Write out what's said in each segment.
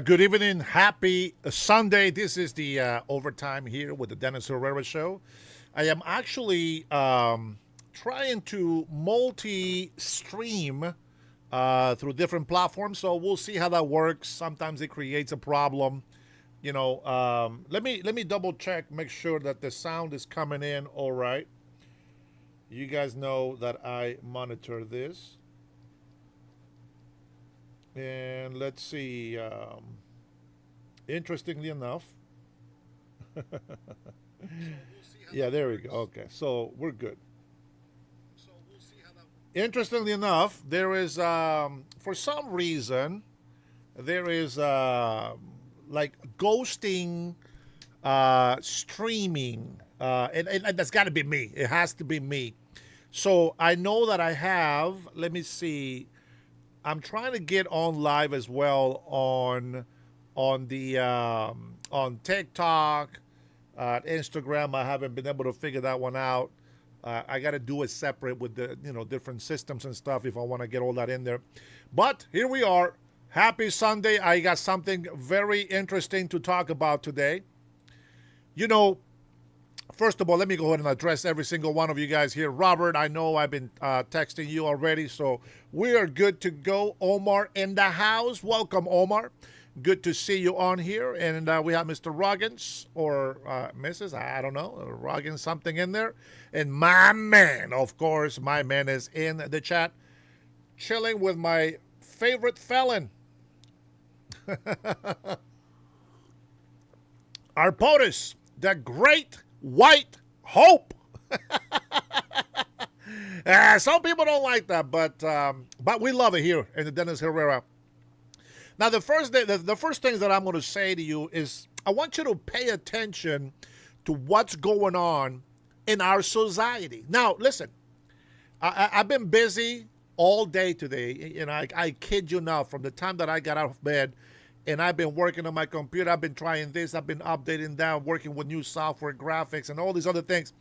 Good evening. Happy Sunday. This is the overtime here with the Dennis Herrera Show. I am actually trying to multi stream through different platforms, so we'll see how that works. Sometimes it creates a problem. Let me double check, make sure that the sound is coming in all right. You guys know that I monitor this. And let's see. Interestingly enough, yeah, there we go. Okay, so we're good. Interestingly enough, there is, for some reason, there is like ghosting streaming, and that's got to be me. It has to be me. So I know that I have. Let me see. I'm trying to get on live as well on TikTok, Instagram. I haven't been able to figure that one out. I got to do it separate with the different systems and stuff if I want to get all that in there. But here we are. Happy Sunday. I got something very interesting to talk about today. First of all, let me go ahead and address every single one of you guys here. Robert, I know I've been texting you already, so we are good to go. Omar in the house. Welcome, Omar. Good to see you on here. And we have Mr. Roggins or Mrs. I don't know, Roggins, something in there. And my man, of course, my man is in the chat, chilling with my favorite felon. Our POTUS, the great white hope. Some people don't like that, but we love it here in the Dennis Herrera. Now, the first things that I'm going to say to you is I want you to pay attention to what's going on in our society. Now, listen, I've been busy all day today. I kid you not, from the time that I got out of bed, and I've been working on my computer. I've been trying this. I've been updating that, working with new software, graphics, and all these other things.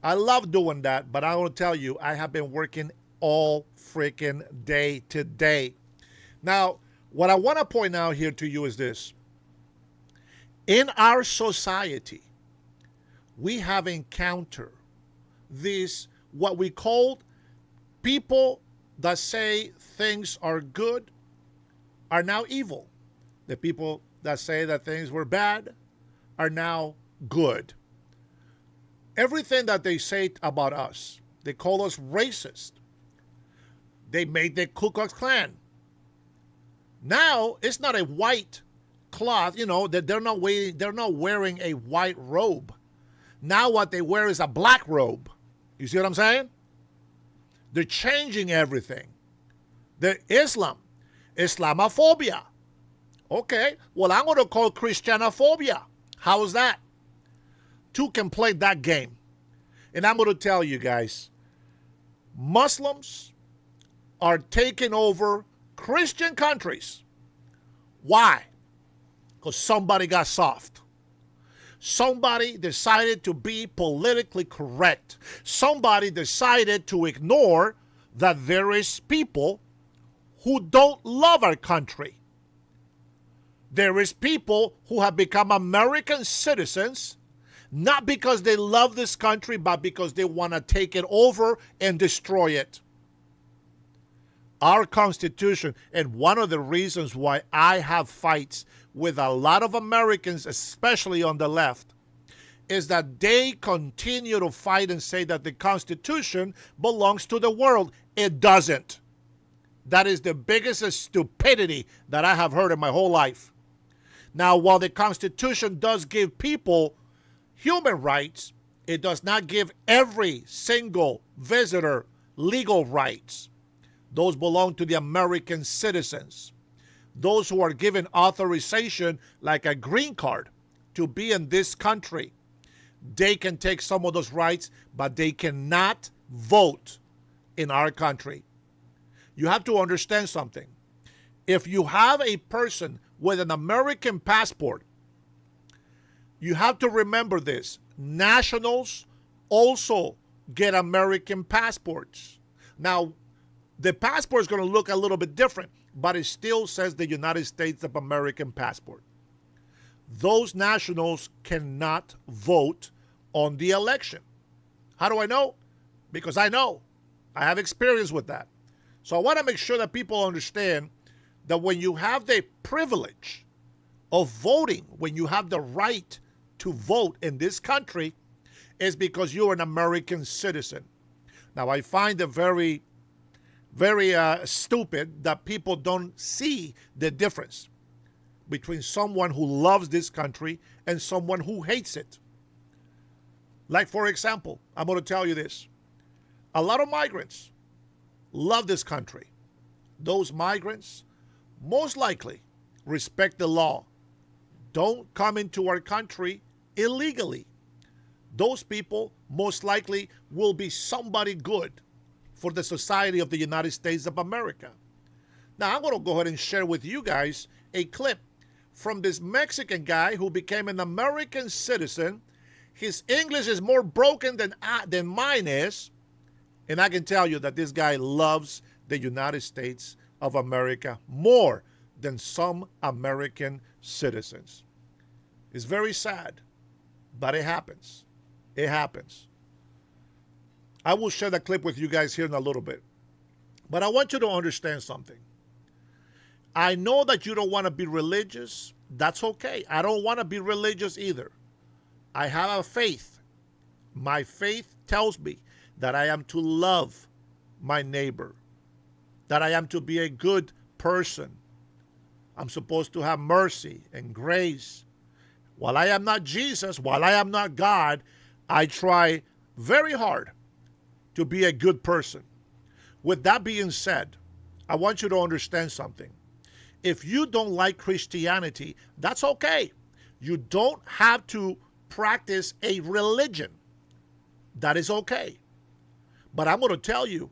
I love doing that, but I want to tell you, I have been working all freaking day today. Now, what I want to point out here to you is this. In our society, we have encountered these, what we call people that say things are good are now evil. The people that say that things were bad are now good. Everything that they say about us, they call us racist. They made the Ku Klux Klan. Now it's not a white cloth, that they're not wearing a white robe. Now what they wear is a black robe. You see what I'm saying? They're changing everything. The Islamophobia. Okay, well, I'm going to call Christianophobia. How's that? Two can play that game. And I'm going to tell you guys, Muslims are taking over Christian countries. Why? Because somebody got soft. Somebody decided to be politically correct. Somebody decided to ignore that there is people who don't love our country. There is people who have become American citizens, not because they love this country, but because they want to take it over and destroy it. Our Constitution, and one of the reasons why I have fights with a lot of Americans, especially on the left, is that they continue to fight and say that the Constitution belongs to the world. It doesn't. That is the biggest stupidity that I have heard in my whole life. Now, while the Constitution does give people human rights, it does not give every single visitor legal rights. Those belong to the American citizens. Those who are given authorization, like a green card, to be in this country, they can take some of those rights, but they cannot vote in our country. You have to understand something. If you have a person with an American passport, you have to remember this. Nationals also get American passports. Now, the passport is going to look a little bit different. but it still says the United States of American passport. Those nationals cannot vote on the election. How do I know? Because I know. I have experience with that. So I want to make sure that people understand that when you have the privilege of voting, when you have the right to vote in this country, is because you're an American citizen. Now, I find it very, very stupid that people don't see the difference between someone who loves this country and someone who hates it. Like, for example, I'm going to tell you this. A lot of migrants love this country. Those migrants most likely respect the law. Don't come into our country illegally. Those people most likely will be somebody good for the society of the United States of America. Now, I'm going to go ahead and share with you guys a clip from this Mexican guy who became an American citizen. His English is more broken than mine is. And I can tell you that this guy loves the United States of America more than some American citizens. It's very sad, but it happens. It happens. I will share that clip with you guys here in a little bit. But I want you to understand something. I know that you don't want to be religious. That's okay. I don't want to be religious either. I have a faith. My faith tells me that I am to love my neighbor, that I am to be a good person. I'm supposed to have mercy and grace. While I am not Jesus, while I am not God, I try very hard to be a good person. With that being said, I want you to understand something. If you don't like Christianity, that's okay. You don't have to practice a religion. That is okay. But I'm going to tell you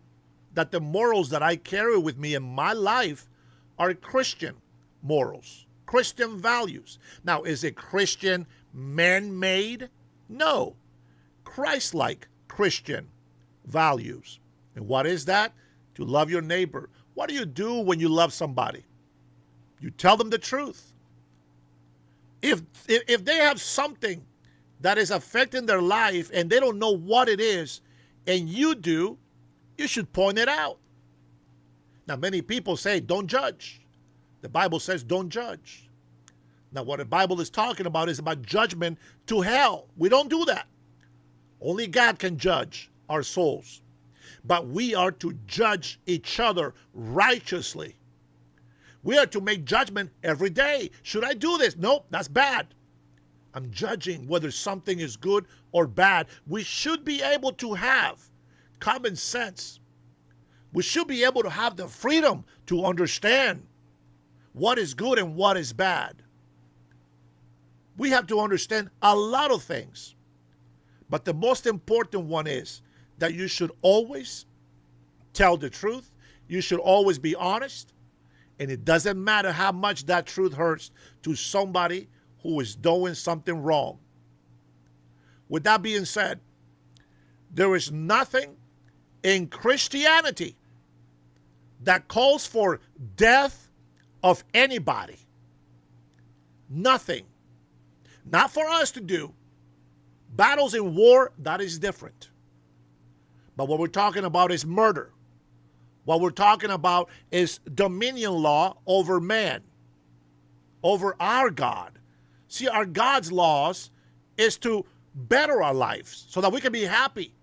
that the morals that I carry with me in my life are Christian morals, Christian values. Now, is it Christian man-made? No. Christ-like Christian values. And what is that? To love your neighbor. What do you do when you love somebody? You tell them the truth. If they have something that is affecting their life and they don't know what it is, and you do, you should point it out. Now, many people say, don't judge. The Bible says, don't judge. Now, what the Bible is talking about is about judgment to hell. We don't do that. Only God can judge our souls. But we are to judge each other righteously. We are to make judgment every day. Should I do this? Nope, that's bad. I'm judging whether something is good or bad. We should be able to have common sense. We should be able to have the freedom to understand what is good and what is bad. We have to understand a lot of things. But the most important one is that you should always tell the truth. You should always be honest. And it doesn't matter how much that truth hurts to somebody who is doing something wrong. With that being said, there is nothing in Christianity that calls for death of anybody. Nothing. Not for us to do. Battles in war, that is different. But what we're talking about is murder. What we're talking about is dominion law over man, over our God. See, our God's laws is to better our lives so that we can be happy,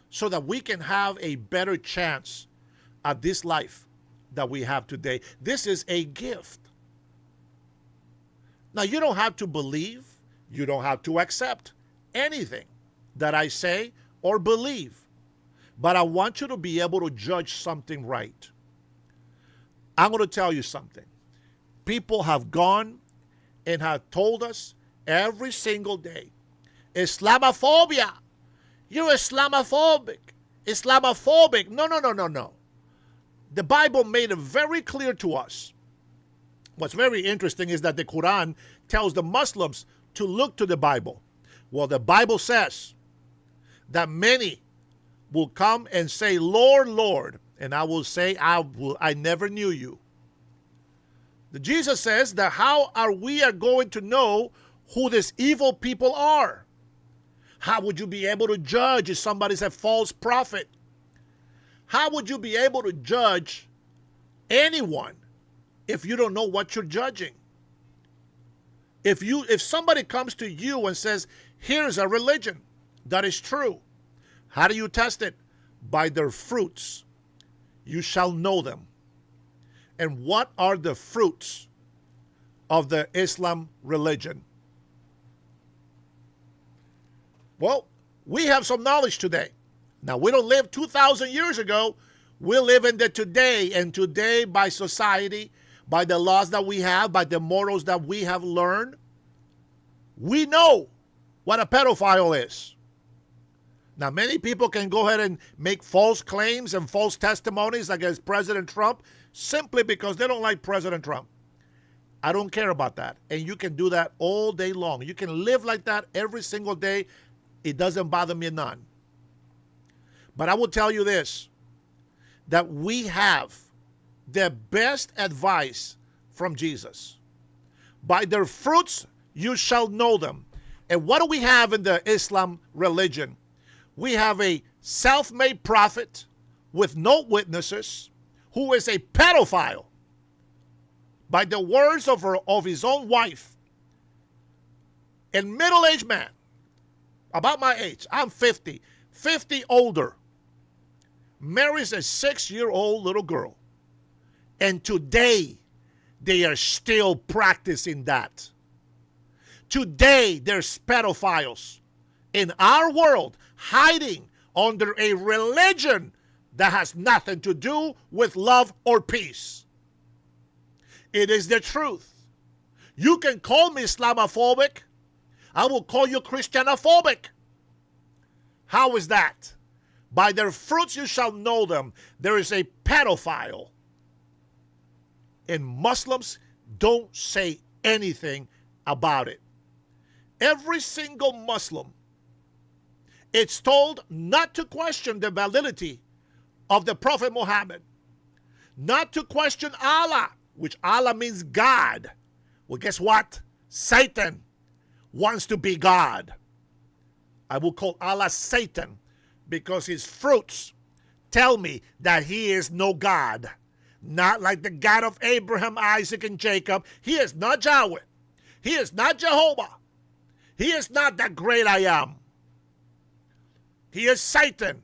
so that we can have a better chance at this life that we have today. This is a gift. Now, you don't have to believe, you don't have to accept anything that I say or believe. But I want you to be able to judge something right. I'm going to tell you something. People have gone and have told us every single day, Islamophobia. You're Islamophobic. Islamophobic. No. The Bible made it very clear to us. What's very interesting is that the Quran tells the Muslims to look to the Bible. Well, the Bible says that many will come and say, Lord, Lord. And I will say, I never knew you. Jesus says that how are we are going to know who these evil people are? How would you be able to judge if somebody's a false prophet? How would you be able to judge anyone if you don't know what you're judging? If somebody comes to you and says, here's a religion that is true, how do you test it? By their fruits you shall know them. And what are the fruits of the Islam religion? Well, we have some knowledge today. Now, we don't live 2,000 years ago. We live in the today, and today by society, by the laws that we have, by the morals that we have learned, we know what a pedophile is. Now, many people can go ahead and make false claims and false testimonies against President Trump simply because they don't like President Trump. I don't care about that. And you can do that all day long. You can live like that every single day. It doesn't bother me none. But I will tell you this, that we have the best advice from Jesus. By their fruits you shall know them. And what do we have in the Islam religion? We have a self-made prophet with no witnesses who is a pedophile by the words of his own wife. A middle-aged man, about my age, I'm 50 older, marries a 6-year-old little girl. And today, they are still practicing that. Today, there's pedophiles in our world hiding under a religion that has nothing to do with love or peace. It is the truth. You can call me Islamophobic. I will call you Christianophobic. How is that? By their fruits you shall know them. There is a pedophile. And Muslims don't say anything about it. Every single Muslim, it's told not to question the validity of the Prophet Muhammad, not to question Allah, which Allah means God. Well, guess what? Satan wants to be God. I will call Allah Satan because his fruits tell me that he is no God. Not like the God of Abraham, Isaac, and Jacob. He is not Yahweh. He is not Jehovah. He is not that great I am. He is Satan.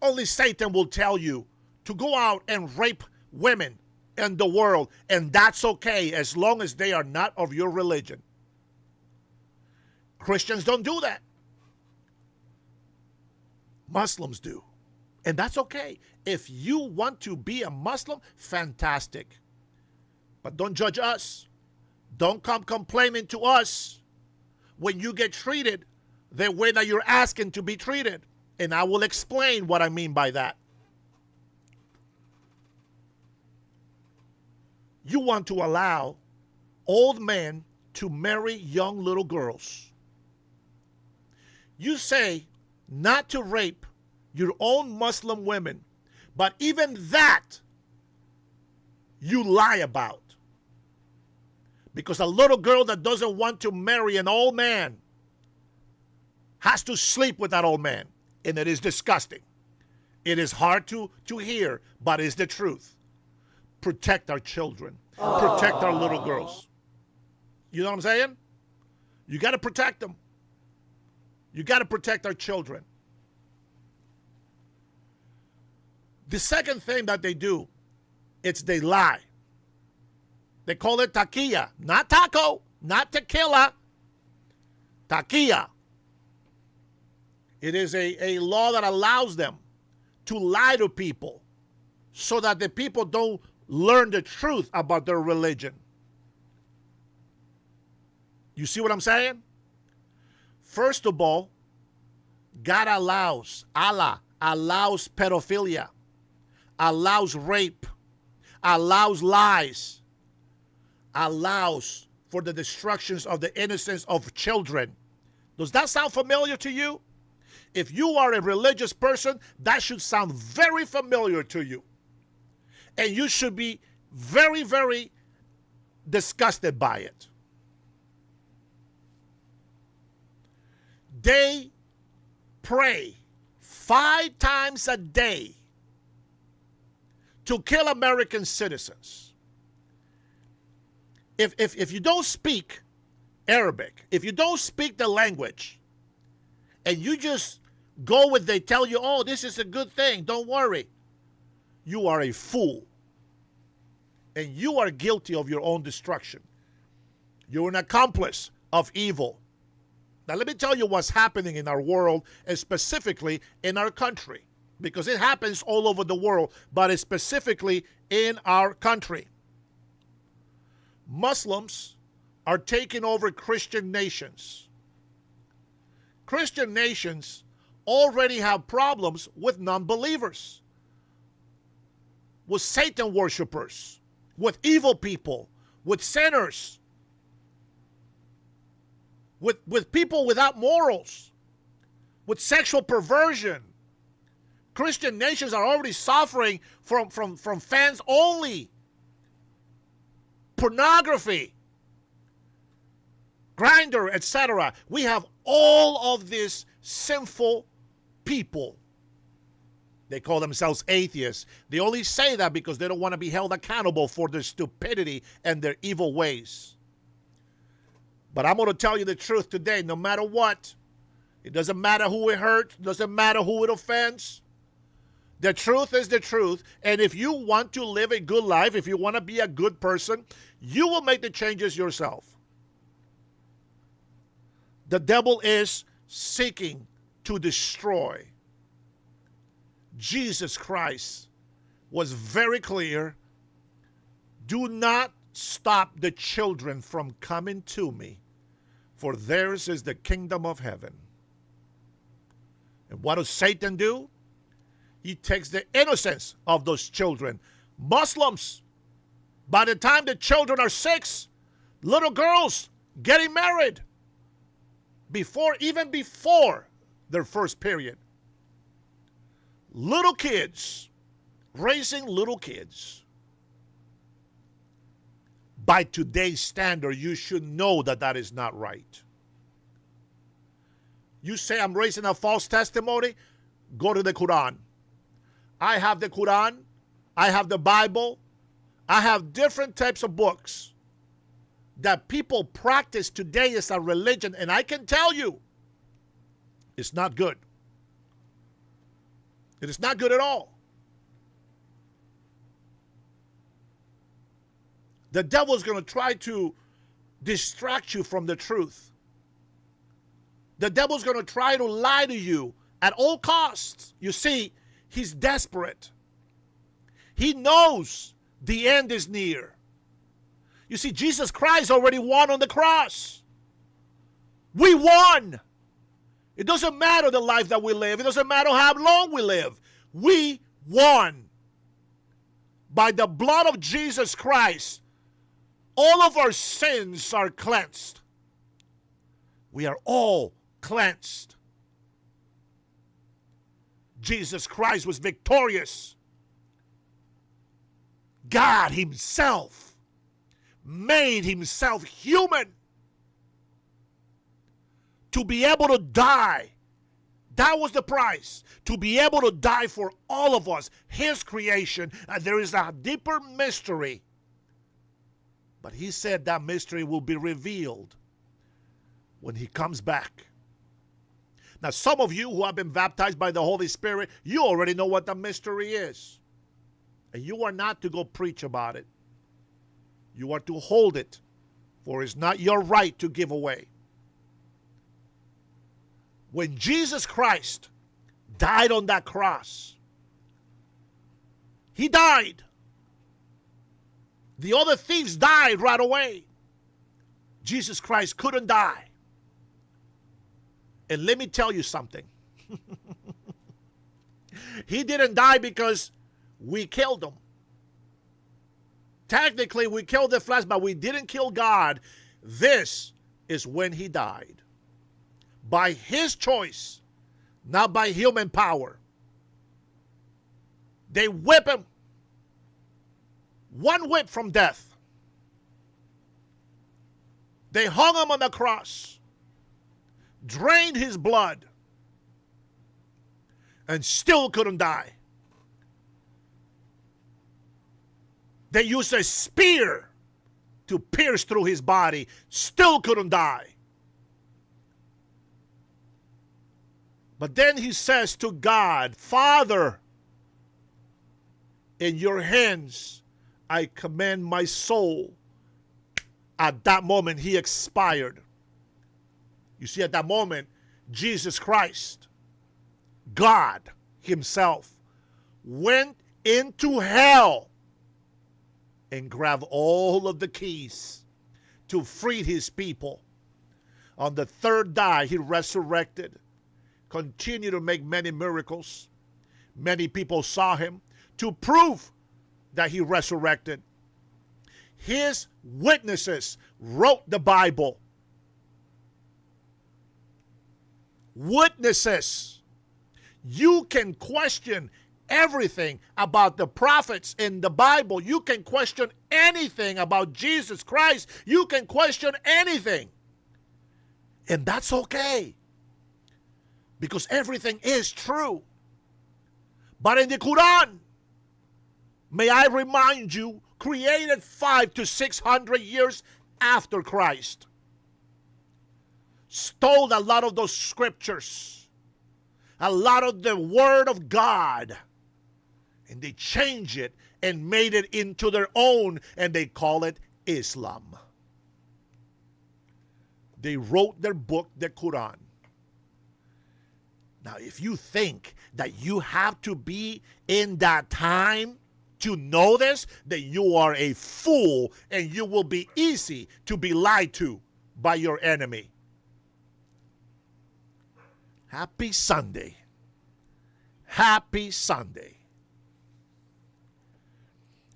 Only Satan will tell you to go out and rape women in the world, and that's okay as long as they are not of your religion. Christians don't do that. Muslims do. And that's okay. If you want to be a Muslim, fantastic. But don't judge us. Don't come complaining to us when you get treated the way that you're asking to be treated. And I will explain what I mean by that. You want to allow old men to marry young little girls. You say not to rape your own Muslim women, but even that you lie about. Because a little girl that doesn't want to marry an old man has to sleep with that old man. And it is disgusting. It is hard to hear, but it's the truth. Protect our children. Protect our little girls. You know what I'm saying? You got to protect them. You got to protect our children. The second thing that they do, it's they lie. They call it taqiyya, not taco, not tequila, taqiyya. It is a law that allows them to lie to people so that the people don't learn the truth about their religion. You see what I'm saying? First of all, Allah allows pedophilia, allows rape, allows lies, allows for the destructions of the innocence of children. Does that sound familiar to you? If you are a religious person, that should sound very familiar to you. And you should be very, very disgusted by it. They pray 5 times a day to kill American citizens. If you don't speak Arabic, if you don't speak the language, and you just go with, they tell you, oh, this is a good thing, don't worry, you are a fool. And you are guilty of your own destruction. You're an accomplice of evil. Now, let me tell you what's happening in our world, and specifically in our country, because it happens all over the world, but it's specifically in our country. Muslims are taking over Christian nations. Christian nations already have problems with non-believers, with Satan worshipers, with evil people, with sinners, with people without morals, with sexual perversion. Christian nations are already suffering from fans only, pornography, Grindr, etc. We have all of these sinful people. They call themselves atheists. They only say that because they don't want to be held accountable for their stupidity and their evil ways. But I'm going to tell you the truth today, no matter what. It doesn't matter who it hurts. It doesn't matter who it offends. The truth is the truth. And if you want to live a good life, if you want to be a good person, you will make the changes yourself. The devil is seeking to destroy. Jesus Christ was very clear. Do not stop the children from coming to me, for theirs is the kingdom of heaven. And what does Satan do? He takes the innocence of those children. Muslims, by the time the children are 6, little girls getting married even before their first period. Little kids, raising little kids. By today's standard, you should know that that is not right. You say, I'm raising a false testimony? Go to the Quran. I have the Quran. I have the Bible. I have different types of books that people practice today as a religion, and I can tell you, it's not good. It is not good at all. The devil is going to try to distract you from the truth. The devil is going to try to lie to you at all costs. You see, he's desperate. He knows the end is near. You see, Jesus Christ already won on the cross. We won. It doesn't matter the life that we live. It doesn't matter how long we live. We won. By the blood of Jesus Christ, all of our sins are cleansed. We are all cleansed. Jesus Christ was victorious. God himself made himself human to be able to die. That was the price. To be able to die for all of us, his creation. And there is a deeper mystery. But he said that mystery will be revealed when he comes back. Now, some of you who have been baptized by the Holy Spirit, you already know what the mystery is. And you are not to go preach about it. You are to hold it, for it's not your right to give away. When Jesus Christ died on that cross, he died. The other thieves died right away. Jesus Christ couldn't die. And let me tell you something. He didn't die because we killed him. Technically, we killed the flesh, but we didn't kill God. This is when he died. By his choice, not by human power. They whip him. one whip from death. They hung him on the cross, drained his blood, and still couldn't die. They used a spear to pierce through his body, still couldn't die. But then he says to God, Father, in your hands I commend my soul. At that moment, he expired. You see, at that moment, Jesus Christ, God himself, went into hell and grabbed all of the keys to free his people. On the third day, he resurrected, continued to make many miracles. Many people saw him to prove that he resurrected. His witnesses wrote the Bible. Witnesses. You can question everything about the prophets in the Bible. You can question anything about Jesus Christ. You can question anything. And that's okay, because everything is true. But in the Quran, may I remind you, created 500 to 600 years after Christ, stole a lot of those scriptures, a lot of the word of God, and they changed it and made it into their own, and they call it Islam. They wrote their book, the Quran. Now, if you think that you have to be in that time to know this, then you are a fool, and you will be easy to be lied to by your enemy. Happy Sunday. Happy Sunday.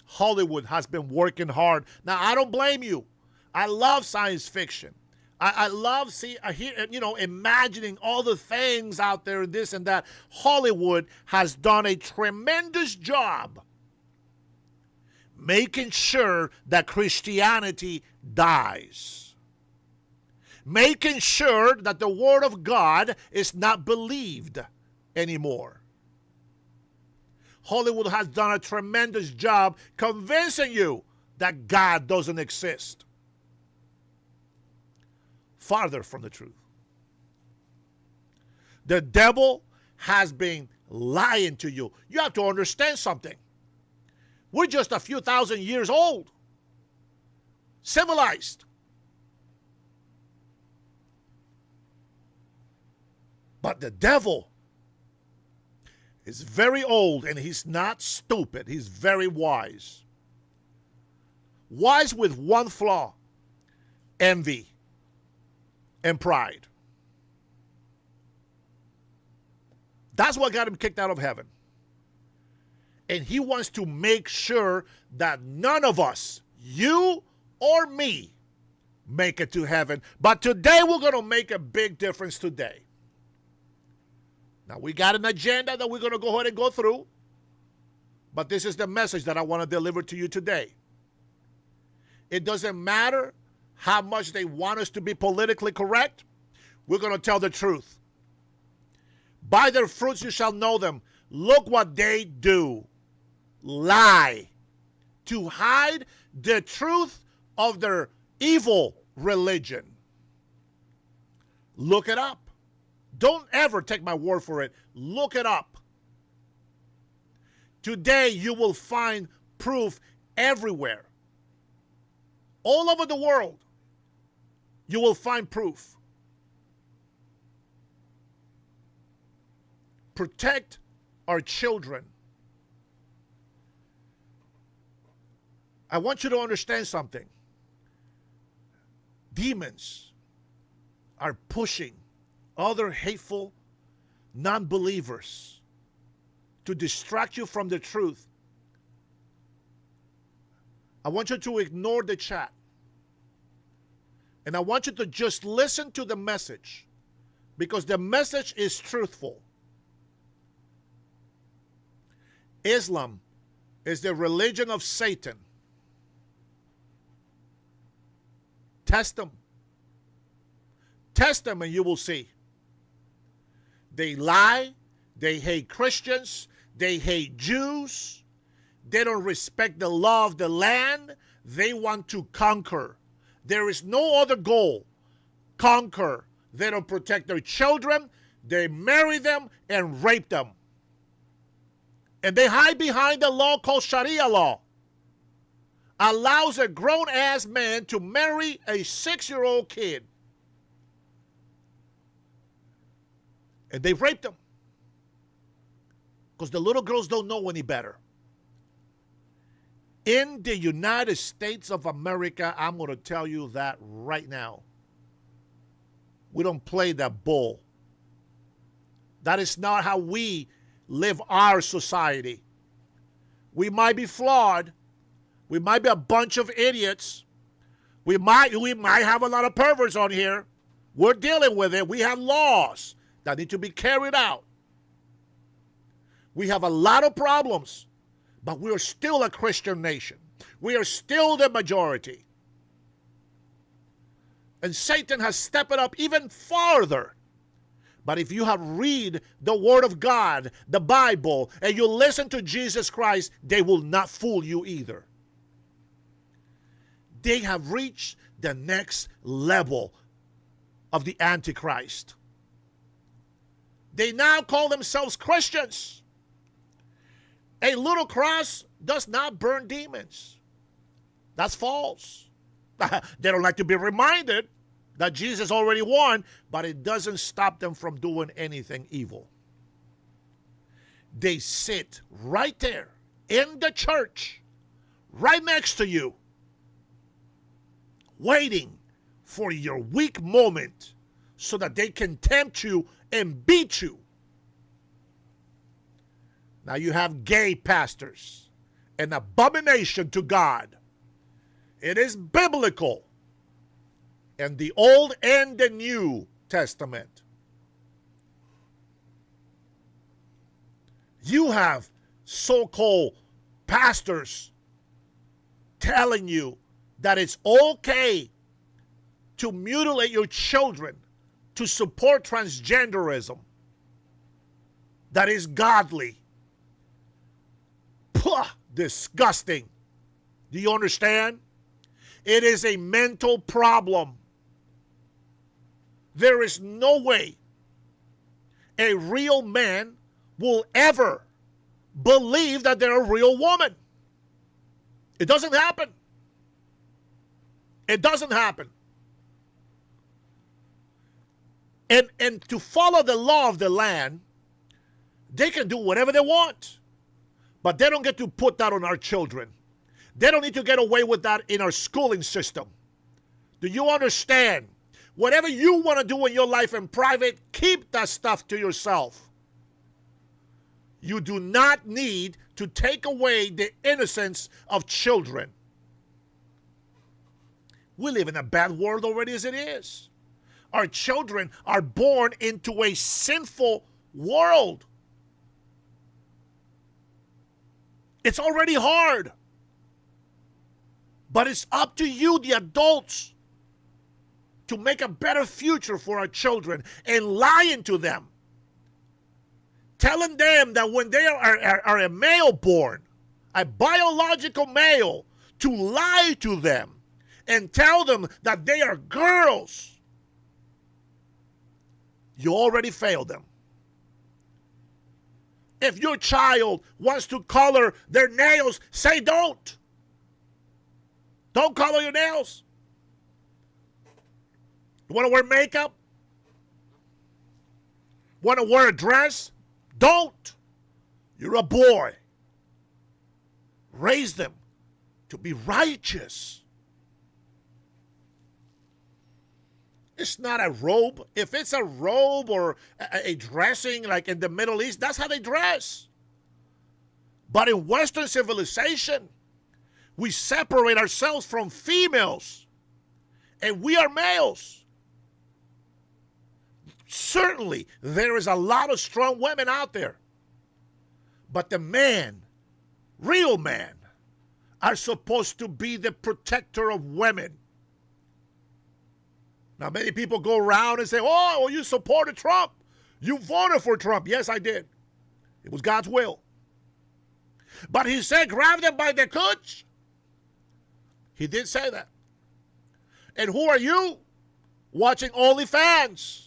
Hollywood has been working hard. Now, I don't blame you. I love science fiction. I love imagining all the things out there, this and that. Hollywood has done a tremendous job making sure that Christianity dies. Making sure that the Word of God is not believed anymore. Hollywood has done a tremendous job convincing you that God doesn't exist. Farther from the truth. The devil has been lying to you. You have to understand something. We're just a few thousand years old. Civilized. But the devil is very old, and he's not stupid. He's very wise. Wise with one flaw: envy and pride. That's what got him kicked out of heaven. And he wants to make sure that none of us, you or me, make it to heaven. But today we're going to make a big difference today. Now, we got an agenda that we're going to go ahead and go through. But this is the message that I want to deliver to you today. It doesn't matter how much they want us to be politically correct. We're going to tell the truth. By their fruits you shall know them. Look what they do. Lie. To hide the truth of their evil religion. Look it up. Don't ever take my word for it. Look it up. Today you will find proof everywhere. All over the world, you will find proof. Protect our children. I want you to understand something. Demons are pushing other hateful non-believers to distract you from the truth. I want you to ignore the chat. And I want you to just listen to the message, because the message is truthful. Islam is the religion of Satan. Test them. Test them and you will see. They lie. They hate Christians. They hate Jews. They don't respect the law of the land. They want to conquer. There is no other goal. Conquer. They don't protect their children. They marry them and rape them. And they hide behind a law called Sharia law. Allows a grown-ass man to marry a 6-year-old kid. And they rape them. Because the little girls don't know any better. In the United States of America, I'm going to tell you that right now. We don't play that bull. That is not how we live our society. We might be flawed. We might be a bunch of idiots. We might have a lot of perverts on here. We're dealing with it. We have laws that need to be carried out. We have a lot of problems, but we are still a Christian nation. We are still the majority. And Satan has stepped it up even farther. But if you have read the Word of God, the Bible, and you listen to Jesus Christ, they will not fool you either. They have reached the next level of the Antichrist. They now call themselves Christians. A little cross does not burn demons. That's false. They don't like to be reminded that Jesus already won, but it doesn't stop them from doing anything evil. They sit right there in the church, right next to you, waiting for your weak moment so that they can tempt you and beat you. Now you have gay pastors, an abomination to God. It is biblical in the Old and the New Testament. You have so-called pastors telling you that it's okay to mutilate your children to support transgenderism. That is godly. Puh, disgusting. Do you understand? It is a mental problem. There is no way a real man will ever believe that they're a real woman. It doesn't happen. It doesn't happen. And to follow the law of the land, they can do whatever they want. But they don't get to put that on our children. They don't need to get away with that in our schooling system. Do you understand? Whatever you want to do in your life in private, keep that stuff to yourself. You do not need to take away the innocence of children. We live in a bad world already as it is. Our children are born into a sinful world. It's already hard. But it's up to you, the adults, to make a better future for our children and lying to them. Telling them that when they are a male born, a biological male, to lie to them and tell them that they are girls. You already failed them. If your child wants to color their nails, say don't. Don't color your nails. You want to wear makeup? Want to wear a dress? Don't. You're a boy. Raise them to be righteous. It's not a robe. If it's a robe or a dressing like in the Middle East, that's how they dress. But in Western civilization, we separate ourselves from females, and we are males. Certainly, there is a lot of strong women out there. But the man, real man, are supposed to be the protector of women. Now, many people go around and say, oh, well, you supported Trump. You voted for Trump. Yes, I did. It was God's will. But he said, grab them by the cooch. He did say that. And who are you? Watching OnlyFans,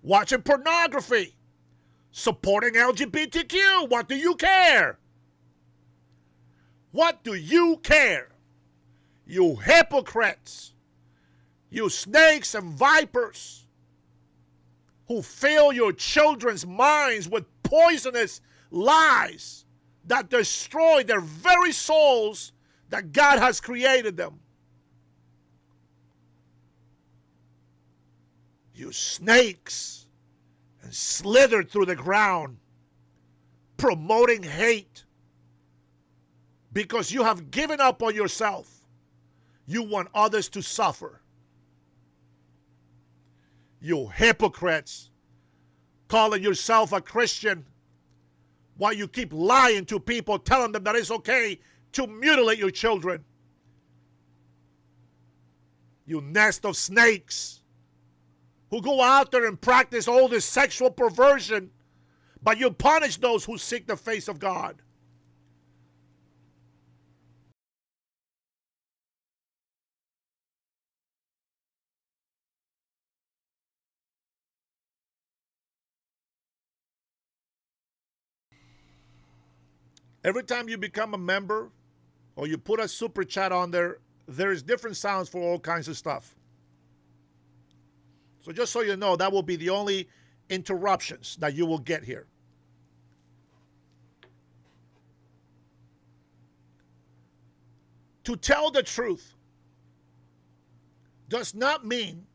watching pornography, supporting LGBTQ. What do you care? What do you care? You hypocrites, you snakes and vipers who fill your children's minds with poisonous lies that destroy their very souls that God has created them. You snakes, and slithered through the ground, promoting hate because you have given up on yourself. You want others to suffer. You hypocrites, calling yourself a Christian while you keep lying to people, telling them that it's okay to mutilate your children. You nest of snakes who go out there and practice all this sexual perversion, but you punish those who seek the face of God. Every time you become a member or you put a super chat on there, there's different sounds for all kinds of stuff. So just so you know, that will be the only interruptions that you will get here. To tell the truth does not mean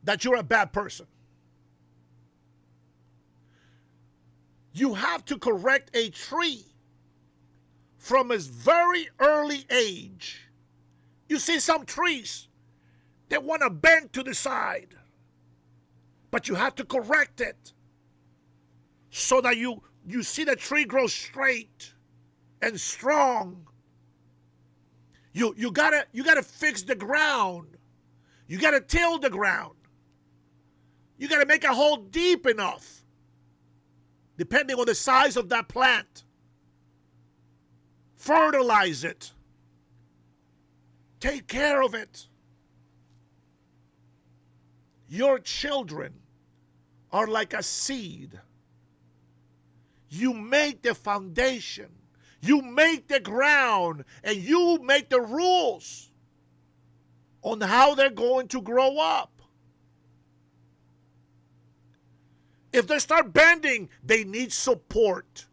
that you're a bad person. You have to correct a tree from its very early age. You see some trees, they want to bend to the side, but you have to correct it so that you see the tree grow straight and strong. You gotta fix the ground. You gotta till the ground. You gotta make a hole deep enough, depending on the size of that plant. Fertilize it. Take care of it. Your children are like a seed. You make the foundation. You make the ground. And you make the rules on how they're going to grow up. If they start bending, they need support.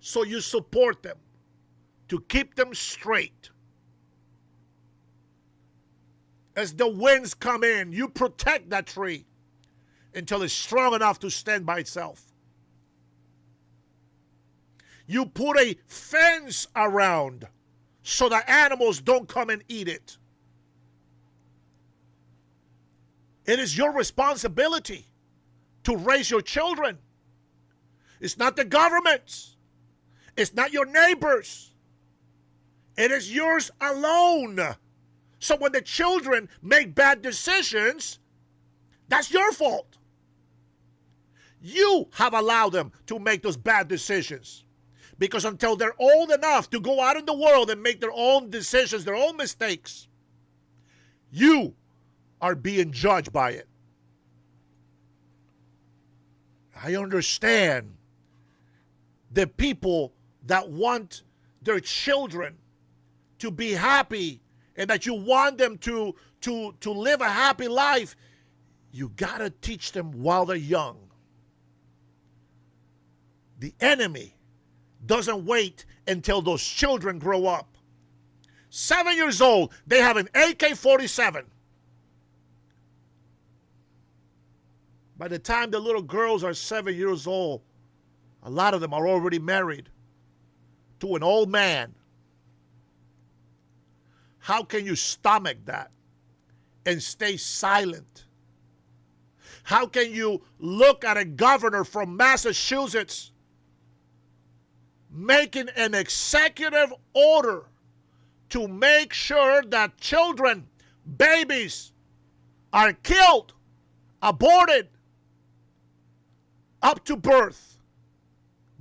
So you support them to keep them straight. As the winds come in, you protect that tree until it's strong enough to stand by itself. You put a fence around so that animals don't come and eat it. It is your responsibility to raise your children. It's not the government's. It's not your neighbor's. It is yours alone. So when the children make bad decisions, that's your fault. You have allowed them to make those bad decisions. Because until they're old enough to go out in the world and make their own decisions, their own mistakes, you are being judged by it. I understand the people that want their children to be happy and that you want them to live a happy life. You got to teach them while they're young. The enemy doesn't wait until those children grow up. 7 years old, they have an AK-47. By the time the little girls are 7 years old, a lot of them are already married to an old man. How can you stomach that and stay silent? How can you look at a governor from Massachusetts making an executive order to make sure that children, babies, are killed, aborted, up to birth.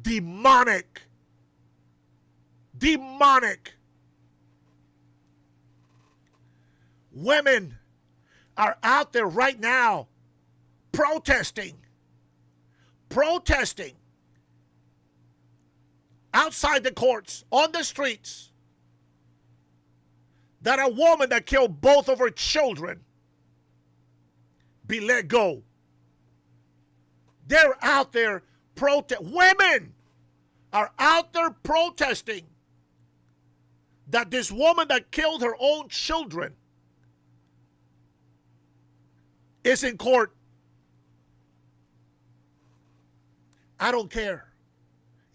Demonic. Demonic. Women are out there right now protesting outside the courts, on the streets, that a woman that killed both of her children be let go. They're out there women are out there protesting that this woman that killed her own children is in court. I don't care.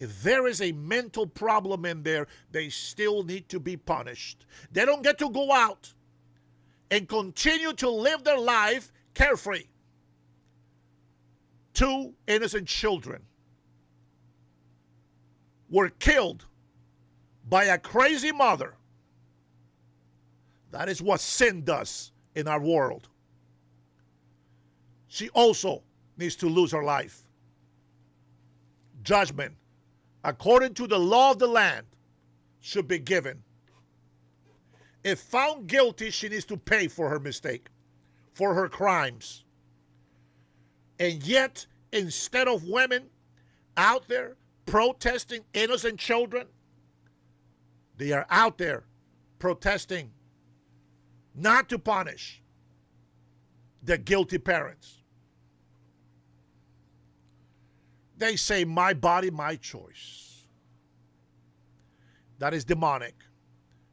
If there is a mental problem in there, they still need to be punished. They don't get to go out and continue to live their life carefree. 2 innocent children were killed by a crazy mother. That is what sin does in our world. She also needs to lose her life. Judgment, according to the law of the land, should be given. If found guilty, she needs to pay for her mistake, for her crimes. And yet, instead of women out there protesting innocent children, they are out there protesting not to punish the guilty parents. They say, my body, my choice. That is demonic.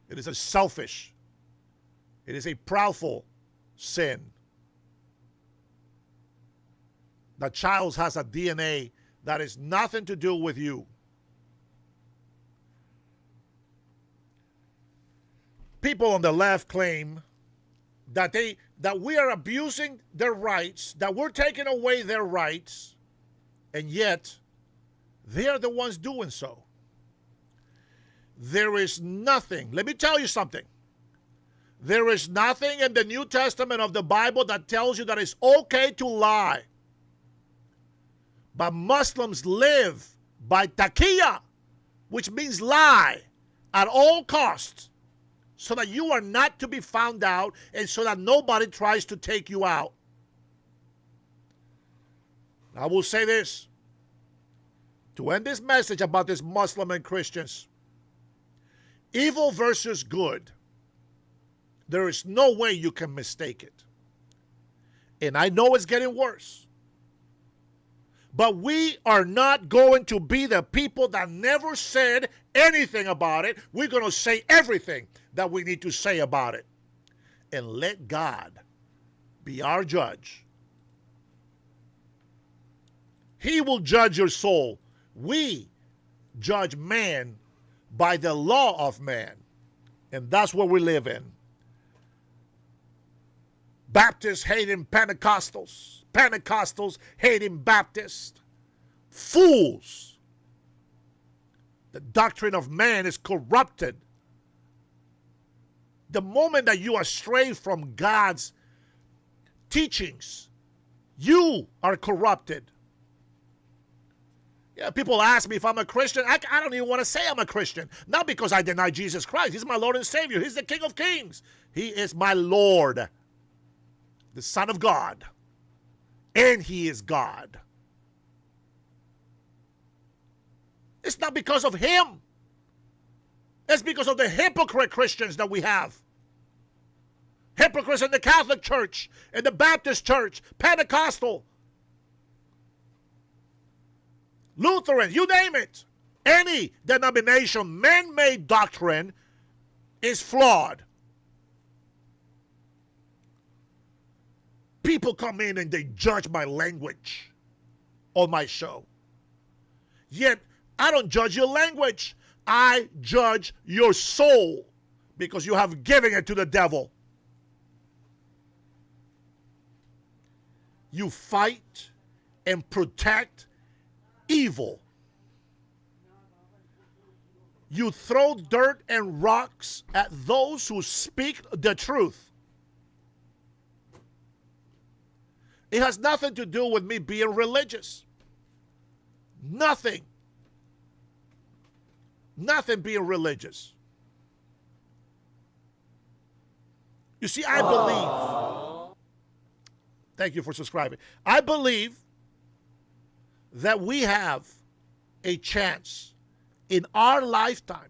It is a selfish. It is a proudful sin. The child has a DNA that is nothing to do with you. People on the left claim that we are abusing their rights, that we're taking away their rights, and yet they are the ones doing so. There is nothing. Let me tell you something. There is nothing in the New Testament of the Bible that tells you that it's okay to lie. But Muslims live by taqiyya, which means lie at all costs, so that you are not to be found out and so that nobody tries to take you out. I will say this to end this message about this Muslim and Christians. Evil versus good. There is no way you can mistake it. And I know it's getting worse. But we are not going to be the people that never said anything about it. We're going to say everything that we need to say about it. And let God be our judge. He will judge your soul. We judge man by the law of man. And that's what we live in. Baptists hating Pentecostals. Pentecostals hating Baptists. Fools. The doctrine of man is corrupted. The moment that you astray from God's teachings, you are corrupted. Yeah, people ask me if I'm a Christian. I don't even want to say I'm a Christian. Not because I deny Jesus Christ. He's my Lord and Savior. He's the King of Kings. He is my Lord, the Son of God. And He is God. It's not because of Him. It's because of the hypocrite Christians that we have. Hypocrites in the Catholic Church, in the Baptist Church, Pentecostal, Lutheran, you name it. Any denomination, man-made doctrine is flawed. People come in and they judge my language on my show. Yet, I don't judge your language. I judge your soul because you have given it to the devil. You fight and protect evil. You throw dirt and rocks at those who speak the truth. It has nothing to do with me being religious. Nothing. Nothing being religious. You see, I believe. Thank you for subscribing. I believe that we have a chance in our lifetime.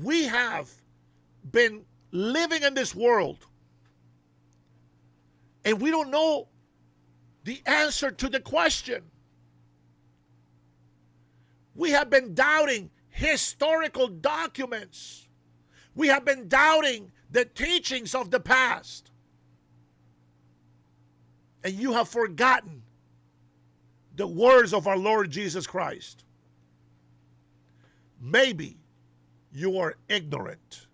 We have been living in this world, and we don't know the answer to the question. We have been doubting historical documents. We have been doubting the teachings of the past. And you have forgotten the words of our Lord Jesus Christ. Maybe you are ignorant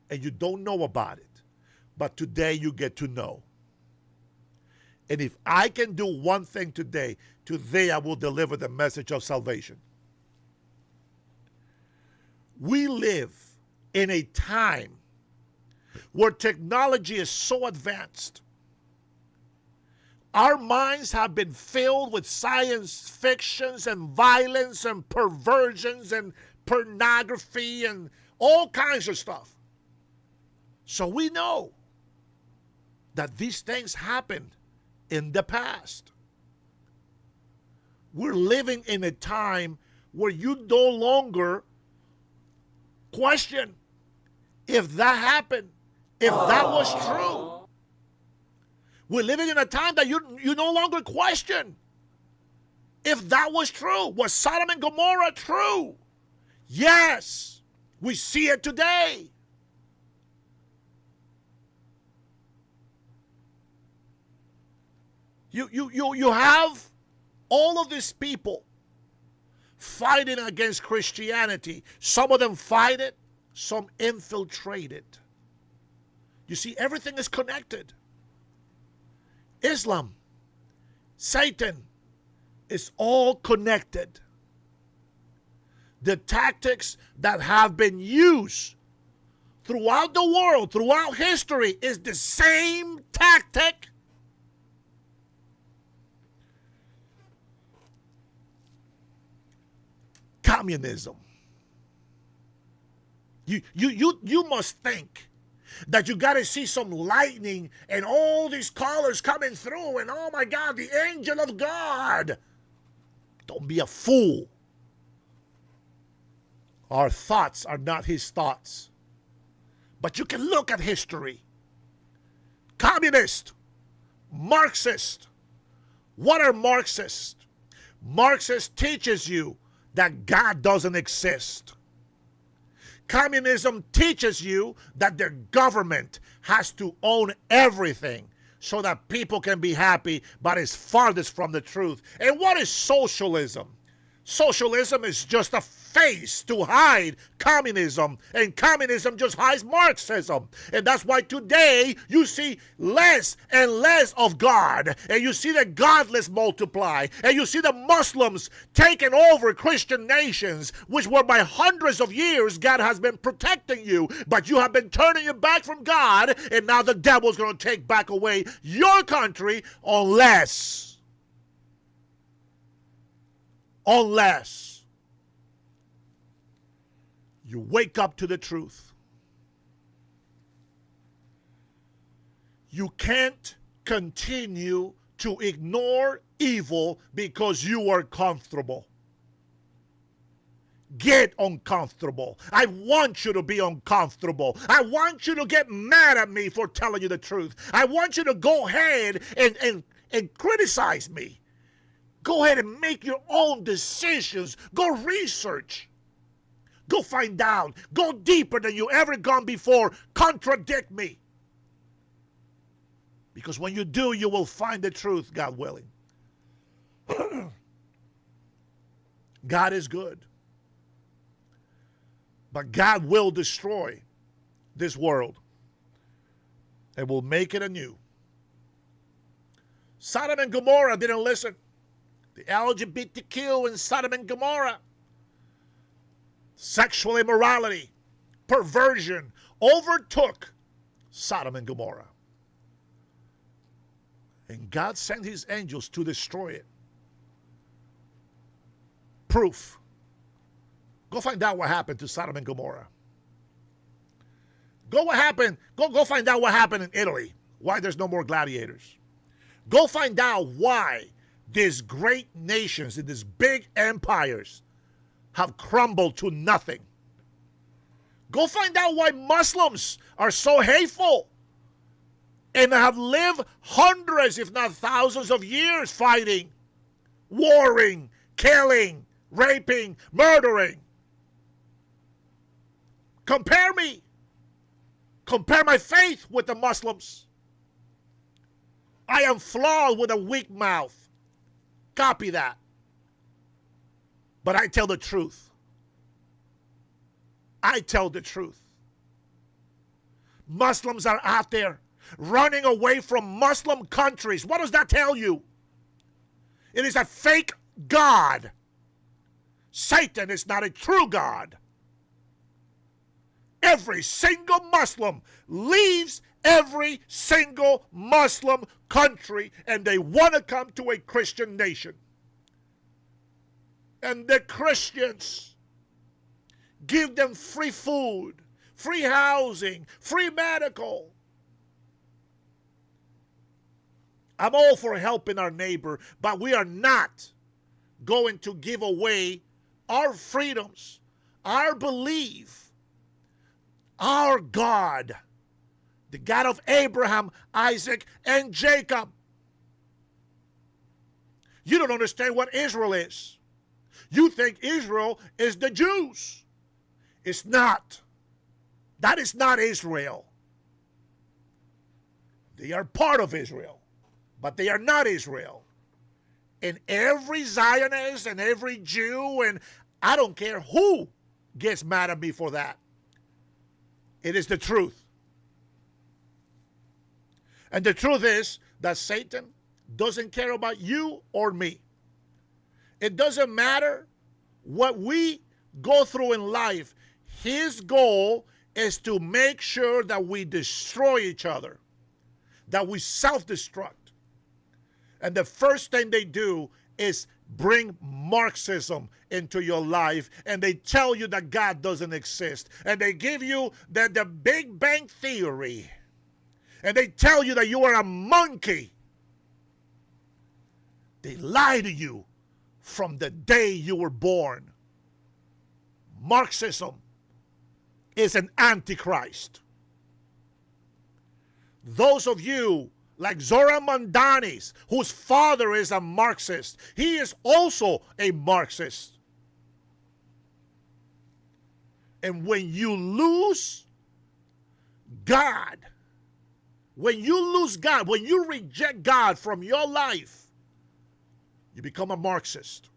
and you don't know about it, but today you get to know. And if I can do one thing today I will deliver the message of salvation. We live in a time where technology is so advanced. Our minds have been filled with science fictions and violence and perversions and pornography and all kinds of stuff. So we know that these things happened in the past. We're living in a time where you no longer question if that happened, if that was true. We're living in a time that you no longer question if that was true. Was Sodom and Gomorrah true? Yes, we see it today. You have all of these people fighting against Christianity. Some of them fight it, some infiltrate it. You see, everything is connected. Islam, Satan, is all connected. The tactics that have been used throughout the world, throughout history, is the same tactic. Communism. You must think that you got to see some lightning and all these colors coming through and oh my God, the angel of God. Don't be a fool. Our thoughts are not his thoughts. But you can look at history. Communist, Marxist. What are Marxists? Marxist teaches you that God doesn't exist. Communism teaches you that the government has to own everything so that people can be happy, but it's farthest from the truth. And what is socialism? Socialism is just a face to hide communism, and communism just hides Marxism. And that's why today you see less and less of God, and you see the godless multiply, and you see the Muslims taking over Christian nations, which were by hundreds of years God has been protecting you, but you have been turning your back from God, and now the devil's going to take back away your country unless you wake up to the truth. You can't continue to ignore evil because you are comfortable. Get uncomfortable. I want you to be uncomfortable. I want you to get mad at me for telling you the truth. I want you to go ahead and criticize me. Go ahead and make your own decisions. Go research. Go find out. Go deeper than you ever gone before. Contradict me. Because when you do, you will find the truth, God willing. God is good. But God will destroy this world and will make it anew. Sodom and Gomorrah didn't listen. The LGBTQ in Sodom and Gomorrah, sexual immorality, perversion, overtook Sodom and Gomorrah. And God sent his angels to destroy it. Proof. Go find out what happened to Sodom and Gomorrah. Go find out what happened in Italy. Why there's no more gladiators. Go find out why these great nations and these big empires have crumbled to nothing. Go find out why Muslims are so hateful and have lived hundreds, if not thousands of years fighting, warring, killing, raping, murdering. Compare me. Compare my faith with the Muslims. I am flawed with a weak mouth. Copy that. But I tell the truth. I tell the truth. Muslims are out there running away from Muslim countries. What does that tell you? It is a fake God. Satan is not a true God. Every single Muslim leaves every single Muslim country and they want to come to a Christian nation. And the Christians give them free food, free housing, free medical. I'm all for helping our neighbor, but we are not going to give away our freedoms, our belief, our God, the God of Abraham, Isaac, and Jacob. You don't understand what Israel is. You think Israel is the Jews. It's not. That is not Israel. They are part of Israel, but they are not Israel. And every Zionist and every Jew, and I don't care who gets mad at me for that. It is the truth. And the truth is that Satan doesn't care about you or me. It doesn't matter what we go through in life. His goal is to make sure that we destroy each other, that we self-destruct. And the first thing they do is bring Marxism into your life, and they tell you that God doesn't exist, and they give you the Big Bang Theory, and they tell you that you are a monkey. They lie to you from the day you were born. Marxism is an antichrist. Those of you like Zora Mandanis, whose father is a Marxist, he is also a Marxist. And when you lose God, when you reject God from your life, you become a Marxist.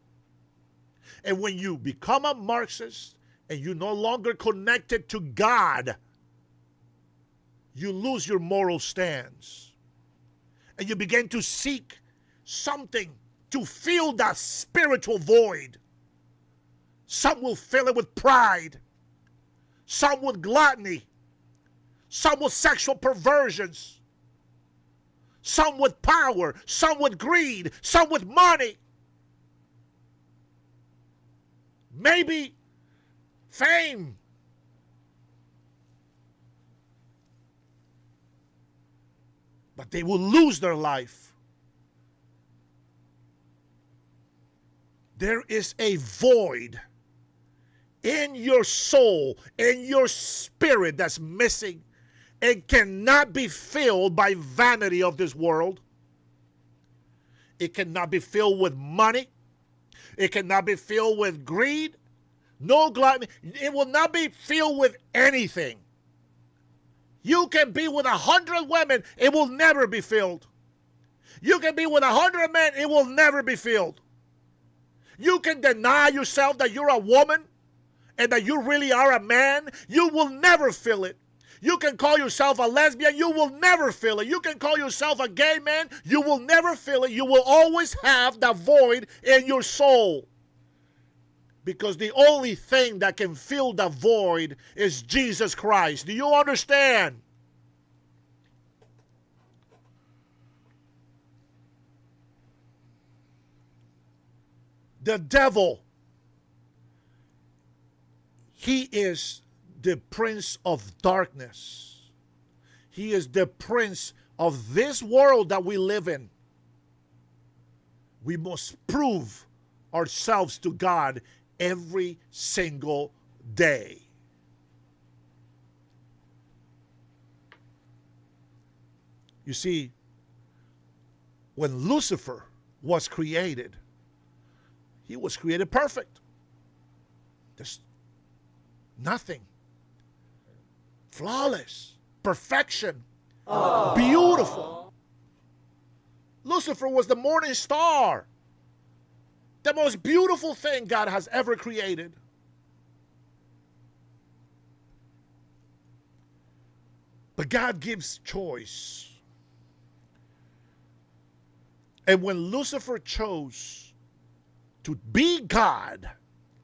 And when you become a Marxist and you're no longer connected to God, you lose your moral stance. And you begin to seek something to fill that spiritual void. Some will fill it with pride. Some with gluttony. Some with sexual perversions. Some with power. Some with greed. Some with money. Maybe fame. But they will lose their life. There is a void in your soul, in your spirit that's missing. It cannot be filled by vanity of this world. It cannot be filled with money. It cannot be filled with greed. No gluttony. It will not be filled with anything. You can be with 100 women, it will never be filled. You can be with 100 men, it will never be filled. You can deny yourself that you're a woman and that you really are a man, you will never fill it. You can call yourself a lesbian, you will never fill it. You can call yourself a gay man, you will never fill it. You will always have that void in your soul. Because the only thing that can fill the void is Jesus Christ. Do you understand? The devil, he is the prince of darkness. He is the prince of this world that we live in. We must prove ourselves to God every single day. You see, when Lucifer was created, he was created perfect. There's nothing. Flawless. Perfection. Aww. Beautiful. Lucifer was the morning star. The most beautiful thing God has ever created. But God gives choice. And when Lucifer chose to be God,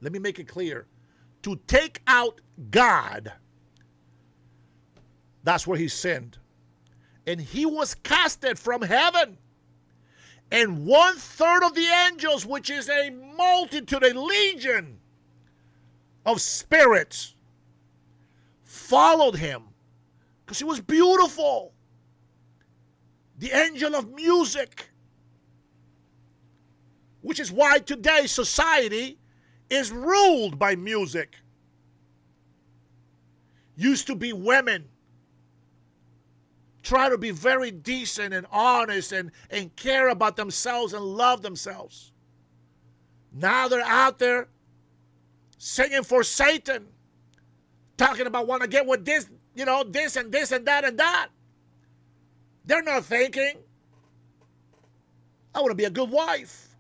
let me make it clear, to take out God, that's where he sinned. And he was casted from heaven. And 1/3 of the angels, which is a multitude, a legion of spirits, followed him because he was beautiful. The angel of music, which is why today's society is ruled by music. Used to be women try to be very decent and honest and care about themselves and love themselves. Now they're out there singing for Satan, talking about want to get with this, this and this and that and that. They're not thinking, I want to be a good wife.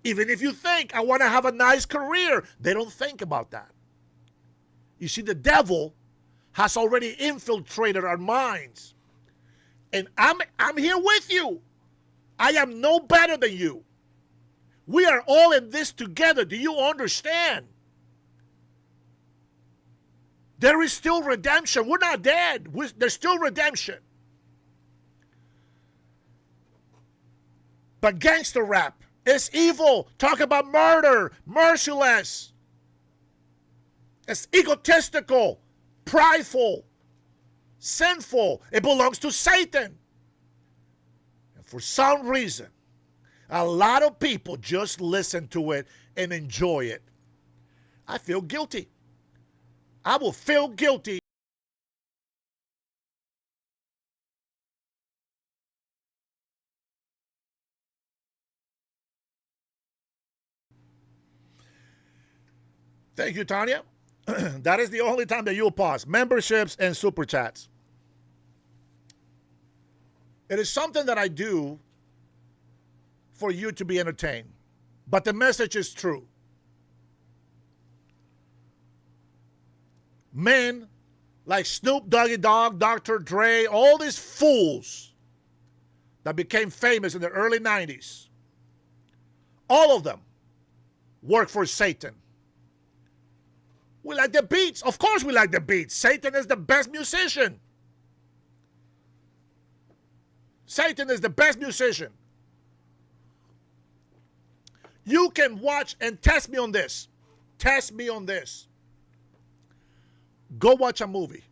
Even if you think, I want to have a nice career, they don't think about that. You see, the devil has already infiltrated our minds. And I'm here with you. I am no better than you. We are all in this together. Do you understand? There is still redemption. We're not dead. There's still redemption. But gangster rap is evil. Talk about murder, merciless. It's egotistical, prideful, sinful. It belongs to Satan. And for some reason, a lot of people just listen to it and enjoy it. I feel guilty. I will feel guilty. Thank you, Tanya. That is the only time that you'll pause. Memberships and super chats. It is something that I do for you to be entertained. But the message is true. Men like Snoop Doggy Dogg, Dr. Dre, all these fools that became famous in the early 90s, all of them work for Satan. We like the beats. Of course we like the beats. Satan is the best musician. Satan is the best musician. You can watch and test me on this. Test me on this. Go watch a movie.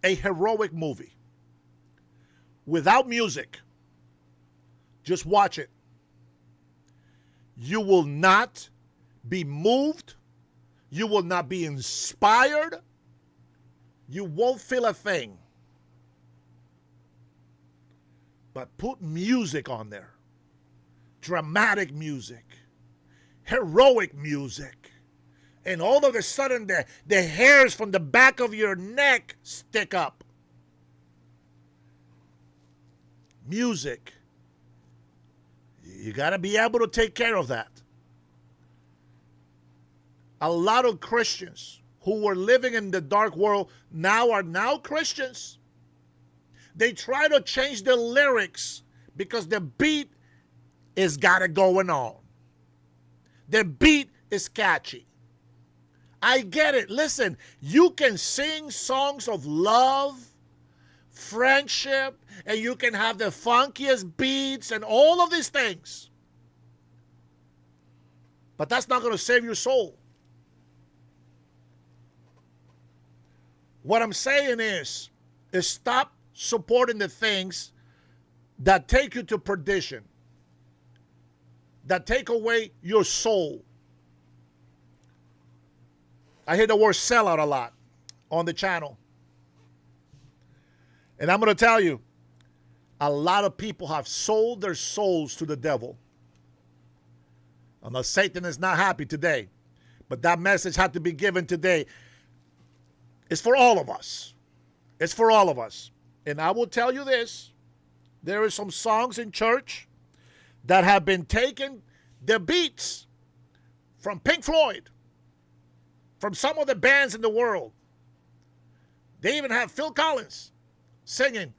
A heroic movie. Without music. Just watch it. You will not be moved. You will not be inspired. You won't feel a thing. But put music on there. Dramatic music. Heroic music. And all of a sudden the hairs from the back of your neck stick up. Music. You got to be able to take care of that. A lot of Christians who were living in the dark world are now Christians. They try to change the lyrics because the beat is got it going on. The beat is catchy. I get it. Listen, you can sing songs of love, friendship, and you can have the funkiest beats and all of these things. But that's not going to save your soul. What I'm saying is stop supporting the things that take you to perdition, that take away your soul. I hear the word sellout a lot on the channel. And I'm going to tell you, a lot of people have sold their souls to the devil. Unless Satan is not happy today. But that message had to be given today. It's for all of us. It's for all of us. And I will tell you this. There are some songs in church that have been taken, the beats from Pink Floyd, from some of the bands in the world. They even have Phil Collins singing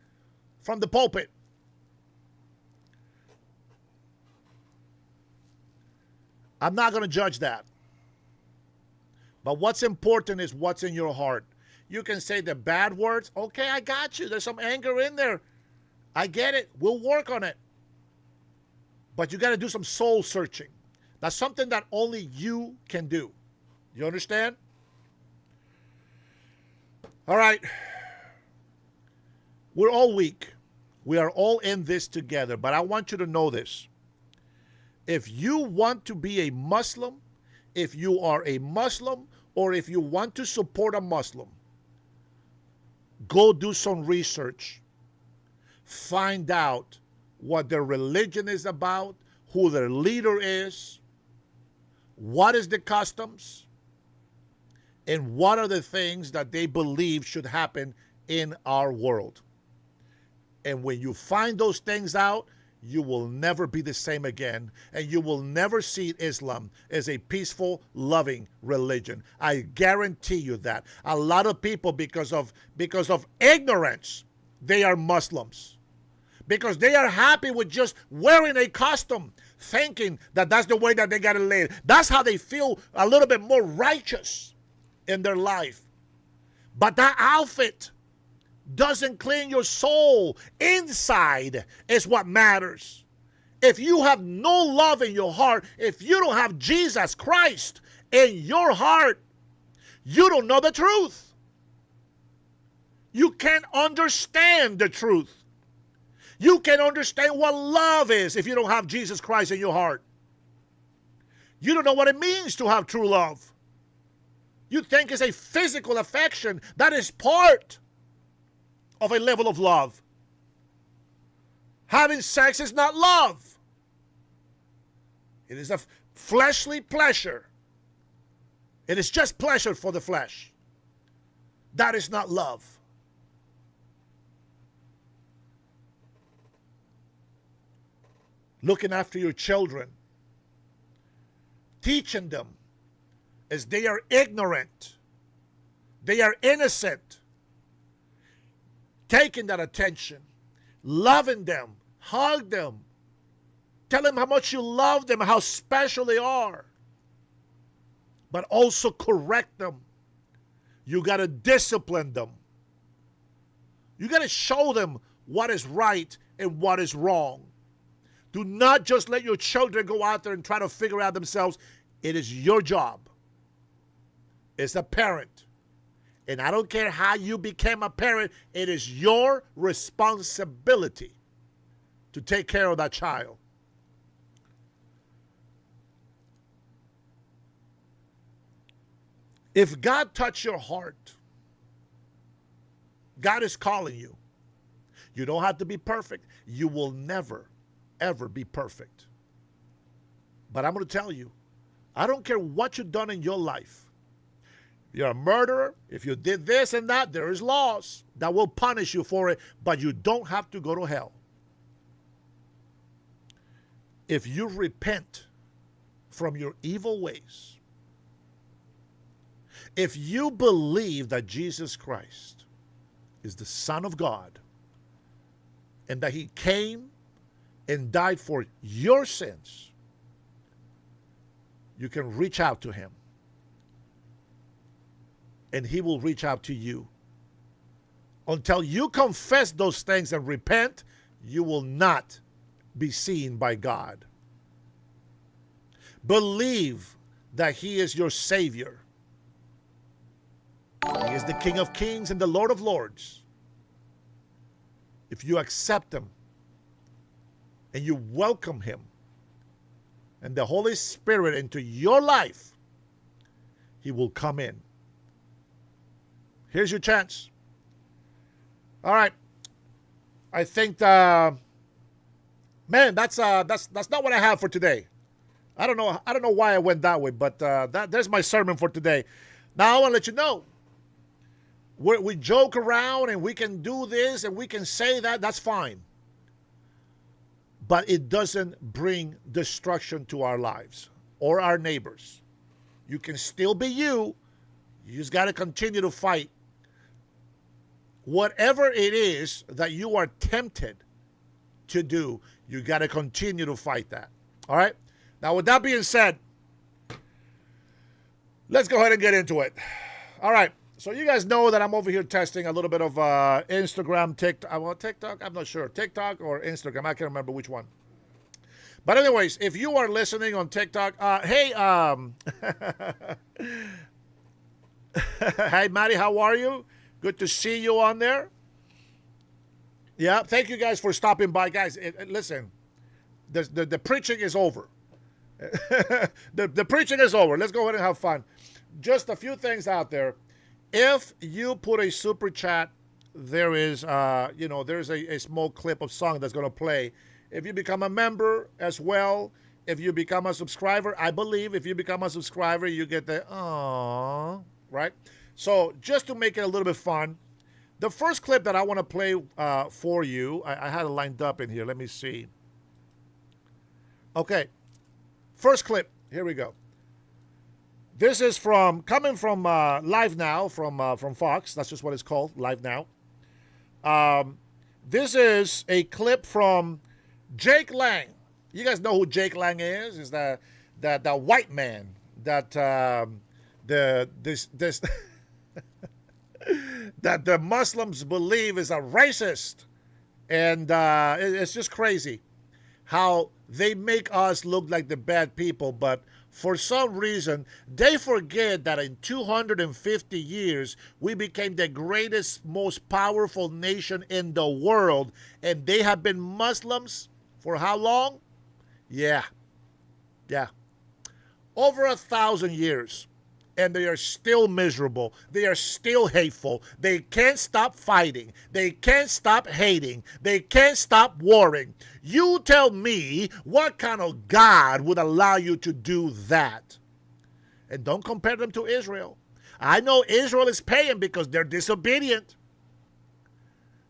from the pulpit. I'm not going to judge that. But what's important is what's in your heart. You can say the bad words. Okay, I got you. There's some anger in there. I get it. We'll work on it. But you got to do some soul searching. That's something that only you can do. You understand? All right. We're all weak. We are all in this together. But I want you to know this. If you want to be a Muslim, if you are a Muslim, or if you want to support a Muslim, go do some research. Find out what their religion is about, who their leader is, what is the customs, and what are the things that they believe should happen in our world. And when you find those things out, you will never be the same again, and you will never see Islam as a peaceful, loving religion. I guarantee you that. A lot of people, because of ignorance, they are Muslims. Because they are happy with just wearing a costume, thinking that that's the way that they got to live. That's how they feel a little bit more righteous in their life. But that outfit doesn't clean your soul. Inside is what matters. If you have no love in your heart, if you don't have Jesus Christ in your heart, you don't know the truth. You can't understand the truth. You can't understand what love is if you don't have Jesus Christ in your heart. You don't know what it means to have true love. You think it's a physical affection. That is part of a level of love. Having sex is not love. It is a fleshly pleasure. It is just pleasure for the flesh. That is not love. Looking after your children, teaching them as they are ignorant, they are innocent, taking that attention, loving them, hug them, tell them how much you love them, how special they are, but also correct them. You got to discipline them. You got to show them what is right and what is wrong. Do not just let your children go out there and try to figure out themselves. It is your job as a parent. And I don't care how you became a parent, it is your responsibility to take care of that child. If God touched your heart, God is calling you. You don't have to be perfect. You will never, ever be perfect. But I'm going to tell you, I don't care what you've done in your life. You're a murderer. If you did this and that, there is laws that will punish you for it, but you don't have to go to hell. If you repent from your evil ways, if you believe that Jesus Christ is the Son of God and that he came and died for your sins, you can reach out to him. And he will reach out to you. Until you confess those things and repent, you will not be seen by God. Believe that he is your Savior. He is the King of Kings and the Lord of Lords. If you accept him and you welcome him and the Holy Spirit into your life, he will come in. Here's your chance. All right. I think, man, that's not what I have for today. I don't know why I went that way, but there's my sermon for today. Now I want to let you know. We joke around and we can do this and we can say that. That's fine. But it doesn't bring destruction to our lives or our neighbors. You can still be you. You just got to continue to fight. Whatever it is that you are tempted to do, you got to continue to fight that. All right? Now, with that being said, let's go ahead and get into it. All right. So you guys know that I'm over here testing a little bit of Instagram, TikTok, I'm not sure. TikTok or Instagram, I can't remember which one. But anyways, if you are listening on TikTok, hey, hey, Maddie, how are you? Good to see you on there. Yeah, thank you guys for stopping by. Guys, listen, the preaching is over. the preaching is over. Let's go ahead and have fun. Just a few things out there. If you put a super chat, there is, there's a small clip of song that's going to play. If you become a member as well, if you become a subscriber, I believe if you become a subscriber, you get the, aww, right? So just to make it a little bit fun, the first clip that I want to play for you, I had it lined up in here. Let me see. Okay. First clip. Here we go. This is coming from Live Now from Fox. That's just what it's called, Live Now. This is a clip from Jake Lang. You guys know who Jake Lang is? Is the white man that that the Muslims believe is a racist, and it's just crazy how they make us look like the bad people, but for some reason, they forget that in 250 years, we became the greatest, most powerful nation in the world. And they have been Muslims for how long? Yeah. Over 1,000 years. And they are still miserable. They are still hateful. They can't stop fighting. They can't stop hating. They can't stop warring. You tell me what kind of God would allow you to do that? And don't compare them to Israel. I know Israel is paying because they're disobedient.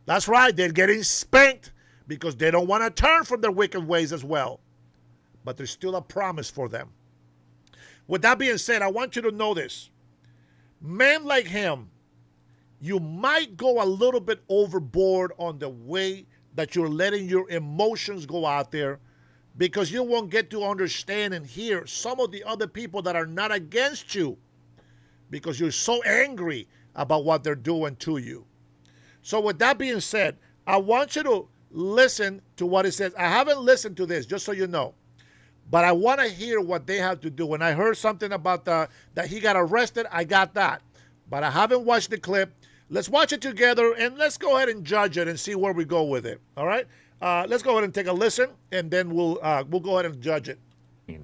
That's right. They're getting spanked because they don't want to turn from their wicked ways as well. But there's still a promise for them. With that being said, I want you to know this. Men like him, you might go a little bit overboard on the way that you're letting your emotions go out there, because you won't get to understand and hear some of the other people that are not against you, because you're so angry about what they're doing to you. So with that being said, I want you to listen to what it says. I haven't listened to this, just so you know. But I want to hear what they have to do. When I heard something about that he got arrested, I got that. But I haven't watched the clip. Let's watch it together, and let's go ahead and judge it and see where we go with it. All right? Let's go ahead and take a listen, and then we'll go ahead and judge it.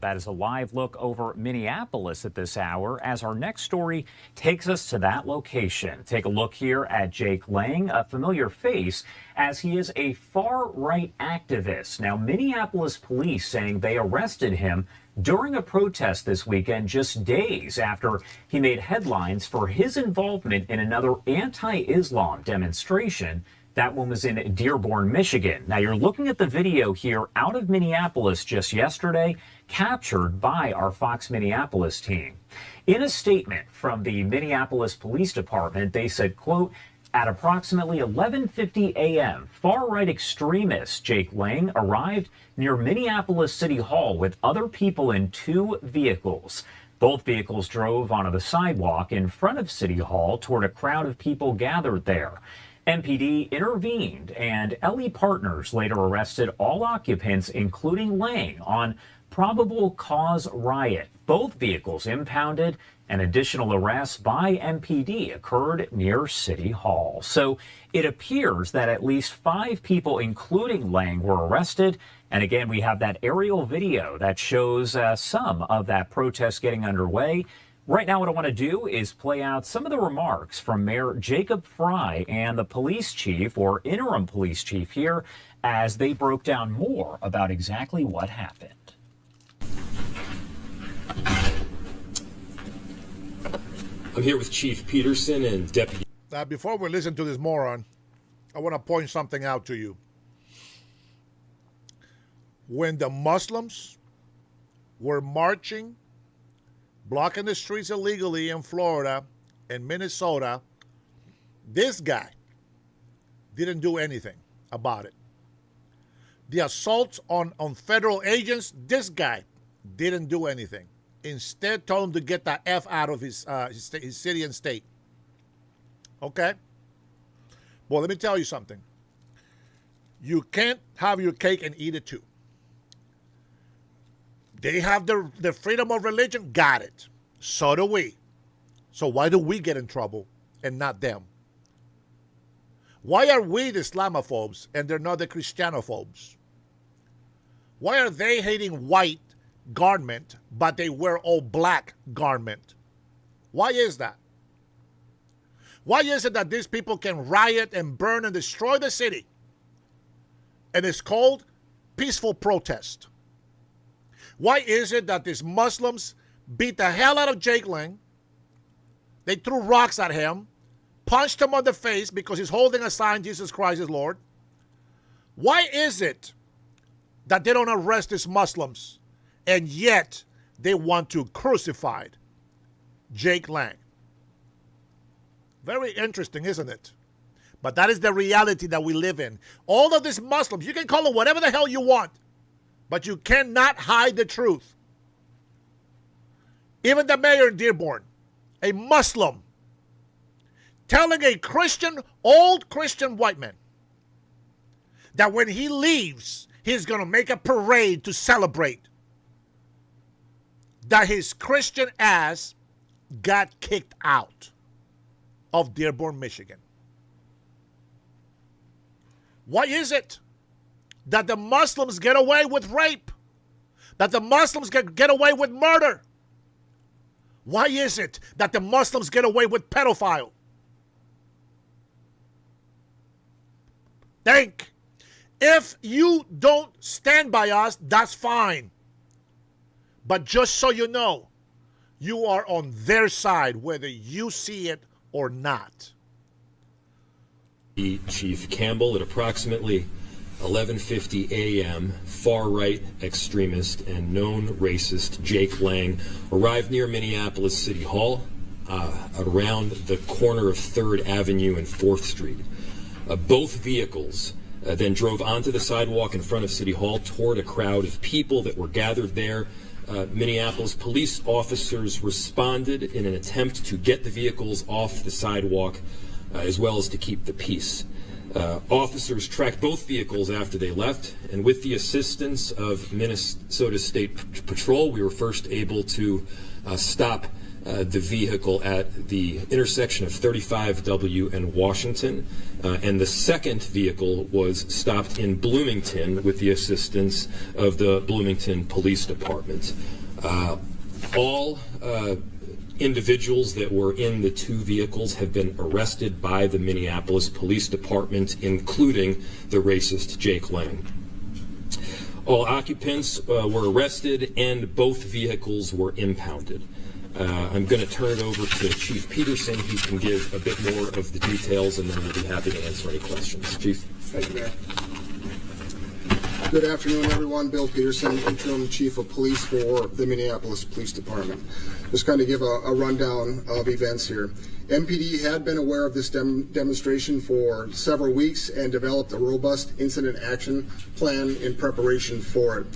That is a live look over Minneapolis at this hour as our next story takes us to that location. Take a look here at Jake Lang, a familiar face, as he is a far-right activist. Now, Minneapolis police saying they arrested him during a protest this weekend, just days after he made headlines for his involvement in another anti-Islam demonstration. That one was in Dearborn, Michigan. Now, you're looking at the video here out of Minneapolis just yesterday, captured by our Fox Minneapolis team. In a statement from the Minneapolis Police Department, they said, quote, at approximately 11:50 a.m., far-right extremist Jake Lang arrived near Minneapolis City Hall with other people in two vehicles. Both vehicles drove onto the sidewalk in front of City Hall toward a crowd of people gathered there. MPD intervened, and LE Partners later arrested all occupants, including Lang, on probable cause riot. Both vehicles impounded. An additional arrest by MPD occurred near City Hall. So it appears that at least 5 people, including Lang, were arrested. And again, we have that aerial video that shows some of that protest getting underway. Right now, what I want to do is play out some of the remarks from Mayor Jacob Fry and the police chief, or interim police chief here, as they broke down more about exactly what happened. I'm here with Chief Peterson and Deputy. Before we listen to this moron, I want to point something out to you. When the Muslims were marching, blocking the streets illegally in Florida and Minnesota, this guy didn't do anything about it. The assaults on federal agents, this guy didn't do anything. Instead, told him to get the F out of his city and state. Okay? Well, let me tell you something. You can't have your cake and eat it too. They have the freedom of religion. Got it. So do we. So why do we get in trouble and not them? Why are we the Islamophobes and they're not the Christianophobes? Why are they hating white garment, but they wear all black garment? Why is that? Why is it that these people can riot and burn and destroy the city, and it's called peaceful protest? Why is it that these Muslims beat the hell out of Jake Lang? They threw rocks at him, punched him on the face because he's holding a sign, Jesus Christ is Lord. Why is it that they don't arrest these Muslims, and yet they want to crucify Jake Lang? Very interesting, isn't it? But that is the reality that we live in. All of these Muslims, you can call them whatever the hell you want, but you cannot hide the truth. Even the mayor in Dearborn, a Muslim, telling a Christian, old Christian white man, that when he leaves, he's going to make a parade to celebrate that his Christian ass got kicked out of Dearborn, Michigan. Why is it that the Muslims get away with rape? That the Muslims get away with murder? Why is it that the Muslims get away with pedophile? Think. If you don't stand by us, that's fine. But just so you know, you are on their side, whether you see it or not. Chief Campbell, at approximately 11:50 a.m., far-right extremist and known racist Jake Lang arrived near Minneapolis City Hall around the corner of 3rd Avenue and 4th Street. Both vehicles then drove onto the sidewalk in front of City Hall toward a crowd of people that were gathered there. Minneapolis police officers responded in an attempt to get the vehicles off the sidewalk, as well as to keep the peace. Officers tracked both vehicles after they left, and with the assistance of Minnesota State Patrol, we were first able to stop the vehicle at the intersection of 35W and Washington, and the second vehicle was stopped in Bloomington with the assistance of the Bloomington Police Department. All individuals that were in the 2 vehicles have been arrested by the Minneapolis Police Department, including the racist Jake Lang. All occupants were arrested and both vehicles were impounded. I'm going to turn it over to Chief Peterson, who can give a bit more of the details, and then we'll be happy to answer any questions. Chief. Thank you, Mayor. Good afternoon, everyone. Bill Peterson, Interim Chief of Police for the Minneapolis Police Department. Just kind of give a rundown of events here. MPD had been aware of this demonstration for several weeks and developed a robust incident action plan in preparation for it.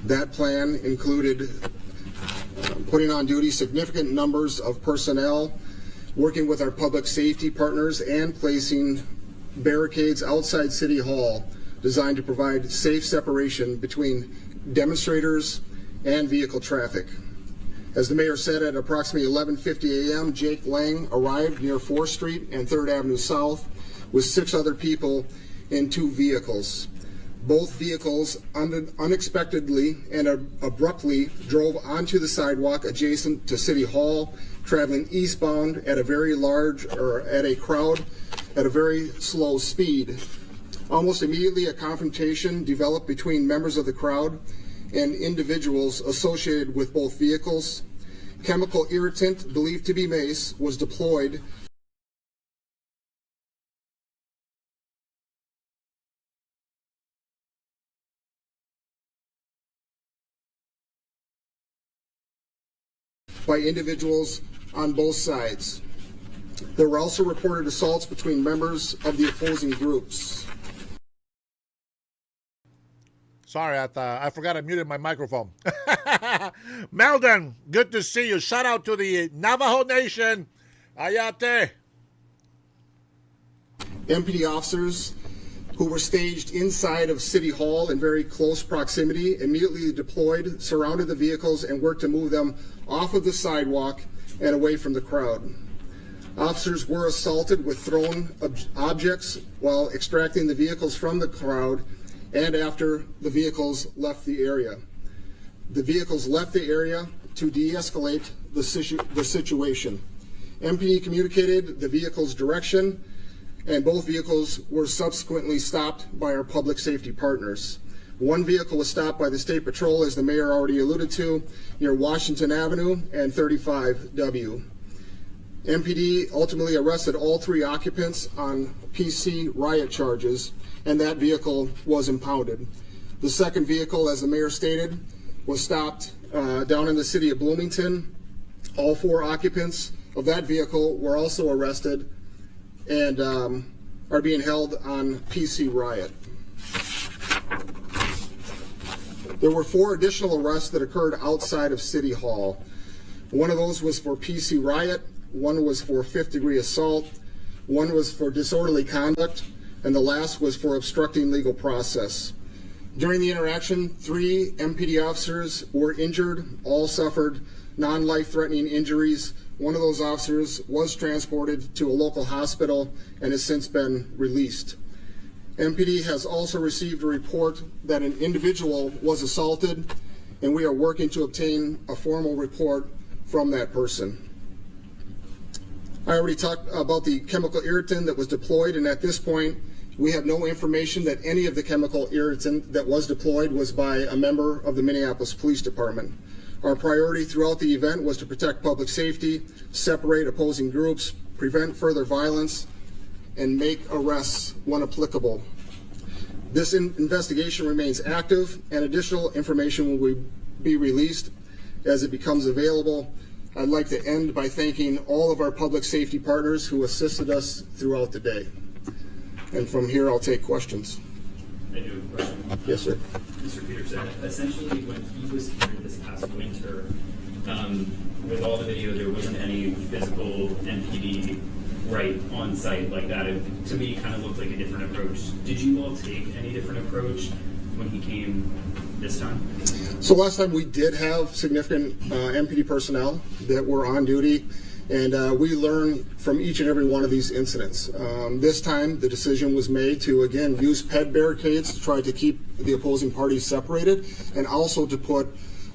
That plan included putting on duty significant numbers of personnel, working with our public safety partners, and placing barricades outside City Hall designed to provide safe separation between demonstrators and vehicle traffic. As the mayor said, at approximately 11:50 a.m., Jake Lang arrived near 4th Street and 3rd Avenue South with 6 other people in 2 vehicles. Both vehicles unexpectedly and abruptly drove onto the sidewalk adjacent to City Hall, traveling eastbound at a very slow speed. Almost immediately, a confrontation developed between members of the crowd and individuals associated with both vehicles. Chemical irritant, believed to be mace, was deployed by individuals on both sides. There were also reported assaults between members of the opposing groups. Sorry, I forgot I muted my microphone. Meldon, good to see you. Shout out to the Navajo Nation. Ayate. MPD officers who were staged inside of City Hall in very close proximity immediately deployed, surrounded the vehicles, and worked to move them off of the sidewalk and away from the crowd. Officers were assaulted with thrown objects while extracting the vehicles from the crowd and after the vehicles left the area. The vehicles left the area to de-escalate the situation. MPD communicated the vehicle's direction, and both vehicles were subsequently stopped by our public safety partners. One vehicle was stopped by the State Patrol, as the mayor already alluded to, near Washington Avenue and 35W. MPD ultimately arrested all 3 occupants on PC riot charges, and that vehicle was impounded. The second vehicle, as the mayor stated, was stopped down in the city of Bloomington. All 4 occupants of that vehicle were also arrested and are being held on PC riot. There were 4 additional arrests that occurred outside of City Hall. One of those was for PC riot, one was for 5th-degree assault, one was for disorderly conduct, and the last was for obstructing legal process. During the interaction, 3 MPD officers were injured, all suffered non-life-threatening injuries. One of those officers was transported to a local hospital and has since been released. MPD has also received a report that an individual was assaulted, and we are working to obtain a formal report from that person. I already talked about the chemical irritant that was deployed, and at this point, we have no information that any of the chemical irritant that was deployed was by a member of the Minneapolis Police Department. Our priority throughout the event was to protect public safety, separate opposing groups, prevent further violence, and make arrests when applicable. This investigation remains active, and additional information will be released as it becomes available. I'd like to end by thanking all of our public safety partners who assisted us throughout the day. And from here, I'll take questions. I do have a question. Yes, sir. Mr. Peterson, essentially when he was here this past winter, with all the video, there wasn't any physical MPD right on site like that. It, to me, kind of looked like a different approach. Did you all take any different approach when he came this time? So last time we did have significant MPD personnel that were on duty, and we learned from each and every one of these incidents. This time the decision was made to, again, use ped barricades to try to keep the opposing parties separated, and also to put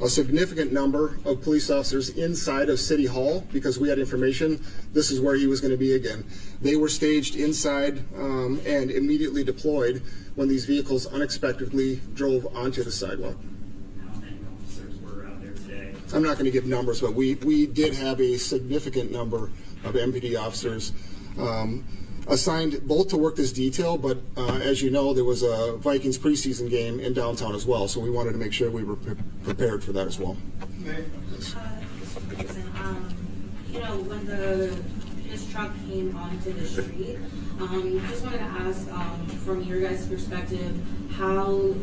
a significant number of police officers inside of City Hall because we had information this is where he was going to be again. They were staged inside and immediately deployed when these vehicles unexpectedly drove onto the sidewalk. How many officers were out there today? I'm not going to give numbers, but we did have a significant number of MPD officers assigned both to work this detail, but as you know, there was a Vikings preseason game in downtown as well, so we wanted to make sure we were prepared for that as well. You know, when his truck came onto the street, just wanted to ask, from your guys' perspective, how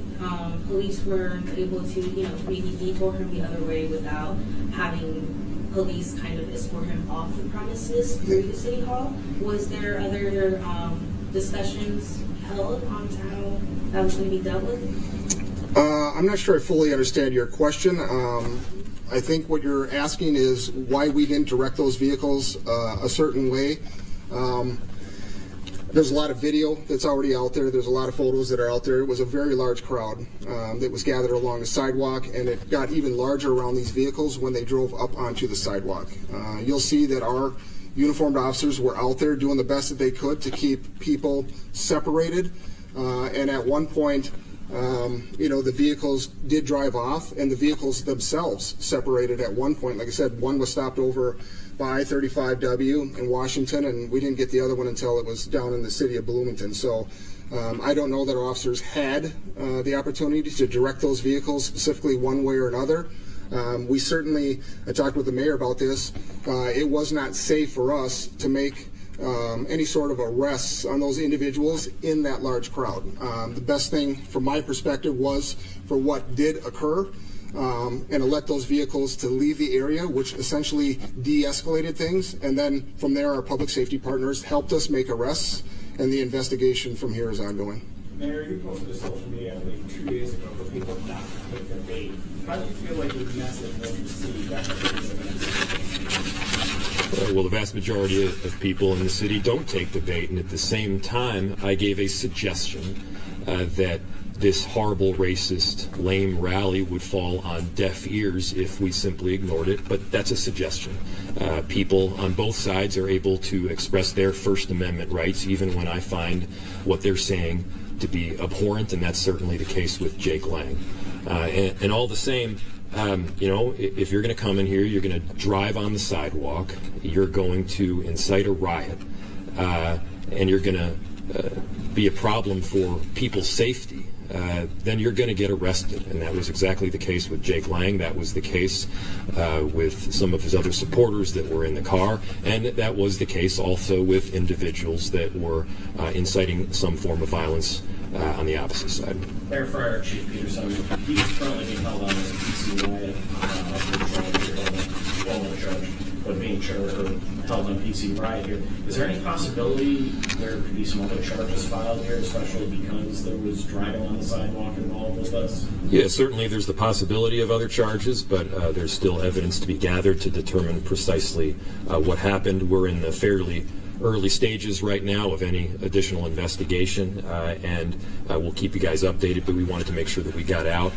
police were able to, you know, maybe detour him the other way without having police kind of escort him off the premises through the City Hall. Was there other discussions held on how that was going to be dealt with? I'm not sure I fully understand your question. I think what you're asking is why we didn't direct those vehicles a certain way. There's a lot of video that's already out there. There's a lot of photos that are out there. It was a very large crowd that was gathered along the sidewalk, and it got even larger around these vehicles when they drove up onto the sidewalk. You'll see that our uniformed officers were out there doing the best that they could to keep people separated. And at one point, the vehicles did drive off, and the vehicles themselves separated at one point. Like I said, one was stopped over by I-35W in Washington, and we didn't get the other one until it was down in the city of Bloomington. So I don't know that our officers had the opportunity to direct those vehicles specifically one way or another. We certainly, I talked with the mayor about this, it was not safe for us to make any sort of arrests on those individuals in that large crowd. The best thing from my perspective was for what did occur, and to let those vehicles to leave the area, which essentially de-escalated things. And then from there, our public safety partners helped us make arrests, and the investigation from here is ongoing. Mayor, you posted a social media, I believe, 2 days ago for people not to take their bait. How do you feel like the message was received after this event? Well, the vast majority of people in the city don't take the bait, and at the same time, I gave a suggestion that this horrible, racist, lame rally would fall on deaf ears if we simply ignored it, but that's a suggestion. People on both sides are able to express their First Amendment rights, even when I find what they're saying to be abhorrent, and that's certainly the case with Jake Lang. And all the same, if you're going to come in here, you're going to drive on the sidewalk, you're going to incite a riot, and you're going to be a problem for people's safety, then you're going to get arrested. And that was exactly the case with Jake Lang. That was the case with some of his other supporters that were in the car. And that was the case also with individuals that were inciting some form of violence on the opposite side. Mayor Fryer, Chief Peterson, he's currently being held on as a PC riot charge, but being held on PC riot here. Is there any possibility there could be some other charges filed here, especially because there was driving on the sidewalk involved with us? Yeah, certainly there's the possibility of other charges, but there's still evidence to be gathered to determine precisely what happened. We're in the fairly early stages right now of any additional investigation, and we'll keep you guys updated, but we wanted to make sure that we got out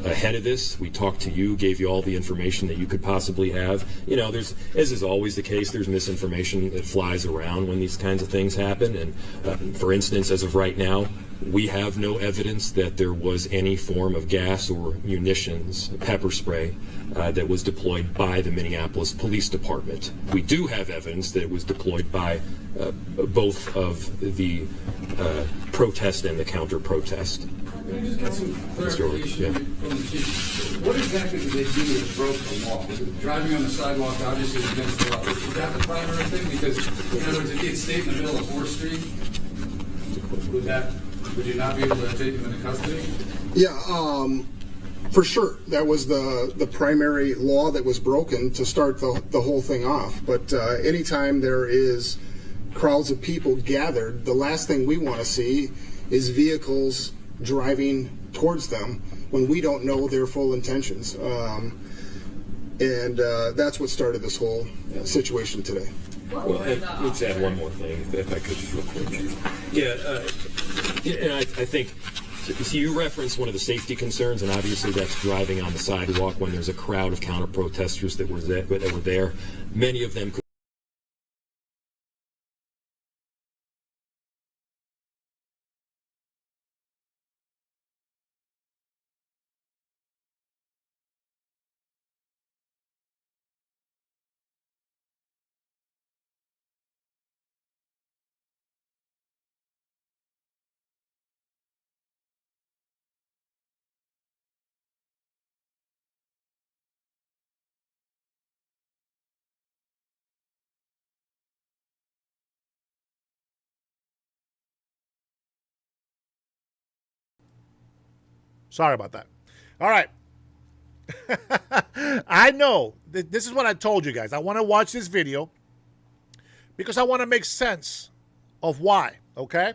ahead of this. We talked to you, gave you all the information that you could possibly have. There's, as is always the case, there's misinformation that flies around when these kinds of things happen, and for instance, as of right now, we have no evidence that there was any form of gas or munitions, pepper spray, that was deployed by the Minneapolis Police Department. We do have evidence that it was deployed by both of the protest and the counter-protest. Can I just get some clarification from the chief? What exactly did they do that broke the law? Was it driving on the sidewalk, obviously against the law? Is that the primary thing? Because, in other words, if he'd stayed in the middle of 4th Street, would you not be able to take him into custody? Yeah, for sure. That was the primary law that was broken to start the whole thing off. But anytime there is crowds of people gathered, the last thing we want to see is vehicles driving towards them when we don't know their full intentions. And that's what started this whole situation today. Well, let's add one more thing, if I could, just real quick, Chief. And I think, so you referenced one of the safety concerns, and obviously that's driving on the sidewalk when there's a crowd of counter-protesters that were there. Many of them could Sorry about that. All right. I know. This is what I told you guys. I want to watch this video because I want to make sense of why, okay?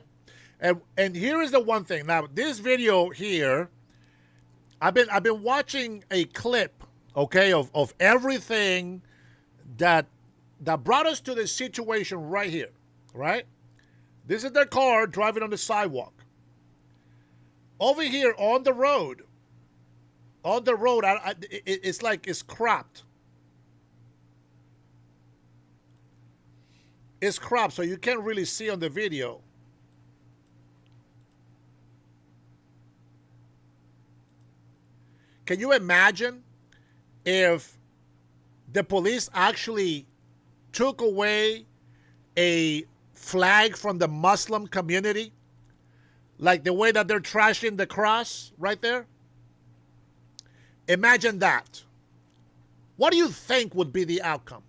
And here is the one thing. Now, this video here I've been watching a clip, okay, of everything that brought us to this situation right here, right? This is their car driving on the sidewalk. Over here on the road, it's like it's cropped. It's cropped, so you can't really see on the video. Can you imagine if the police actually took away a flag from the Muslim community, like the way that they're trashing the cross right there? Imagine that. What do you think would be the outcome?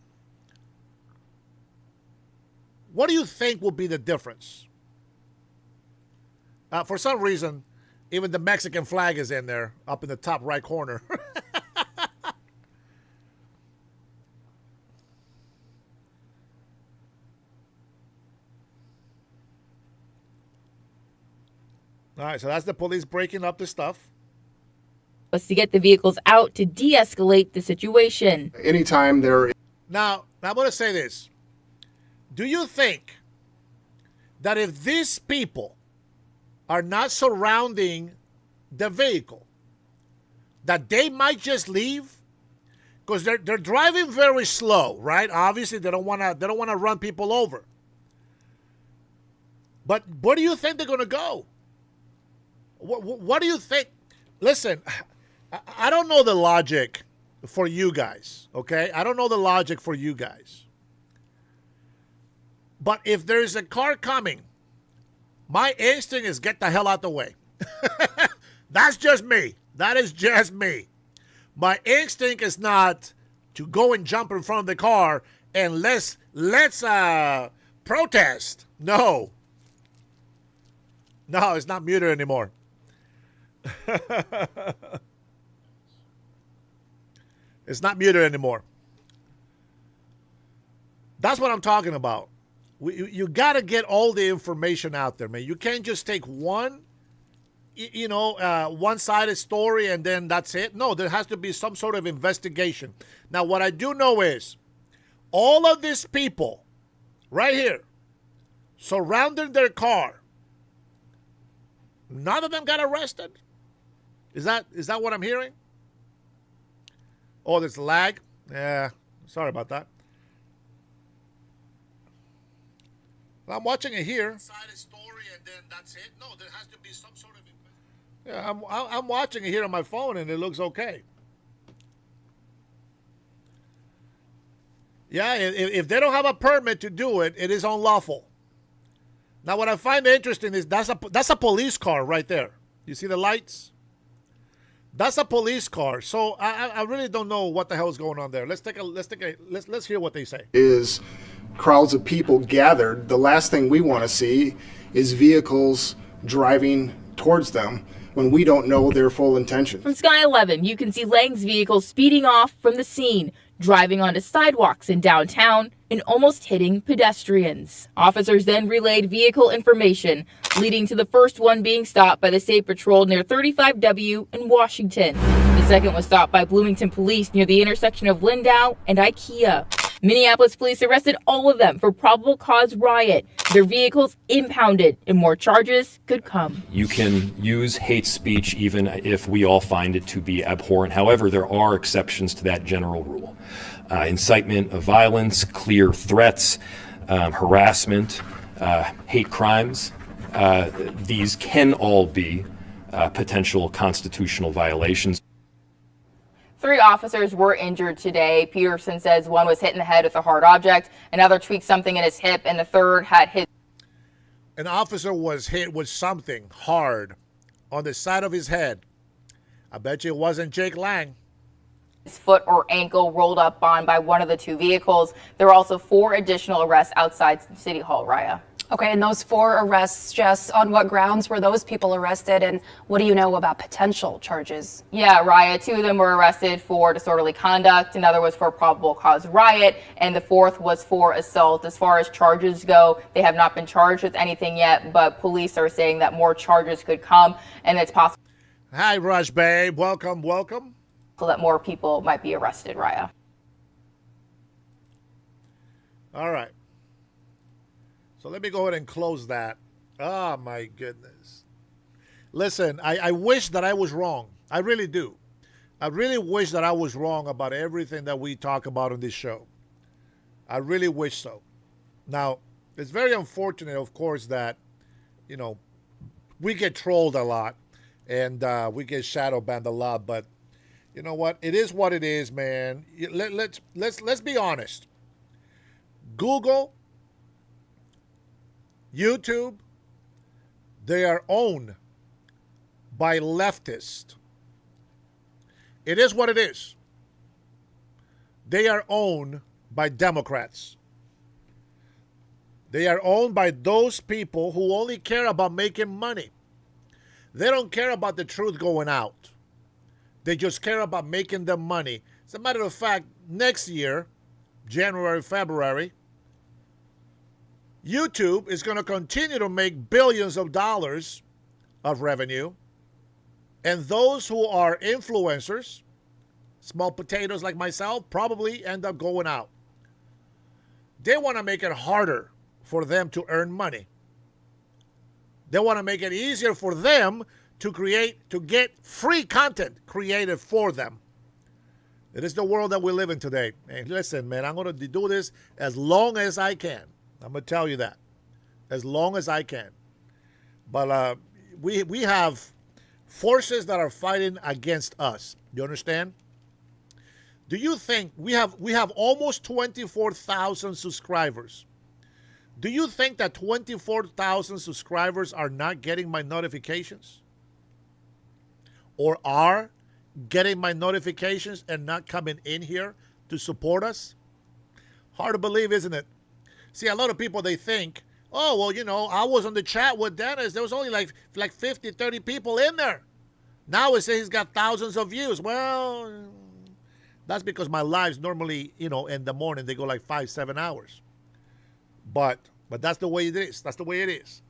What do you think will be the difference? For some reason, even the Mexican flag is in there, up in the top right corner. All right, so that's the police breaking up the stuff. Was to get the vehicles out to de-escalate the situation. Anytime there. Now, I'm going to say this. Do you think that if these people are not surrounding the vehicle, that they might just leave? Because they're driving very slow, right? Obviously, they don't want to run people over. But where do you think they're going to go? What do you think? Listen, I don't know the logic for you guys, okay? I don't know the logic for you guys. But if there's a car coming, my instinct is get the hell out the way. That's just me. That is just me. My instinct is not to go and jump in front of the car and let's protest. No. No, it's not muted anymore. It's not muted anymore. That's what I'm talking about. You got to get all the information out there, man. You can't just take one, one-sided story and then that's it. No, there has to be some sort of investigation. Now, what I do know is all of these people right here surrounding their car, none of them got arrested. Is that what I'm hearing? Oh, there's lag. Yeah, sorry about that. I'm watching it here. Story and then that's it. No, there has to be some sort of. Yeah, I'm watching it here on my phone and it looks okay. Yeah, if they don't have a permit to do it, it is unlawful. Now, what I find interesting is that's a police car right there. You see the lights? That's a police car. So I really don't know what the hell is going on there. Let's hear what they say. Is crowds of people gathered. The last thing we want to see is vehicles driving towards them when we don't know their full intention. From Sky 11, you can see Lang's vehicle speeding off from the scene, driving onto sidewalks in downtown and almost hitting pedestrians. Officers then relayed vehicle information, leading to the first one being stopped by the State Patrol near 35W in Washington. The second was stopped by Bloomington Police near the intersection of Lindau and IKEA. Minneapolis police arrested all of them for probable cause riot. Their vehicles impounded, and more charges could come. You can use hate speech even if we all find it to be abhorrent. However, there are exceptions to that general rule. Incitement of violence, clear threats, harassment, hate crimes. These can all be potential constitutional violations. 3 officers were injured today. Peterson says one was hit in the head with a hard object, another tweaked something in his hip, and the third had hit. An officer was hit with something hard on the side of his head. I bet you it wasn't Jake Lang. His foot or ankle rolled up on by one of the 2 vehicles. There were also 4 additional arrests outside City Hall, Raya. Okay, and those 4 arrests, Jess, on what grounds were those people arrested, and what do you know about potential charges? Yeah, Raya, 2 of them were arrested for disorderly conduct, another was for probable cause riot, and the 4th was for assault. As far as charges go, they have not been charged with anything yet, but police are saying that more charges could come, and it's possible. Hi, Rush Babe. Welcome, welcome. So that more people might be arrested, Raya. All right. So let me go ahead and close that. Oh, my goodness. Listen, I wish that I was wrong. I really do. I really wish that I was wrong about everything that we talk about on this show. I really wish so. Now, it's very unfortunate, of course, that, you know, we get trolled a lot and we get shadow banned a lot. But you know what? It is what it is, man. Let's be honest. Google, YouTube, they are owned by leftists. It is what it is. They are owned by Democrats. They are owned by those people who only care about making money. They don't care about the truth going out. They just care about making them money. As a matter of fact, next year, January, February, YouTube is going to continue to make billions of dollars of revenue. And those who are influencers, small potatoes like myself, probably end up going out. They want to make it harder for them to earn money. They want to make it easier for them to get free content created for them. It is the world that we live in today. And listen, man, I'm going to do this as long as I can. I'm going to tell you that. As long as I can. But we have forces that are fighting against us. You understand? Do you think we have almost 24,000 subscribers? Do you think that 24,000 subscribers are not getting my notifications? Or are getting my notifications and not coming in here to support us? Hard to believe, isn't it? See, a lot of people, they think, oh, well, you know, I was on the chat with Dennis. There was only like 50, 30 people in there. Now it says he's got thousands of views. Well, that's because my lives normally, you know, in the morning, they go like 5-7 hours. But that's the way it is. That's the way it is.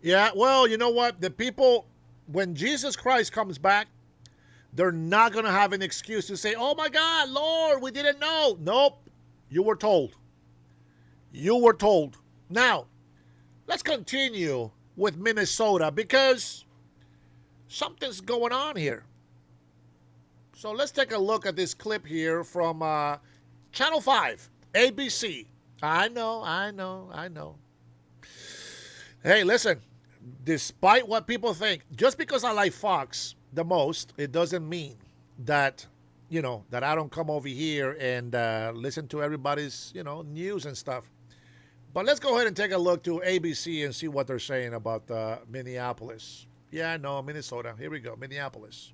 Yeah, well, you know what? The people, when Jesus Christ comes back, they're not going to have an excuse to say, oh, my God, Lord, we didn't know. Nope. You were told. You were told. Now, let's continue with Minnesota because something's going on here. So let's take a look at this clip here from Channel 5, ABC. I know. Hey, listen, despite what people think, just because I like Fox the most, it doesn't mean that, you know, that I don't come over here and listen to everybody's, you know, news and stuff. But let's go ahead and take a look to ABC and see what they're saying about Minneapolis. Yeah, I know, Minnesota. Here we go, Minneapolis.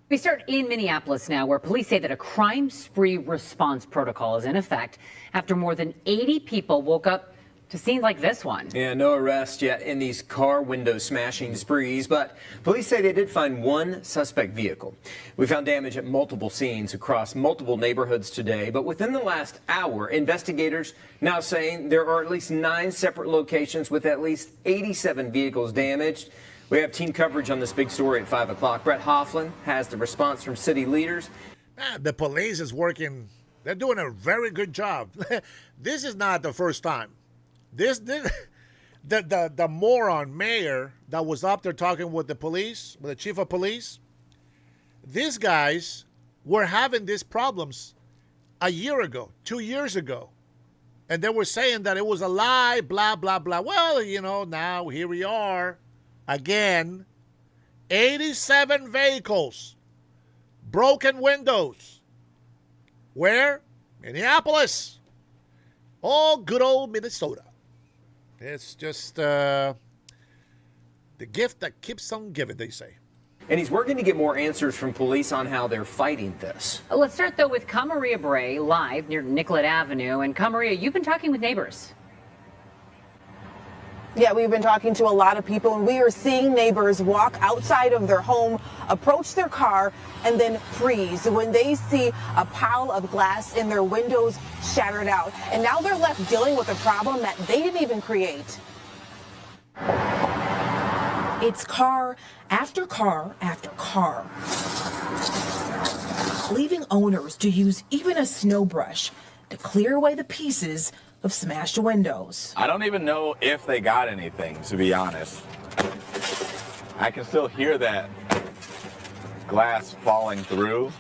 We start in Minneapolis now, where police say that a crime spree response protocol is in effect after more than 80 people woke up to scenes like this one. Yeah, no arrests yet in these car window smashing sprees, but police say they did find one suspect vehicle. We found damage at multiple scenes across multiple neighborhoods today, but within the last hour, investigators now saying there are at least 9 separate locations with at least 87 vehicles damaged. We have team coverage on this big story at 5 o'clock. Brett Hofflin has the response from city leaders. The police is working. They're doing a very good job. This is not the first time. The moron mayor that was up there talking with the police, with the chief of police, these guys were having these problems a year ago, 2 years ago. And they were saying that it was a lie, blah, blah, blah. Well, you know, now here we are again. 87 vehicles, broken windows. Where? Minneapolis. Oh, good old Minnesota. It's just the gift that keeps on giving, they say. And he's working to get more answers from police on how they're fighting this. Let's start, though, with Camaria Bray live near Nicollet Avenue. And Camaria, you've been talking with neighbors. Yeah, we've been talking to a lot of people, and we are seeing neighbors walk outside of their home, approach their car, and then freeze when they see a pile of glass in their windows shattered out. And now they're left dealing with a problem that they didn't even create. It's car after car after car, leaving owners to use even a snow brush to clear away the pieces of smashed windows. I don't even know if they got anything, to be honest. I can still hear that glass falling through,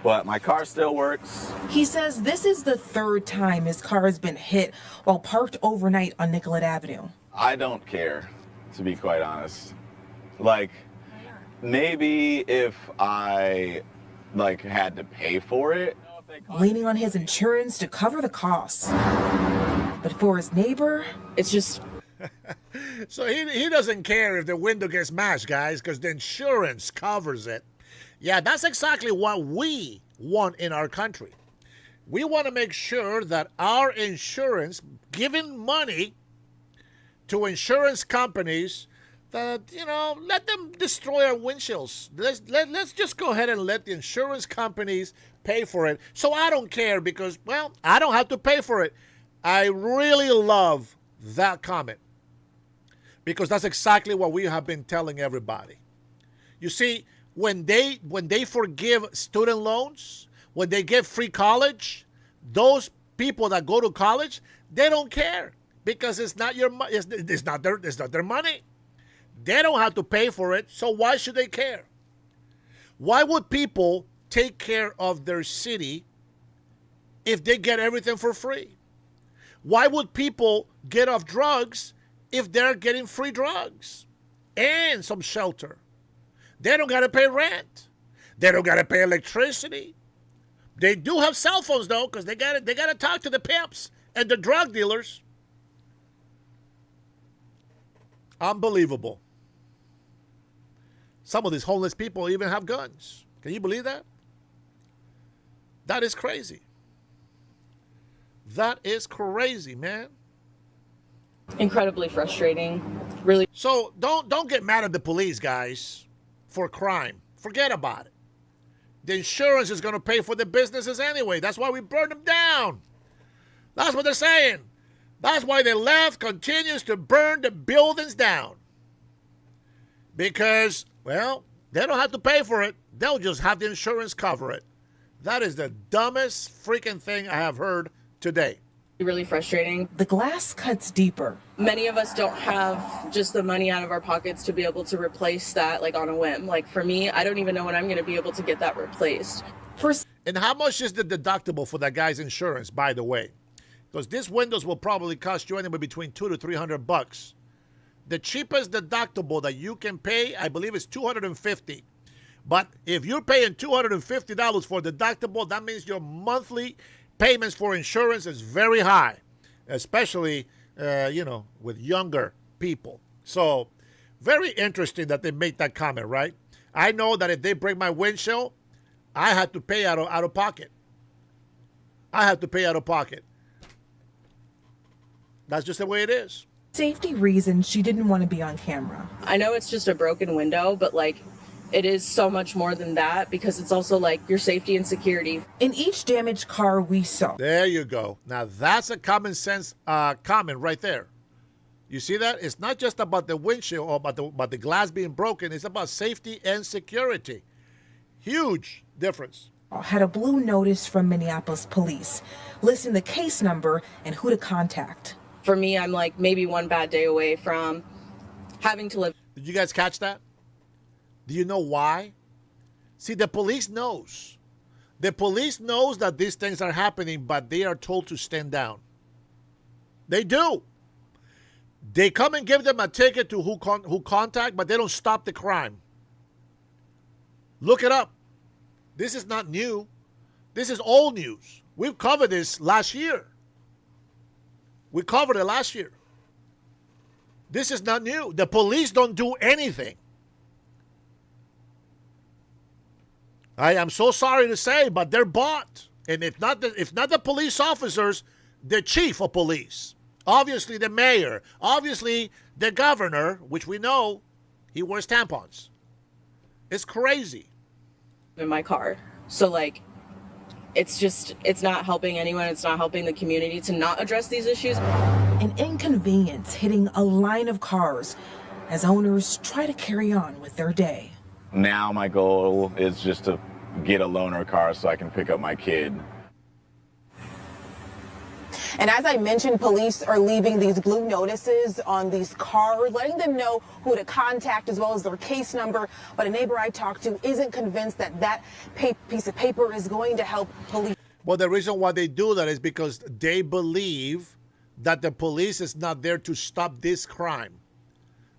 but my car still works. He says this is the third time his car has been hit while parked overnight on Nicollet Avenue. I don't care, to be quite honest. Like, maybe if I had to pay for it. Leaning on his insurance to cover the costs. But for his neighbor, it's just... So he doesn't care if the window gets smashed, guys, because the insurance covers it. Yeah, that's exactly what we want in our country. We want to make sure that our insurance, giving money to insurance companies that, let them destroy our windshields. Let's just go ahead and let the insurance companies pay for it. So I don't care because, well, I don't have to pay for it. I really love that comment because that's exactly what we have been telling everybody. You see, when they forgive student loans, when they get free college, those people that go to college, they don't care because it's not their money. They don't have to pay for it, so why should they care? Why would people take care of their city if they get everything for free? Why would people get off drugs if they're getting free drugs and some shelter? They don't got to pay rent. They don't got to pay electricity. They do have cell phones, though, because they got to talk to the pimps and the drug dealers. Unbelievable. Some of these homeless people even have guns. Can you believe that? That is crazy. That is crazy, man. Incredibly frustrating. Really. So don't get mad at the police, guys, for crime. Forget about it. The insurance is going to pay for the businesses anyway. That's why we burn them down. That's what they're saying. That's why the left continues to burn the buildings down. Because, well, they don't have to pay for it. They'll just have the insurance cover it. That is the dumbest freaking thing I have heard today. Really frustrating. The glass cuts deeper. Many of us don't have just the money out of our pockets to be able to replace that on a whim. For me, I don't even know when I'm going to be able to get that replaced. And how much is the deductible for that guy's insurance, by the way? Because these windows will probably cost you anywhere between $200 to $300. The cheapest deductible that you can pay, I believe, is $250. But if you're paying $250 for deductible, that means your monthly payments for insurance is very high, especially, with younger people. So very interesting that they make that comment, right? I know that if they break my windshield, I have to pay out of pocket. I have to pay out of pocket. That's just the way it is. Safety reasons she didn't want to be on camera. I know it's just a broken window, but it is so much more than that because it's also your safety and security. In each damaged car we saw. There you go. Now that's a common sense comment right there. You see that? It's not just about the windshield or about the glass being broken. It's about safety and security. Huge difference. Had a blue notice from Minneapolis police listing the case number and who to contact. For me, I'm maybe one bad day away from having to live. Did you guys catch that? Do you know why? See, the police knows. The police knows that these things are happening, but they are told to stand down. They do. They come and give them a ticket to who contact, but they don't stop the crime. Look it up. This is not new. This is old news. We've covered this last year. We covered it last year. This is not new. The police don't do anything. I am so sorry to say, but they're bought. And if not the police officers, the chief of police. Obviously the mayor. Obviously the governor, which we know he wears tampons. It's crazy. In my car. So it's not helping anyone. It's not helping the community to not address these issues. An inconvenience hitting a line of cars as owners try to carry on with their day. Now my goal is just to get a loaner car so I can pick up my kid. And as I mentioned, police are leaving these blue notices on these cars, letting them know who to contact as well as their case number. But a neighbor I talked to isn't convinced that that piece of paper is going to help police. Well, the reason why they do that is because they believe that the police is not there to stop this crime.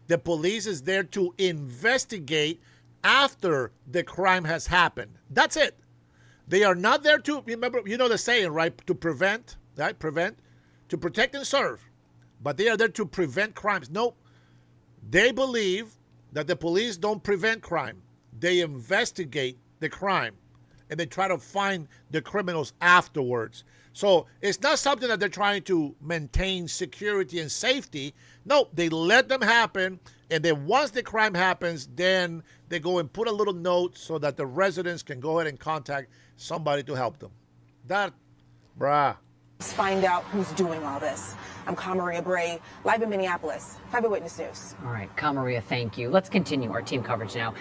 The police is there to investigate after the crime has happened. That's it. They are not there to, remember, you know the saying, right? To prevent, right? Prevent, to protect and serve. But they are there to prevent crimes. Nope. They believe that the police don't prevent crime. They investigate the crime. And they try to find the criminals afterwards. So it's not something that they're trying to maintain security and safety. No, they let them happen. And then once the crime happens, then they go and put a little note so that the residents can go ahead and contact somebody to help them. That, bruh. Let's find out who's doing all this. I'm Maria Bray, live in Minneapolis, 5 Eyewitness News. All right, Maria, thank you. Let's continue our team coverage now.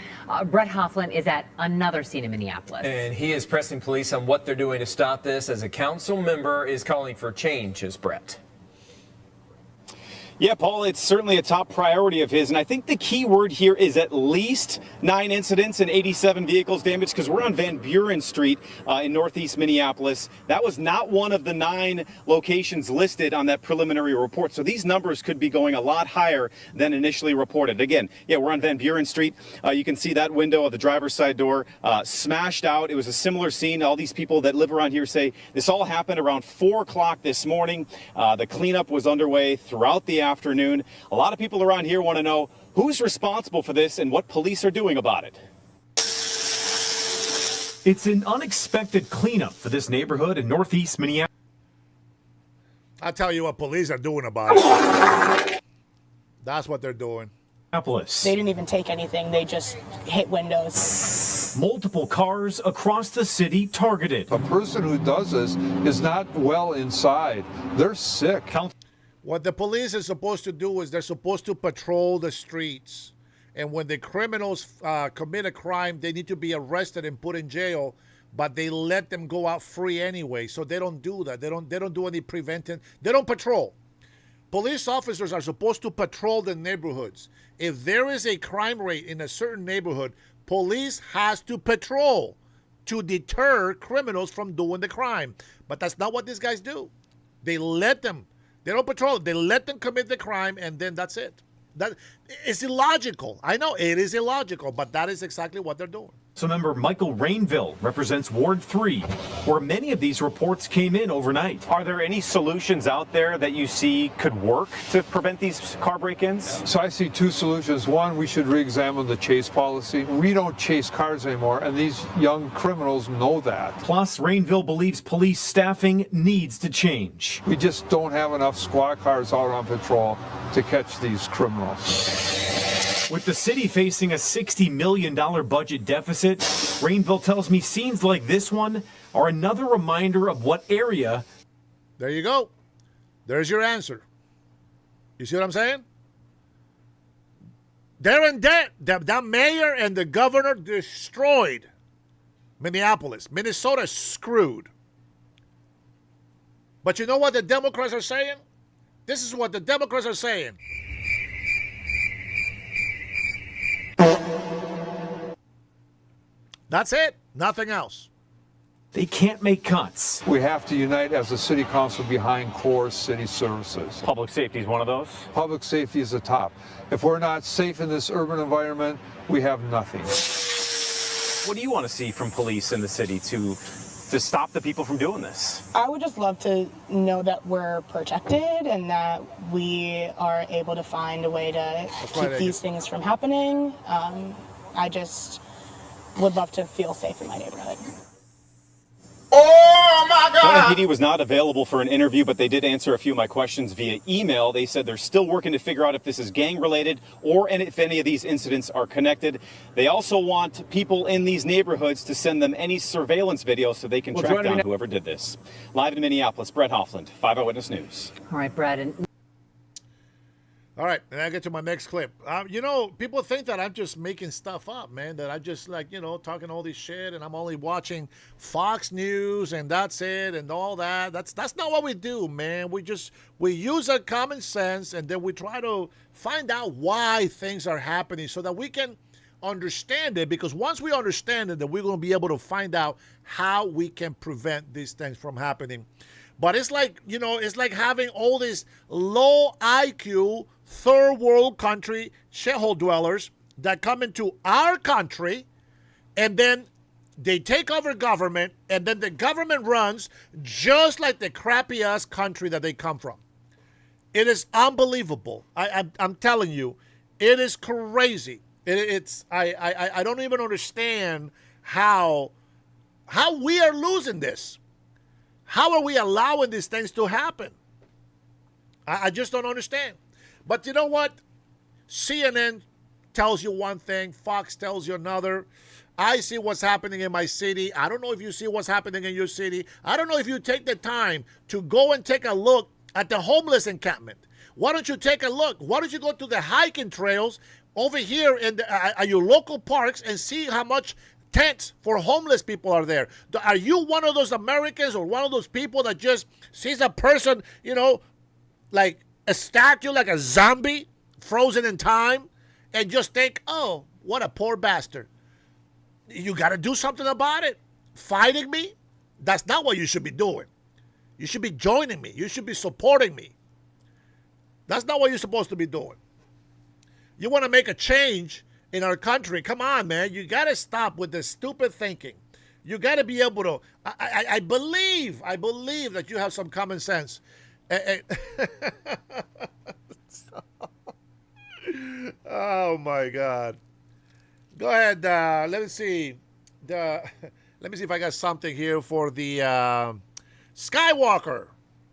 Brett Hoffland is at another scene in Minneapolis. And he is pressing police on what they're doing to stop this as a council member is calling for change, as Brett. Yeah, Paul, it's certainly a top priority of his. And I think the key word here is at least 9 incidents and 87 vehicles damaged, because we're on Van Buren Street in northeast Minneapolis. That was not one of the 9 locations listed on that preliminary report. So these numbers could be going a lot higher than initially reported. Again, yeah, we're on Van Buren Street. You can see that window of the driver's side door smashed out. It was a similar scene. All these people that live around here say this all happened around 4 o'clock this morning. The cleanup was underway throughout the afternoon. A lot of people around here want to know who's responsible for this and what police are doing about it. It's an unexpected cleanup for this neighborhood in northeast Minneapolis. I'll tell you what police are doing about it. That's what they're doing. They didn't even take anything. They just hit windows. Multiple cars across the city targeted. A person who does this is not well inside. They're sick. What the police is supposed to do is they're supposed to patrol the streets. And when the criminals commit a crime, they need to be arrested and put in jail. But they let them go out free anyway. So they don't do that. They don't do any preventing. They don't patrol. Police officers are supposed to patrol the neighborhoods. If there is a crime rate in a certain neighborhood, police has to patrol to deter criminals from doing the crime. But that's not what these guys do. They let them. They don't patrol. They let them commit the crime, and then that's it. That is illogical. I know it is illogical, but that is exactly what they're doing. So member Michael Rainville represents Ward 3, where many of these reports came in overnight. Are there any solutions out there that you see could work to prevent these car break-ins? So I see 2 solutions. One, we should re-examine the chase policy. We don't chase cars anymore, and these young criminals know that. Plus, Rainville believes police staffing needs to change. We just don't have enough squad cars out on patrol to catch these criminals. With the city facing a $60 million budget deficit, Rainville tells me scenes like this one are another reminder of what area. There you go. There's your answer. You see what I'm saying? They're in debt. The mayor and the governor destroyed Minneapolis. Minnesota's screwed. But you know what the Democrats are saying? This is what the Democrats are saying. That's it. Nothing else. They can't make cuts. We have to unite as a city council behind core city services. Public safety is one of those? Public safety is the top. If we're not safe in this urban environment, we have nothing. What do you want to see from police in the city to stop the people from doing this? I would just love to know that we're protected and that we are able to find a way to keep these things from happening. I just would love to feel safe in my neighborhood. Oh my God! PD was not available for an interview, but they did answer a few of my questions via email. They said they're still working to figure out if this is gang related or if any of these incidents are connected. They also want people in these neighborhoods to send them any surveillance videos so they can track down whoever did this. Live in Minneapolis, Brett Hoffland, 5 Eyewitness News. All right, Brett. And All right, and I get to my next clip. People think that I'm just making stuff up, man. That I just talking all this shit, and I'm only watching Fox News, and that's it, and all that. That's not what we do, man. We use our common sense, and then we try to find out why things are happening, so that we can understand it. Because once we understand it, then we're going to be able to find out how we can prevent these things from happening. But it's like, it's like having all these low IQ third world country shithole dwellers that come into our country, and then they take over government, and then the government runs just like the crappy ass country that they come from. It is unbelievable. I'm telling you, it is crazy. I don't even understand how we are losing this. How are we allowing these things to happen? I just don't understand. But you know what? CNN tells you one thing. Fox tells you another. I see what's happening in my city. I don't know if you see what's happening in your city. I don't know if you take the time to go and take a look at the homeless encampment. Why don't you take a look? Why don't you go to the hiking trails over here at your local parks and see how much tents for homeless people are there? Are you one of those Americans or one of those people that just sees a person, like a statue, like a zombie frozen in time, and just think, oh, what a poor bastard? You got to do something about it. Fighting me? That's not what you should be doing. You should be joining me. You should be supporting me. That's not what you're supposed to be doing. You want to make a change in our country? Come on, man. You got to stop with this stupid thinking. You got to be able to. I believe that you have some common sense. Oh my God. Go ahead. Let me see. Let me see if I got something here for the Skywalker.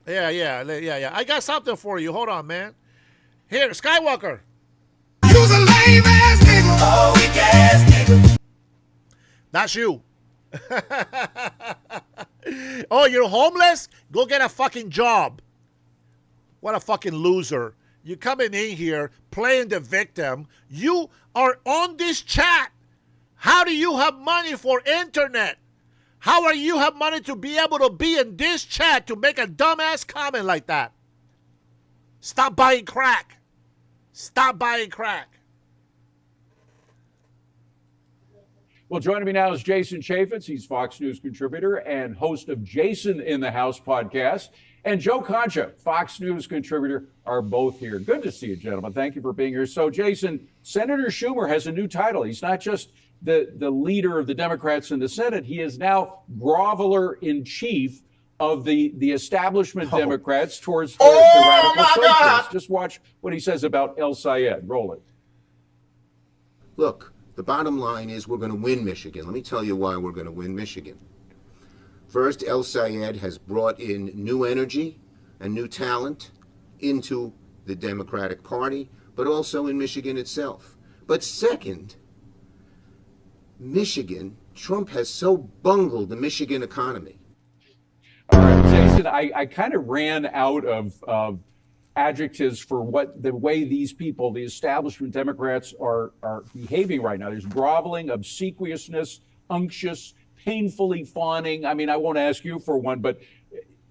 Yeah. I got something for you. Hold on, man. Here, Skywalker. You's a lame ass nigga. Oh, weak ass nigga. That's you. Oh, you're homeless? Go get a fucking job. What a fucking loser. You coming in here playing the victim. You are on this chat. How do you have money for internet? How are you have money to be able to be in this chat to make a dumbass comment like that? Stop buying crack. Stop buying crack. Well, joining me now is Jason Chaffetz. He's Fox News contributor and host of Jason in the House podcast. And Joe Concha, Fox News contributor, are both here. Good to see you, gentlemen. Thank you for being here. So, Jason, Senator Schumer has a new title. He's not just the leader of the Democrats in the Senate. He is now groveler-in-chief of the establishment Democrats towards the radical socialists. Just watch what he says about El Sayed. Roll it. Look, the bottom line is we're going to win Michigan. Let me tell you why we're going to win Michigan. First, El Sayed has brought in new energy and new talent into the Democratic Party, but also in Michigan itself. But second, Michigan, Trump has so bungled the Michigan economy. All right, Jason, I kind of ran out of adjectives for the way these people, the establishment Democrats, are behaving right now. There's groveling, obsequiousness, unctuous, painfully fawning. I mean, I won't ask you for one, but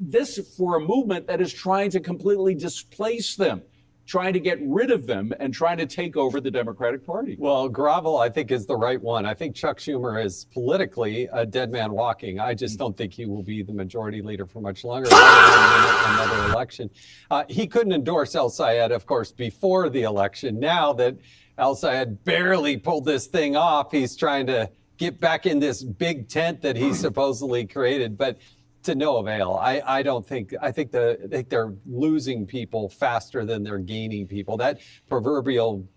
this for a movement that is trying to completely displace them, trying to get rid of them, and trying to take over the Democratic Party. Well, grovel, I think, is the right one. I think Chuck Schumer is politically a dead man walking. I just don't think he will be the majority leader for much longer. Another election. He couldn't endorse El Sayed, of course, before the election. Now that El Sayed barely pulled this thing off, he's trying to get back in this big tent that he supposedly created, but to no avail. I think they're losing people faster than they're gaining people. That proverbial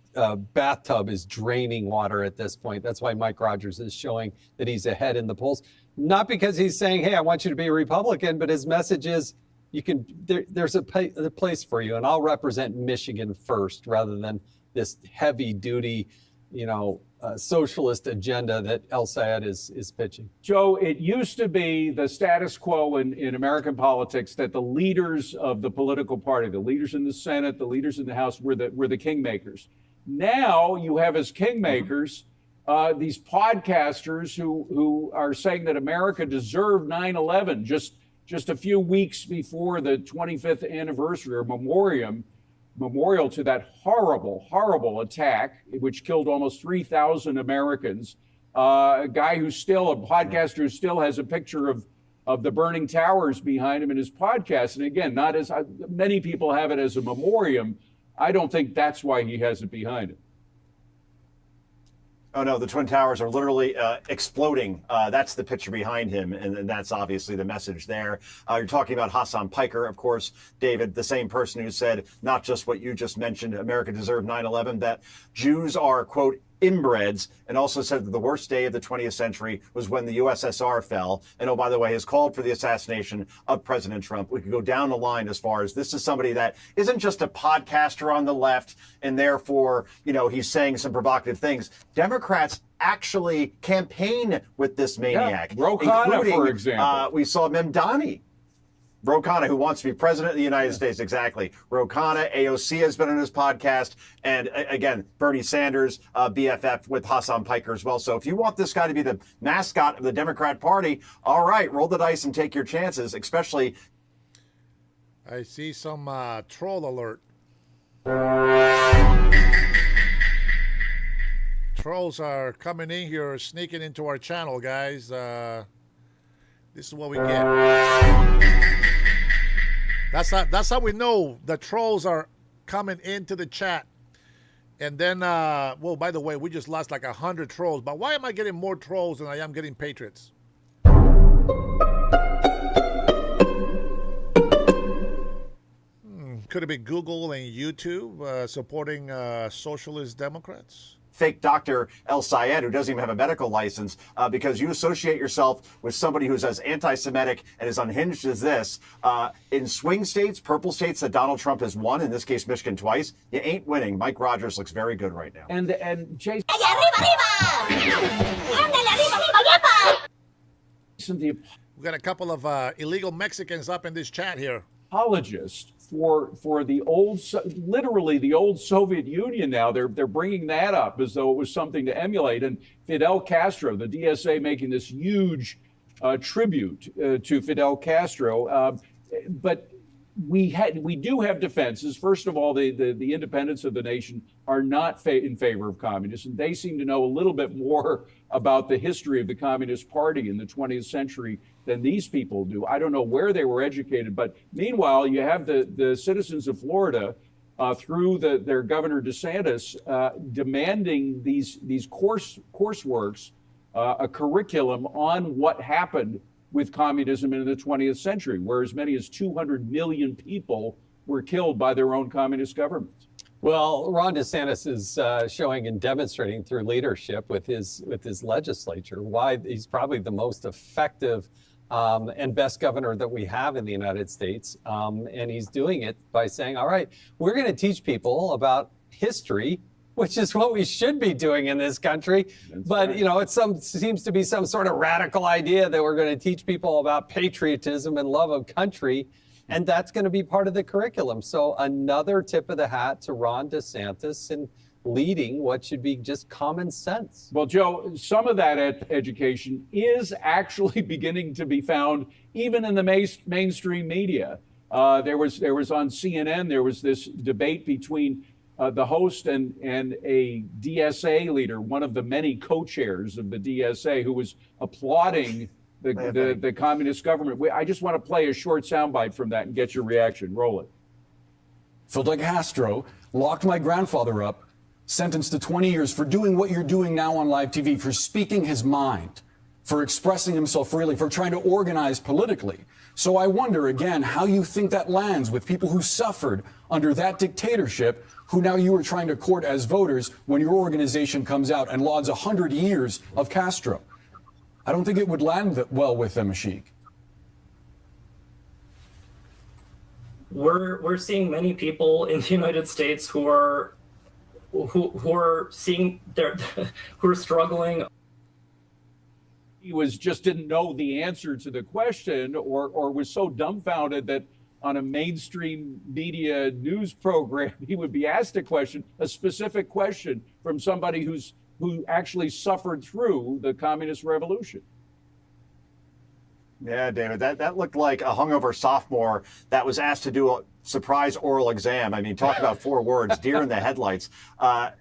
bathtub is draining water at this point. That's why Mike Rogers is showing that he's ahead in the polls. Not because he's saying, hey, I want you to be a Republican, but his message is there's a place for you, and I'll represent Michigan first rather than this heavy duty, socialist agenda that El Sayed is pitching. Joe, it used to be the status quo in American politics that the leaders of the political party, the leaders in the Senate, the leaders in the House, were the kingmakers. Now you have as kingmakers these podcasters who are saying that America deserved 9/11 just a few weeks before the 25th anniversary or memorial to that horrible, horrible attack, which killed almost 3,000 Americans. A podcaster who still has a picture of the burning towers behind him in his podcast. And again, not as many people have it as a memoriam. I don't think that's why he has it behind him. Oh, no, the Twin Towers are literally exploding. That's the picture behind him, and that's obviously the message there. You're talking about Hassan Piker, of course, David, the same person who said not just what you just mentioned, America deserved 9/11, that Jews are, quote, inbreds, and also said that the worst day of the 20th century was when the USSR fell. And, oh, by the way, has called for the assassination of President Trump. We could go down the line as far as this is somebody that isn't just a podcaster on the left, and therefore, he's saying some provocative things. Democrats actually campaign with this maniac. Yeah. Ro Khanna, for example. We saw Memdani. Ro Khanna, who wants to be president of the United States, exactly. Ro Khanna, AOC has been on his podcast, and again, Bernie Sanders, BFF with Hassan Piker as well. So if you want this guy to be the mascot of the Democrat Party, all right, roll the dice and take your chances, especially. I see some troll alert. Trolls are coming in here, sneaking into our channel, guys. This is what we get. That's how we know the trolls are coming into the chat. And then, well, by the way, we just lost like 100 trolls. But why am I getting more trolls than I am getting patriots? Could it be Google and YouTube supporting socialist Democrats? Fake Dr. El Sayed, who doesn't even have a medical license, because you associate yourself with somebody who's as anti-Semitic and as unhinged as this. In swing states, purple states that Donald Trump has won, in this case Michigan twice, you ain't winning. Mike Rogers looks very good right now. And Jason, we got a couple of illegal Mexicans up in this chat here. Apologist for the old, literally the old Soviet Union. Now they're bringing that up as though it was something to emulate. And Fidel Castro, the DSA, making this huge tribute to Fidel Castro. But we do have defenses. First of all, the independents of the nation are not in favor of communism. They seem to know a little bit more about the history of the Communist Party in the 20th century than these people do. I don't know where they were educated, but meanwhile, you have the citizens of Florida through their Governor DeSantis demanding these courseworks, a curriculum on what happened with communism in the 20th century, where as many as 200 million people were killed by their own communist governments. Well, Ron DeSantis is showing and demonstrating through leadership with his legislature why he's probably the most effective and best governor that we have in the United States. And he's doing it by saying, all right, we're going to teach people about history, which is what we should be doing in this country. But, it seems to be some sort of radical idea that we're going to teach people about patriotism and love of country. And that's going to be part of the curriculum. So another tip of the hat to Ron DeSantis and leading what should be just common sense. Well, Joe, some of that education is actually beginning to be found even in the mainstream media. There was on CNN, there was this debate between the host and a DSA leader, one of the many co-chairs of the DSA, who was applauding the communist government. I just want to play a short soundbite from that and get your reaction. Roll it. Fidel Castro locked my grandfather up, sentenced to 20 years for doing what you're doing now on live TV, for speaking his mind, for expressing himself freely, for trying to organize politically. So I wonder again how you think that lands with people who suffered under that dictatorship, who now you are trying to court as voters when your organization comes out and lauds 100 years of Castro. I don't think it would land well with them, Ashik. We're seeing many people in the United States who are who are seeing their who are struggling. He just didn't know the answer to the question, or was so dumbfounded that on a mainstream media news program he would be asked a question, a specific question from somebody who actually suffered through the communist revolution. Yeah, David, that looked like a hungover sophomore that was asked to do a surprise oral exam. I mean, talk about 4 words, deer in the headlights,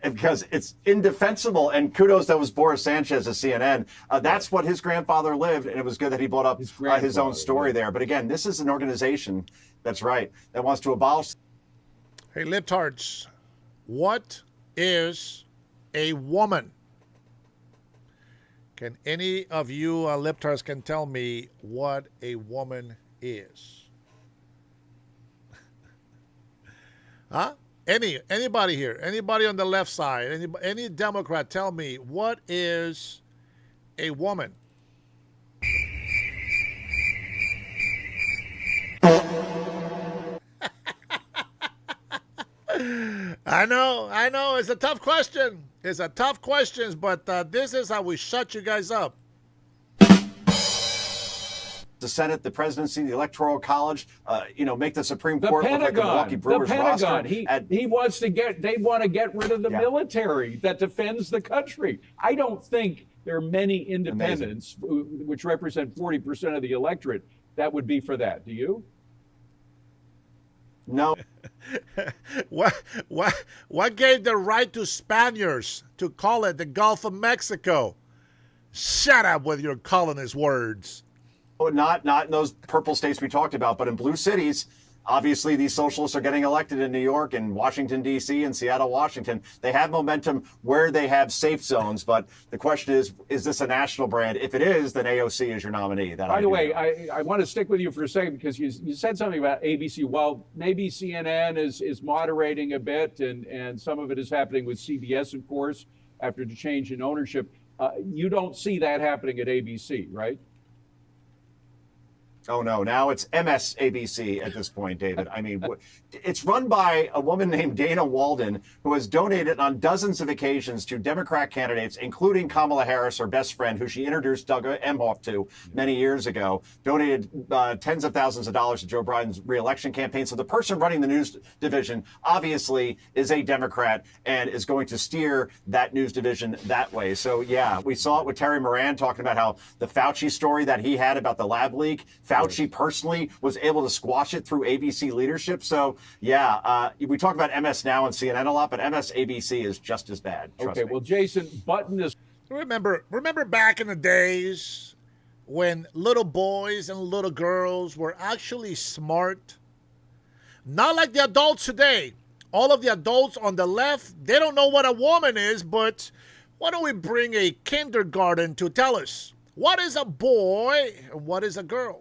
because it's indefensible. And kudos, that was Boris Sanchez of CNN. That's what his grandfather lived, and it was good that he brought up his own story there. But again, this is an organization, that's right, that wants to abolish. Hey, libtards, what is a woman? Can any of you libtards can tell me what a woman is? Huh? Anybody here? Anybody on the left side? Any Democrat? Tell me, what is a woman? I know. It's a tough question. It's a tough question, but this is how we shut you guys up. The Senate, the presidency, the Electoral College, make the Supreme The Court look like the Pentagon. Milwaukee Brewers The Pentagon. roster. They want to get rid of the military that defends the country. I don't think there are many independents, which represent 40% of the electorate, that would be for that. Do you? No. What gave the right to Spaniards to call it the Gulf of Mexico? Shut up with your colonist words. Not in those purple states we talked about, but in blue cities. Obviously, these socialists are getting elected in New York and Washington, D.C. and Seattle, Washington. They have momentum where they have safe zones. But the question is this a national brand? If it is, then AOC is your nominee. By the way, I want to stick with you for a second because you said something about ABC. Well, maybe CNN is moderating a bit, and some of it is happening with CBS, of course, after the change in ownership. You don't see that happening at ABC, right? Oh, no. Now it's MSABC at this point, David. I mean, it's run by a woman named Dana Walden, who has donated on dozens of occasions to Democrat candidates, including Kamala Harris, her best friend, who she introduced Doug Emhoff to many years ago, donated tens of thousands of dollars to Joe Biden's reelection campaign. So the person running the news division obviously is a Democrat and is going to steer that news division that way. So, yeah, we saw it with Terry Moran talking about how the Fauci story that he had about the lab leak, Fauci personally was able to squash it through ABC leadership. So, yeah, we talk about MS Now and CNN a lot, but MSABC is just as bad. Okay, well, Jason, button is... Remember back in the days when little boys and little girls were actually smart? Not like the adults today. All of the adults on the left, they don't know what a woman is, but why don't we bring a kindergarten to tell us? What is a boy and what is a girl?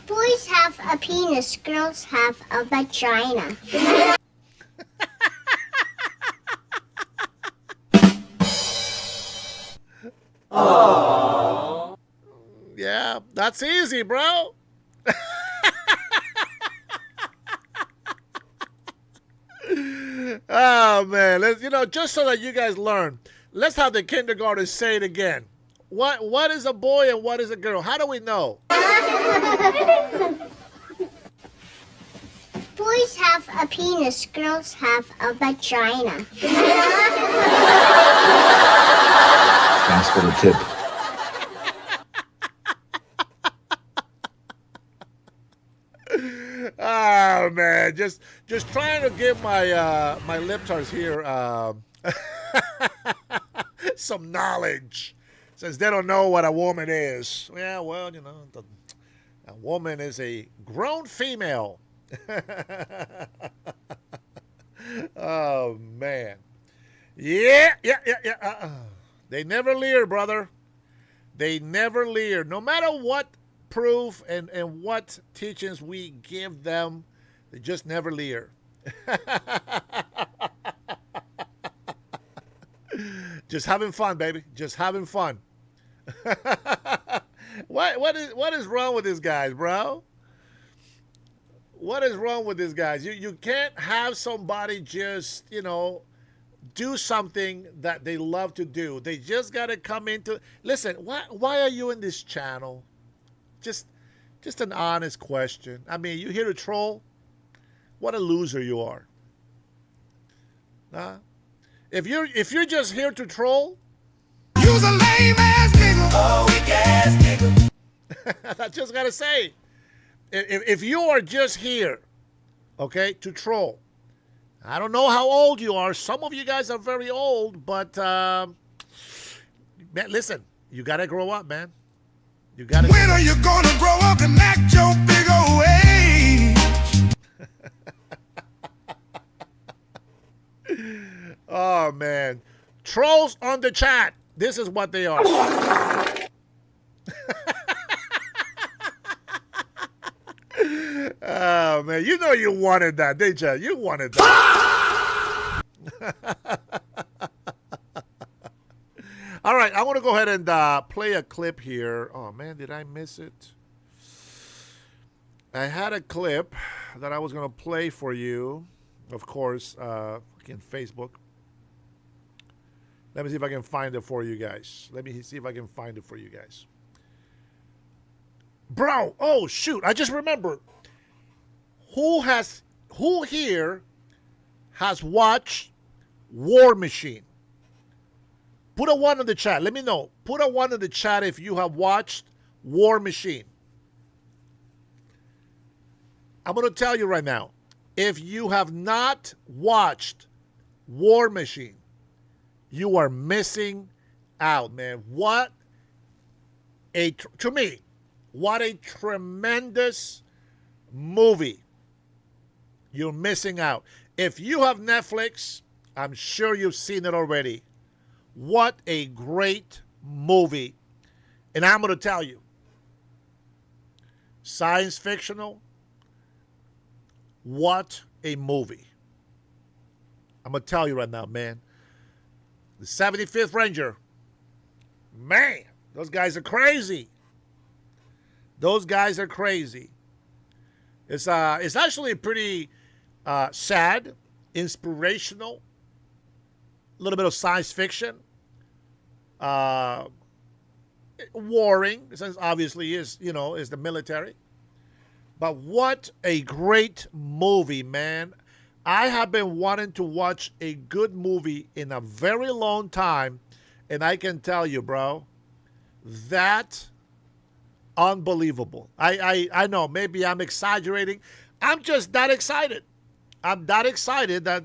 Boys have a penis, girls have a vagina. Oh. Yeah, that's easy, bro. Oh, man. Just so that you guys learn, let's have the kindergarten say it again. What is a boy and what is a girl? How do we know? Boys have a penis, girls have a vagina. Nice little tip. Oh, man, just trying to give my my libtards here some knowledge, since they don't know what a woman is. Yeah, well, a woman is a grown female. Oh, man. Yeah. They never leer, brother. They never leer. No matter what proof and what teachings we give them, they just never leer. Just having fun, baby. Just having fun. What is wrong with these guys, bro? What is wrong with these guys? You can't have somebody just, do something that they love to do. They just got to come into. Listen, why are you in this channel? Just an honest question. I mean, you here to troll? What a loser you are. Huh? If you're just here to troll, you's a lame ass nigga. Oh, weak ass nigga. I just gotta say, if you are just here, okay, to troll, I don't know how old you are. Some of you guys are very old, but man, listen, you gotta grow up, man. You gotta. When are you gonna grow up and act your big old age? Oh man, trolls on the chat. This is what they are. Oh man, you know you wanted that, didn't you? You wanted that. All right, I want to go ahead and play a clip here. Oh man, did I miss it? I had a clip that I was going to play for you. Of course, in Facebook. Let me see if I can find it for you guys. Let me see if I can find it for you guys. Bro, oh shoot, I just remembered. Who here has watched War Machine? Put a 1 in the chat. Let me know. Put a 1 in the chat if you have watched War Machine. I'm going to tell you right now. If you have not watched War Machine, you are missing out, man. What a tremendous movie. You're missing out. If you have Netflix, I'm sure you've seen it already. What a great movie. And I'm going to tell you, science fictional, what a movie. I'm going to tell you right now, man. The 75th Ranger, man, those guys are crazy. Those guys are crazy. It's actually pretty sad, inspirational, a little bit of science fiction, warring, since obviously is the military. But what a great movie, man. I have been wanting to watch a good movie in a very long time, and I can tell you, bro, that unbelievable. I know maybe I'm exaggerating. I'm just that excited. I'm that excited that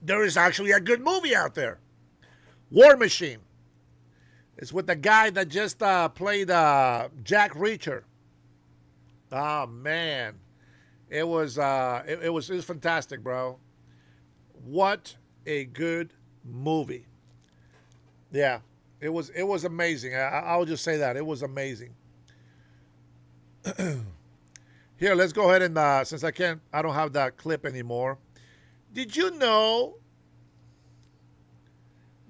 there is actually a good movie out there. War Machine. It's with the guy that just played Jack Reacher. Oh man, it was fantastic, bro. What a good movie. Yeah, it was amazing. I'll just say that it was amazing. Here, let's go ahead and since I don't have that clip anymore. Did you know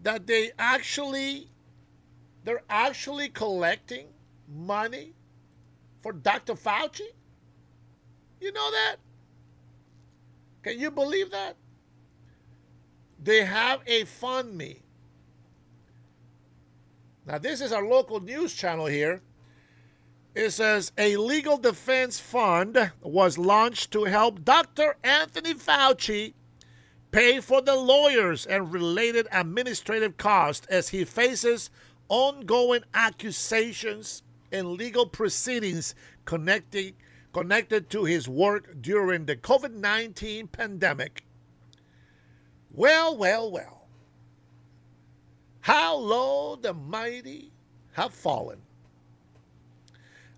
that they're actually collecting money for Dr. Fauci? You know that? Can you believe that? They have a FundMe. Now, this is our local news channel here. It says a legal defense fund was launched to help Dr. Anthony Fauci pay for the lawyers and related administrative costs as he faces ongoing accusations and legal proceedings connected to his work during the COVID-19 pandemic. Well, well, well. How low the mighty have fallen.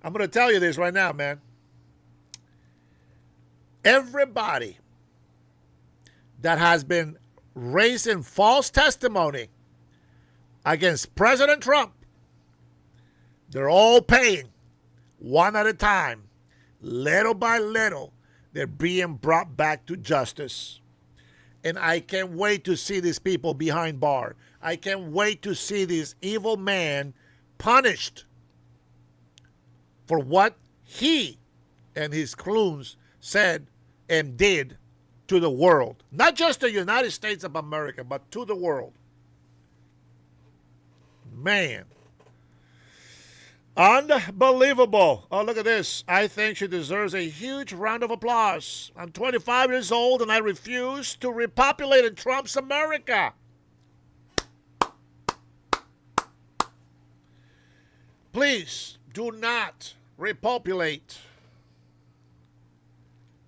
I'm going to tell you this right now, man. Everybody that has been raising false testimony against President Trump, they're all paying one at a time. Little by little, they're being brought back to justice. And I can't wait to see these people behind bar. I can't wait to see this evil man punished for what he and his clones said and did to the world. Not just the United States of America, but to the world. Man. Unbelievable. Oh, look at this. I think she deserves a huge round of applause. I'm 25 years old and I refuse to repopulate in Trump's America. Please do not repopulate.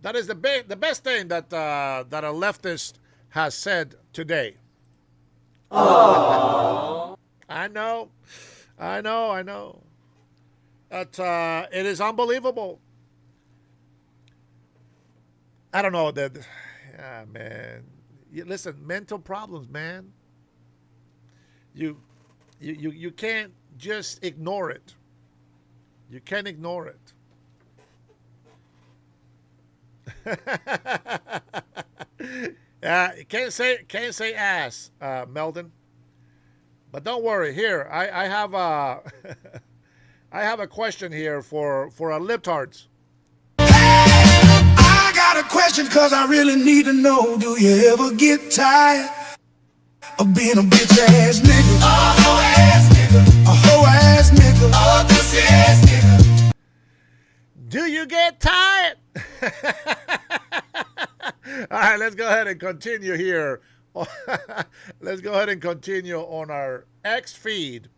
That is the best thing that a leftist has said today. Aww. I know. It is unbelievable. I don't know that. Yeah, man. Listen, mental problems, man. You can't just ignore it. You can't ignore it. Can't say ass, Meldon. But don't worry. Here, I have a I have a question here for our libtards. I got a question because I really need to know. Do you ever get tired of being a bitch ass nigga? A hoe ass nigga. A hoe ass nigga. A pussy ass nigga. Do you get tired? All right, let's go ahead and continue here. Let's go ahead and continue on our X feed.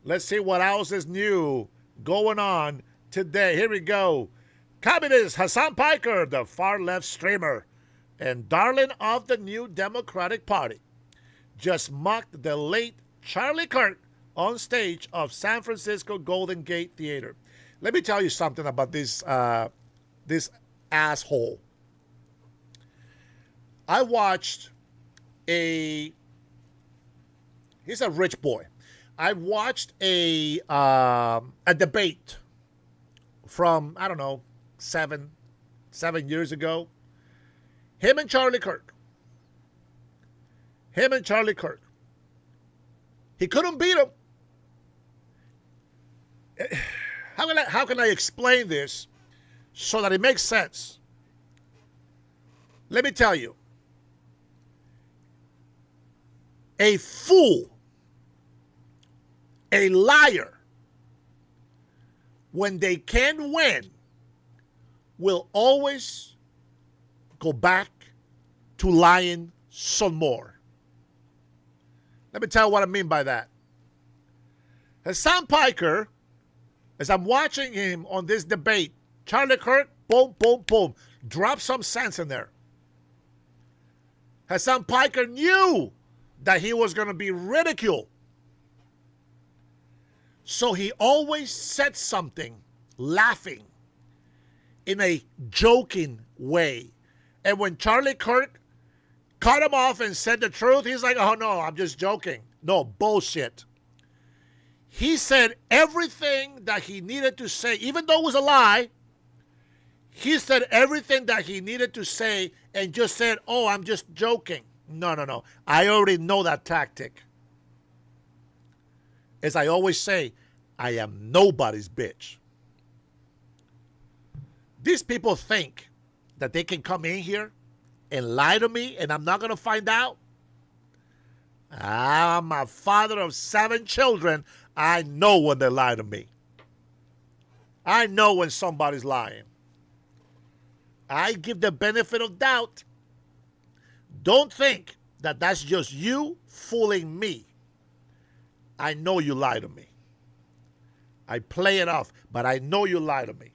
Let's see what else is new going on today. Here we go. Communist Hassan Piker, the far-left streamer and darling of the New Democratic Party, just mocked the late Charlie Kirk on stage of San Francisco Golden Gate Theater. Let me tell you something about this asshole. I watched he's a rich boy. I watched a debate from, I don't know, seven years ago. Him and Charlie Kirk. He couldn't beat him. How can I explain this so that it makes sense? Let me tell you. A fool, a liar, when they can win, will always go back to lying some more. Let me tell you what I mean by that. Hassan Piker, as I'm watching him on this debate, Charlie Kirk, boom, boom, boom, drop some sense in there. Hassan Piker knew that he was going to be ridiculed. So he always said something laughing in a joking way. And when Charlie Kirk cut him off and said the truth, he's like, oh no, I'm just joking. No, bullshit. He said everything that he needed to say, even though it was a lie. He said everything that he needed to say and just said, oh, I'm just joking. No. I already know that tactic. As I always say, I am nobody's bitch. These people think that they can come in here and lie to me and I'm not going to find out. I'm a father of 7 children. I know when they lie to me. I know when somebody's lying. I give the benefit of doubt. Don't think that that's just you fooling me. I know you lie to me. I play it off, but I know you lie to me.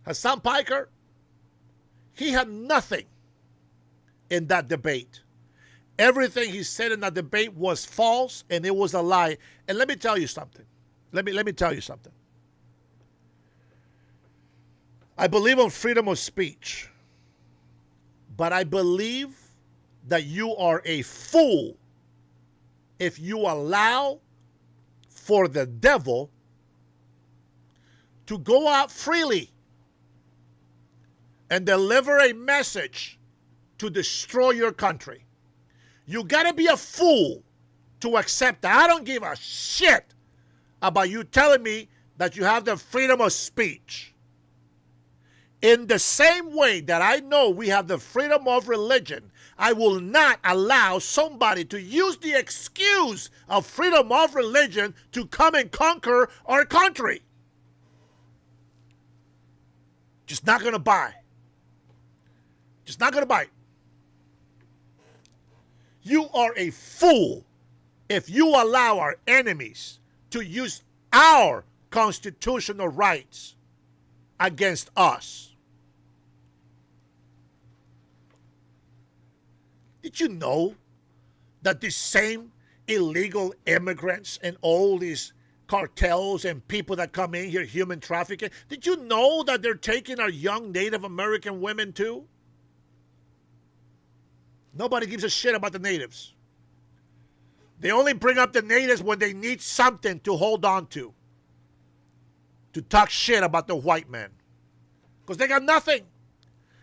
Hassan Piker, he had nothing in that debate. Everything he said in that debate was false and it was a lie. And let me tell you something. Let me tell you something. I believe in freedom of speech. But I believe that you are a fool if you allow for the devil to go out freely and deliver a message to destroy your country. You got to be a fool to accept that. I don't give a shit about you telling me that you have the freedom of speech. In the same way that I know we have the freedom of religion, I will not allow somebody to use the excuse of freedom of religion to come and conquer our country. Just not going to buy. Just not going to buy. You are a fool if you allow our enemies to use our constitutional rights against us. Did you know that these same illegal immigrants and all these cartels and people that come in here, human trafficking, did you know that they're taking our young Native American women too? Nobody gives a shit about the natives. They only bring up the natives when they need something to hold on to talk shit about the white man. Because they got nothing.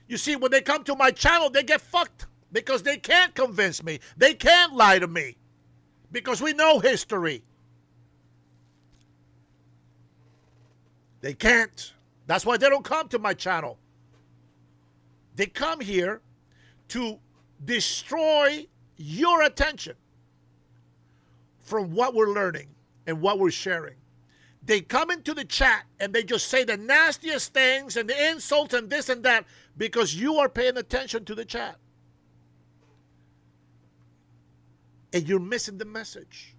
You see, when they come to my channel, they get fucked. Because they can't convince me. They can't lie to me. Because we know history. They can't. That's why they don't come to my channel. They come here to destroy your attention from what we're learning and what we're sharing. They come into the chat and they just say the nastiest things and the insults and this and that because you are paying attention to the chat. And you're missing the message.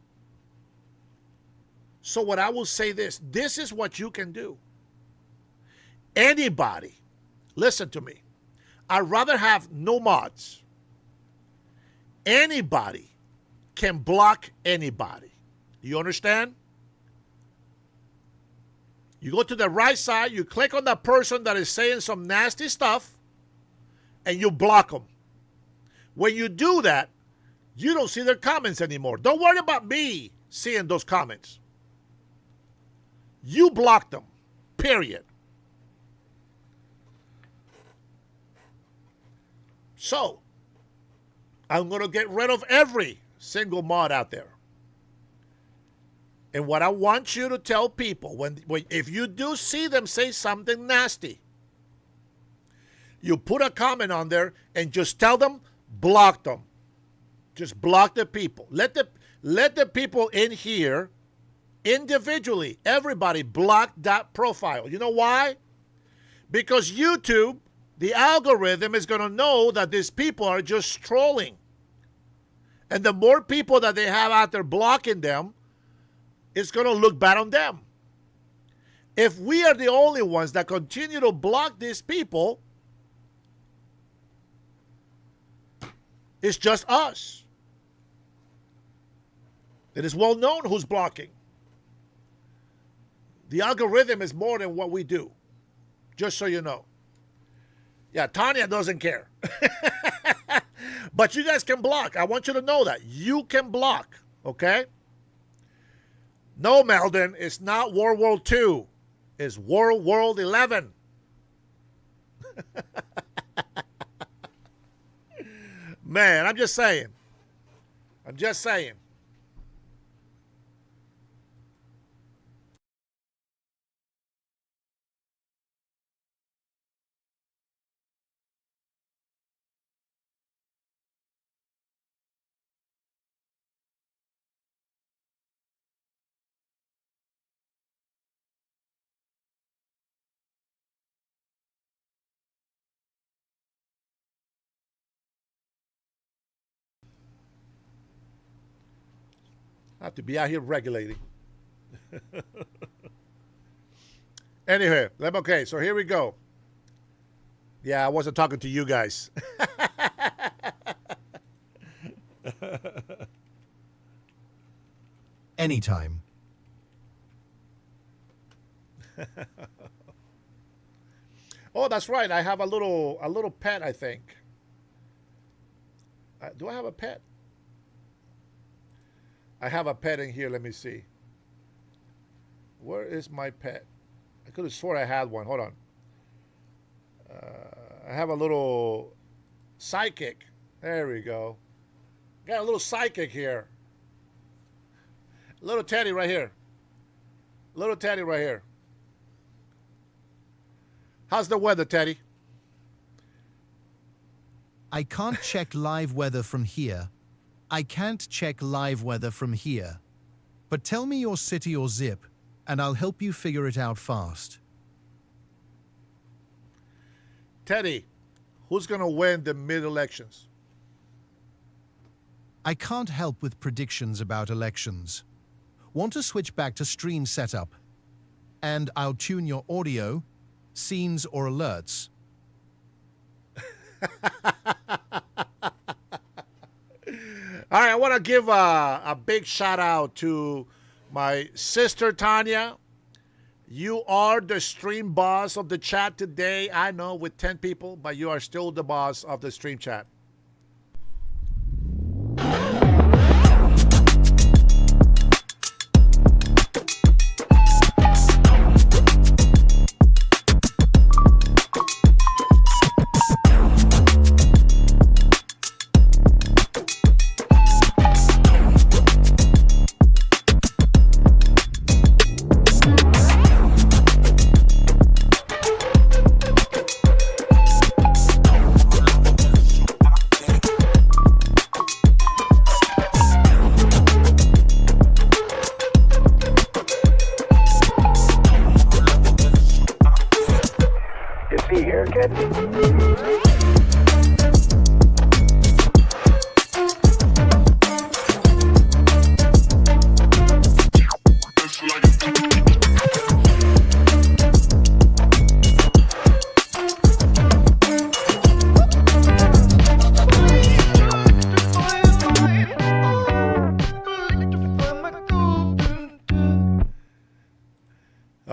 So what I will say this is what you can do. Anybody, listen to me. I'd rather have no mods. Anybody can block anybody. You understand? You go to the right side, you click on that person that is saying some nasty stuff, and you block them. When you do that, you don't see their comments anymore. Don't worry about me seeing those comments. You block them, period. So, I'm going to get rid of every single mod out there. And what I want you to tell people, if you do see them say something nasty, you put a comment on there and just tell them, block them. Just block the people. Let the people in here individually, everybody block that profile. You know why? Because YouTube, the algorithm is going to know that these people are just trolling. And the more people that they have out there blocking them, it's going to look bad on them. If we are the only ones that continue to block these people, it's just us. It is well known who's blocking. The algorithm is more than what we do. Just so you know. Yeah, Tanya doesn't care. But you guys can block. I want you to know that. You can block. Okay? No, Meldon, it's not World War II. It's World War 11. Man, I'm just saying. I'm just saying. I have to be out here regulating. Anyway, okay, so here we go. Yeah, I wasn't talking to you guys. Anytime. Oh, that's right. I have a little pet, I think. Do I have a pet? I have a pet in here. Let me see. Where is my pet? I could have sworn I had one. Hold on. I have a little psychic. There we go. Got a little psychic here. Little Teddy right here. Little Teddy right here. How's the weather, Teddy? I can't check live weather from here. I can't check live weather from here. But tell me your city or zip, and I'll help you figure it out fast. Teddy, who's going to win the mid-elections? I can't help with predictions about elections. Want to switch back to stream setup? And I'll tune your audio, scenes, or alerts. All right, I want to give a big shout out to my sister Tanya. You are the stream boss of the chat today. I know, with 10 people, but you are still the boss of the stream chat.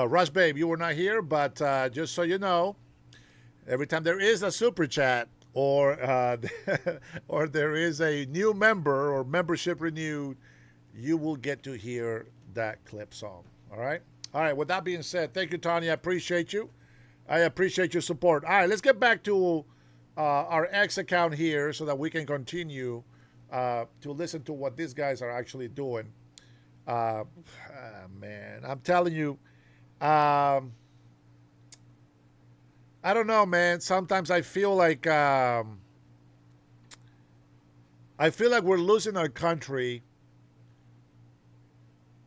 Rush Babe, you were not here, but just so you know, every time there is a super chat or or there is a new member or membership renewed, you will get to hear that clip song. All right? All right, with that being said, thank you, Tanya. I appreciate you. I appreciate your support. All right, let's get back to our X account here so that we can continue to listen to what these guys are actually doing. Man, I'm telling you, I don't know, man. Sometimes I feel like we're losing our country,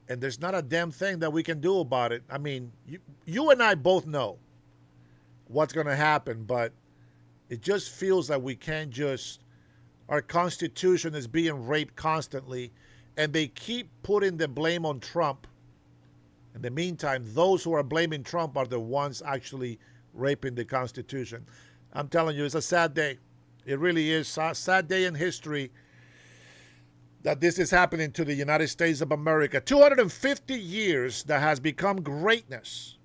and there's not a damn thing that we can do about it. I mean, you and I both know what's going to happen, but it just feels like we can't just. Our Constitution is being raped constantly, and they keep putting the blame on Trump. In the meantime, those who are blaming Trump are the ones actually raping the Constitution. I'm telling you, it's a sad day. It really is a sad day in history that this is happening to the United States of America. 250 years that has become greatness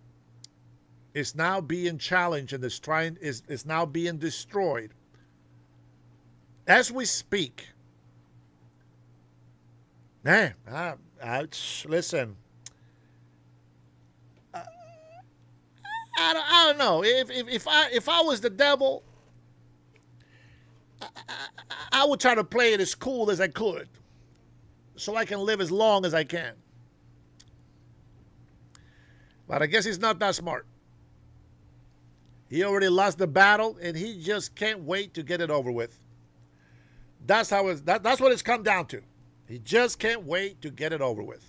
is now being challenged and is now being destroyed. As we speak, man, listen. I don't know. If I was the devil, I would try to play it as cool as I could, so I can live as long as I can. But I guess he's not that smart. He already lost the battle, and he just can't wait to get it over with. That's that's what it's come down to. He just can't wait to get it over with.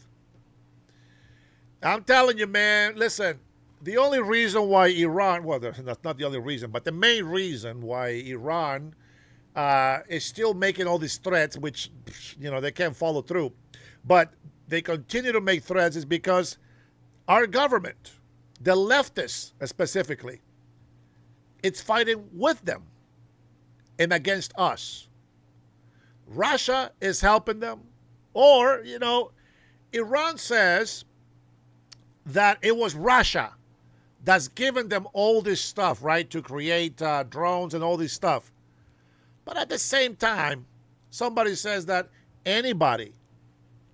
I'm telling you, man. Listen. The only reason why Iran, well, that's not the only reason, but the main reason why Iran is still making all these threats, which, they can't follow through, but they continue to make threats, is because our government, the leftists specifically, it's fighting with them and against us. Russia is helping them, or, Iran says that it was Russia that's given them all this stuff, right, to create drones and all this stuff. But at the same time, somebody says that anybody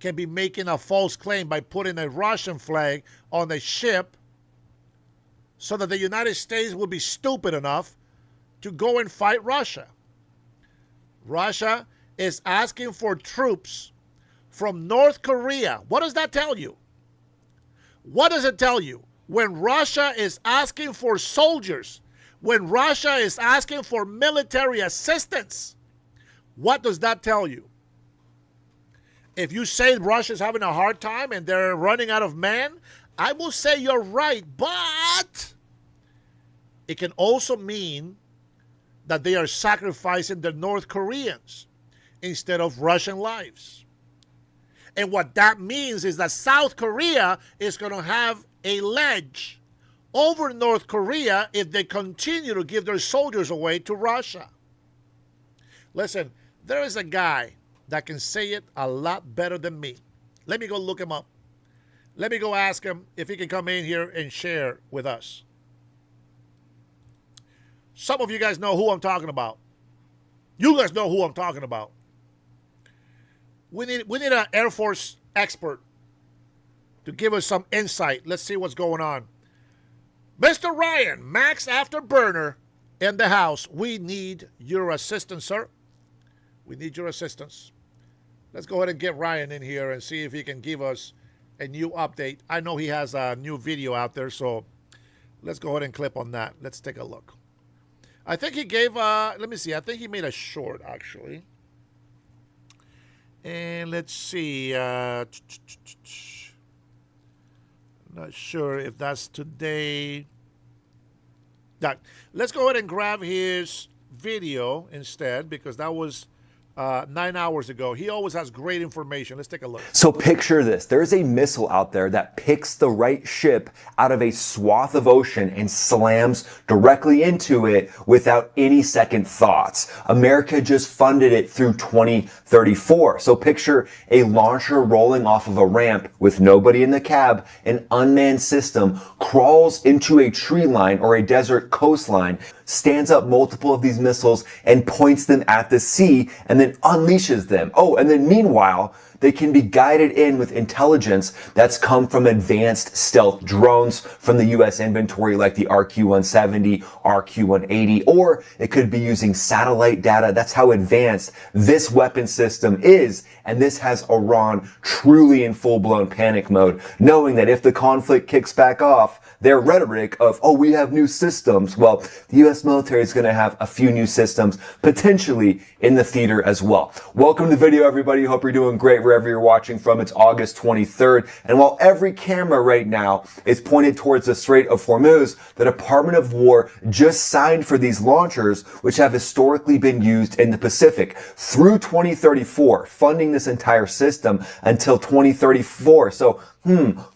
can be making a false claim by putting a Russian flag on a ship so that the United States will be stupid enough to go and fight Russia. Russia is asking for troops from North Korea. What does that tell you? What does it tell you? when Russia is asking for soldiers, when Russia is asking for military assistance, what does that tell you? If you say Russia's having a hard time and they're running out of men, I will say you're right, but it can also mean that they are sacrificing the North Koreans instead of Russian lives. And what that means is that South Korea is going to have a ledge over North Korea if they continue to give their soldiers away to Russia. Listen, there is a guy that can say it a lot better than me. Let me go look him up. Let me go ask him if he can come in here and share with us. Some of you guys know who I'm talking about. You guys know who I'm talking about. We need an Air Force expert to give us some insight. Let's see what's going on. Mr. Ryan, Max Afterburner in the house. We need your assistance, sir. We need your assistance. Let's go ahead and get Ryan in here and see if he can give us a new update. I know he has a new video out there, so let's go ahead and clip on that. Let's take a look. I think he gave, let me see. I think he made a short, actually. And let's see. Not sure if that's today. Let's go ahead and grab his video instead, because that was 9 hours ago. He always has great information. Let's take a look. So picture this. There's a missile out there that picks the right ship out of a swath of ocean and slams directly into it without any second thoughts. America just funded it through 2034. So picture a launcher rolling off of a ramp with nobody in the cab. An unmanned system crawls into a tree line or a desert coastline, stands up multiple of these missiles and points them at the sea, and then unleashes them. Oh, and then meanwhile, they can be guided in with intelligence that's come from advanced stealth drones from the U.S. inventory like the RQ-170, RQ-180, or it could be using satellite data. That's how advanced this weapon system is. And this has Iran truly in full-blown panic mode, knowing that if the conflict kicks back off, their rhetoric of, oh, we have new systems. Well, the U.S. military is going to have a few new systems potentially in the theater as well. Welcome to the video, everybody. Hope you're doing great wherever you're watching from. It's August 23rd. And while every camera right now is pointed towards the Strait of Hormuz, the Department of War just signed for these launchers, which have historically been used in the Pacific through 2034, funding this entire system until 2034. So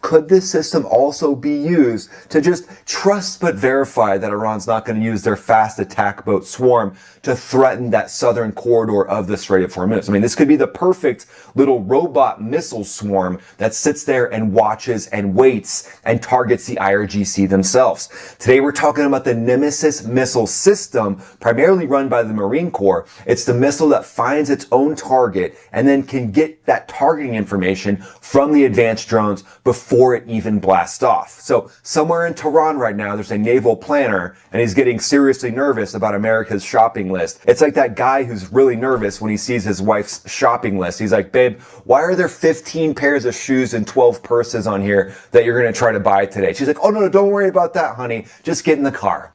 could this system also be used to just trust but verify that Iran's not going to use their fast attack boat swarm to threaten that southern corridor of the Strait of Hormuz? I mean, this could be the perfect little robot missile swarm that sits there and watches and waits and targets the IRGC themselves. Today, we're talking about the Nemesis missile system, primarily run by the Marine Corps. It's the missile that finds its own target and then can get that targeting information from the advanced drones before it even blasts off. So somewhere in Tehran right now, there's a naval planner and he's getting seriously nervous about America's shopping list. It's like that guy who's really nervous when he sees his wife's shopping list. He's like, babe, why are there 15 pairs of shoes and 12 purses on here that you're going to try to buy today? She's like, oh, no, don't worry about that, honey. Just get in the car.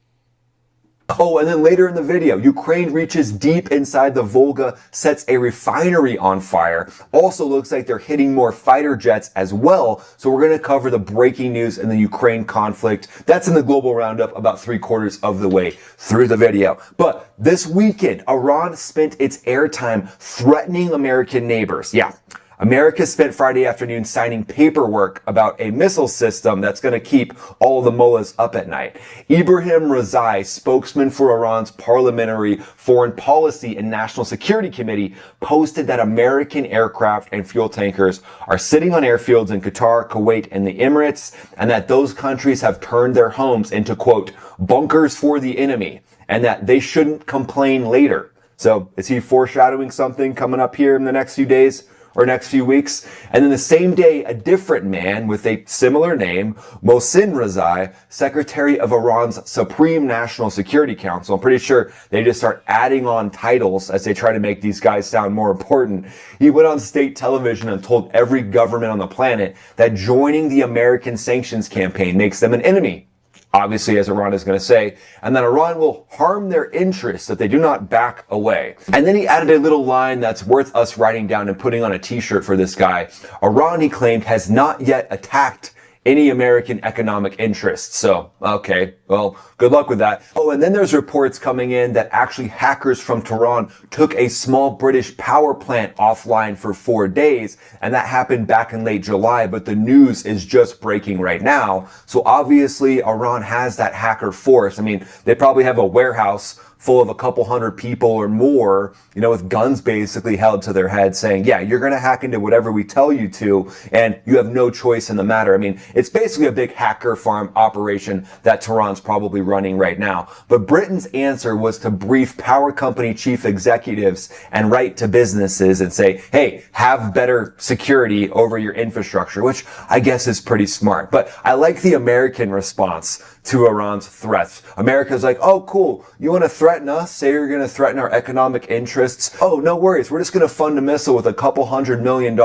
Oh, and then later in the video, Ukraine reaches deep inside the Volga, sets a refinery on fire. Also looks like they're hitting more fighter jets as well. So we're going to cover the breaking news in the Ukraine conflict. That's in the global roundup about 3/4 of the way through the video. But this weekend, Iran spent its airtime threatening American neighbors. Yeah. America spent Friday afternoon signing paperwork about a missile system that's going to keep all the mullahs up at night. Ibrahim Razai, spokesman for Iran's Parliamentary Foreign Policy and National Security Committee, posted that American aircraft and fuel tankers are sitting on airfields in Qatar, Kuwait, and the Emirates, and that those countries have turned their homes into, quote, bunkers for the enemy, and that they shouldn't complain later. So is he foreshadowing something coming up here in the next few days? or next few weeks. And then the same day, a different man with a similar name, Mohsen Rezai, secretary of Iran's Supreme National Security Council. I'm pretty sure they just start adding on titles as they try to make these guys sound more important. He went on state television and told every government on the planet that joining the American sanctions campaign makes them an enemy. Obviously, as Iran is going to say, and that Iran will harm their interests if they do not back away. And then he added a little line that's worth us writing down and putting on a t-shirt for this guy. Iran, he claimed, has not yet attacked any American economic interests. So, okay, well, good luck with that. Oh, and then there's reports coming in that actually hackers from Tehran took a small British power plant offline for 4 days, and that happened back in late July, but the news is just breaking right now. So obviously, Iran has that hacker force. I mean, they probably have a warehouse full of a couple hundred people or more, you know, with guns basically held to their head saying, yeah, you're going to hack into whatever we tell you to, and you have no choice in the matter. I mean, it's basically a big hacker farm operation that Tehran's probably running right now. But Britain's answer was to brief power company chief executives and write to businesses and say, hey, have better security over your infrastructure, which I guess is pretty smart. But I like the American response to Iran's threats. America's like, oh, cool. You want to threaten us? Say you're going to threaten our economic interests? Oh, no worries. We're just going to fund a missile with $200 million